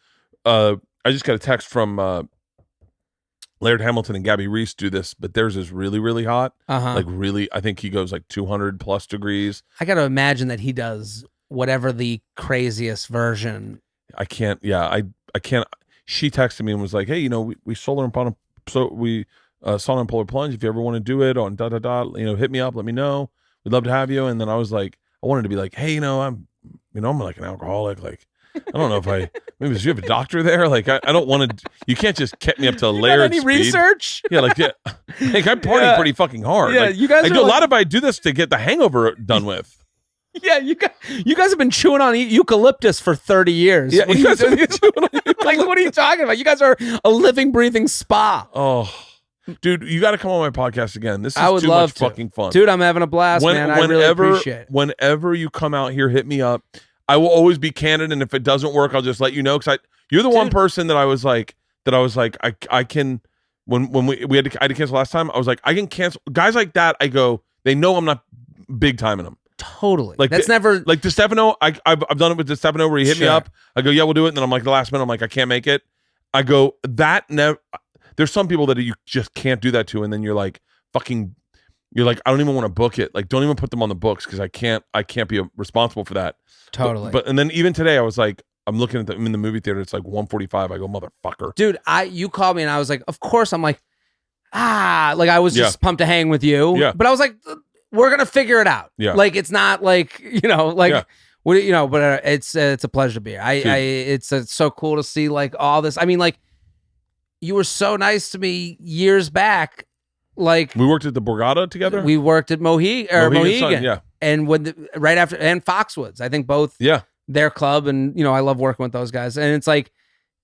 I just got a text from Laird Hamilton and Gabby Reese do this, but theirs is really, really hot. Like really, I think he goes like 200 plus degrees. I got to imagine that he does whatever the craziest version. I can't. Yeah, I can't. She texted me and was like, "Hey, we solar and sauna and polar plunge. If you ever want to do it on hit me up. Let me know. we'd love to have you. And then I was like, I wanted to be like, hey, I'm like an alcoholic. Like, I don't know if maybe do you have a doctor there? Like, I don't want to. You can't just get me up to layered any speed. Research? Yeah, like I party pretty fucking hard. Yeah, like, you guys I are do a like- lot of. I do this to get the hangover done with. Yeah, you guys have been chewing on eucalyptus for 30 years. Yeah, you guys have been chewing on like, what are you talking about? You guys are a living, breathing spa. Oh, dude, you got to come on my podcast again. This is I would too love much to. fucking fun. Dude, I'm having a blast, man. I really appreciate it. Whenever you come out here, hit me up. I will always be candid, and if it doesn't work, I'll just let you know. Because you're the one person that I was like, I can. When I had to cancel last time, I was like, I can cancel. Guys like that, I go, they know I'm not big timing them. Totally. Like that's never like DeStefano. I've done it with DeStefano where he hit me up. I go, yeah, we'll do it. And then I'm like, the last minute, I'm like, I can't make it. I go, that never. There's some people that you just can't do that to, and then you're like, you're like, I don't even want to book it. Like, don't even put them on the books because I can't be responsible for that. totally. But and then even today, I was like, I'm looking at I'm in the movie theater. It's like 1:45. I go, motherfucker. Dude, you called me and I was like, of course. I'm like, like I was just pumped to hang with you. Yeah. But I was like, we're gonna figure it out. Yeah. Like it's not like but it's a pleasure to be here. It's so cool to see like all this. I mean, like you were so nice to me years back. Like We worked at the Borgata together. we worked at Mohegan. Sun, yeah. And right after and Foxwoods, I think both Yeah. their club, and I love working with those guys. And it's like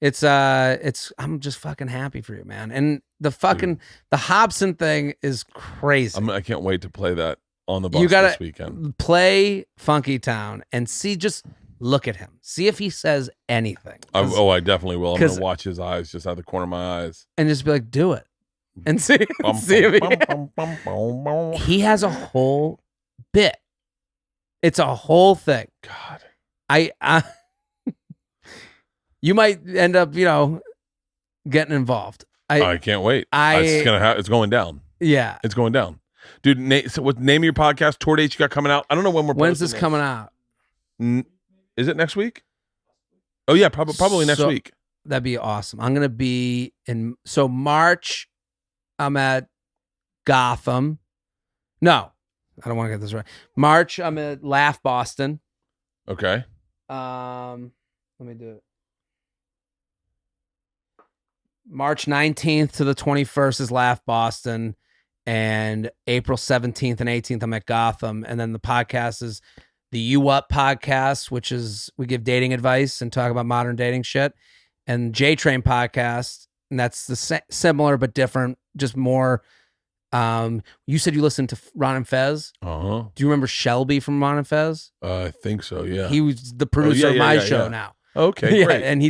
I'm just fucking happy for you, man. And the Hobson thing is crazy. I can't wait to play that on the bus You gotta this weekend. play Funky Town and just look at him. See if he says anything. I definitely will. I'm gonna 'cause- watch his eyes just out of the corner of my eyes. And just be like, do it. And see if he has a whole bit. It's a whole thing. God. I you might end up, getting involved. I can't wait. It's going down. Yeah. It's going down. Dude, so what name of your podcast, tour dates you got coming out? I don't know when When's this coming out? Is it next week? Oh yeah, probably next week. That'd be awesome. I'm gonna be in March. I'm at Gotham. No, I don't want to get this right. March, I'm at Laugh Boston. Okay. Let me do it. March 19th to the 21st is Laugh Boston, and April 17th and 18th I'm at Gotham. And then the podcast is the You Up podcast, which is we give dating advice and talk about modern dating shit, and JTrain Podcast, and that's the similar but different, just more. You said you listened to Ron and Fez. Uh-huh. Do you remember Shelby from Ron and Fez? I think so, yeah. He was the producer of my show now. Okay, Yeah, great. and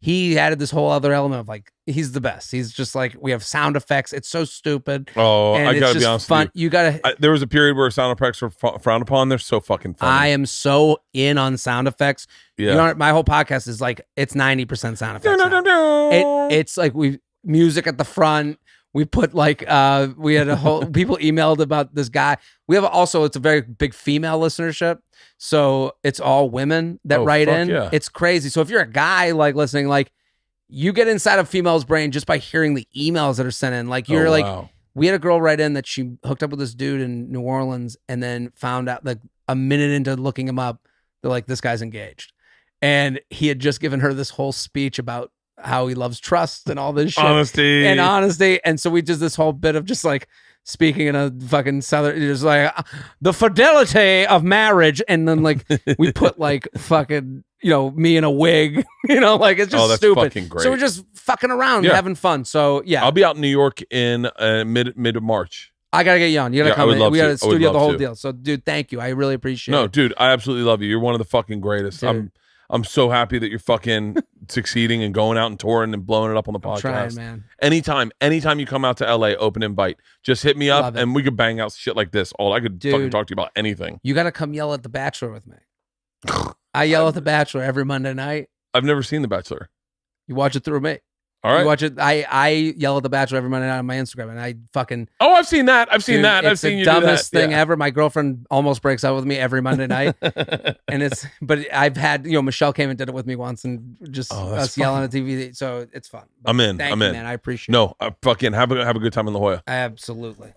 he added this whole other element of like, he's the best. He's just like, we have sound effects. It's so stupid. Oh, and I it's gotta just be honest fun. with you. You gotta. There was a period where sound effects were frowned upon. They're so fucking funny. I am so in on sound effects. Yeah. My whole podcast is like, it's 90% sound effects. now. It's like music at the front. We put like we had a whole people emailed about this guy. We have it's a very big female listenership, so it's all women that write in. Yeah. It's crazy. So if you're a guy like listening, like you get inside a female's brain just by hearing the emails that are sent in. Like you're wow. we had a girl write in that she hooked up with this dude in New Orleans and then found out like a minute into looking him up, they're like, this guy's engaged, and he had just given her this whole speech about how he loves trust and all this shit. Honesty. And so we did this whole bit of just like speaking in a fucking southern, just like the fidelity of marriage. And then like we put like fucking, me in a wig, like it's just that's stupid. fucking great. So we're just fucking around, having fun. So yeah. I'll be out in New York in mid of March. I gotta get you on. You gotta come in. We gotta to. studio the whole deal. So dude, thank you. I really appreciate it. No, dude, I absolutely love you. You're one of the fucking greatest. Dude. I'm so happy that you're fucking succeeding and going out and touring and blowing it up on the podcast. I'm trying, man. Anytime you come out to LA, open invite. Just hit me up Love it. and we could bang out shit like this. I could fucking talk to you about anything. You gotta come yell at The Bachelor with me. I yell at The Bachelor every Monday night. I've never seen The Bachelor. You watch it through me. All right. You watch it. I yell at The Bachelor every Monday night on my Instagram, and I fucking. Oh, I've seen that. I've seen dude, that. I've it's seen the you do that. dumbest thing Yeah. ever. My girlfriend almost breaks up with me every Monday night, and but I've had Michelle came and did it with me once, and just us yelling at TV. So it's fun. But I'm in. Thank I'm you, in. man. I appreciate it. No, I fucking have a good time in La Jolla. Absolutely.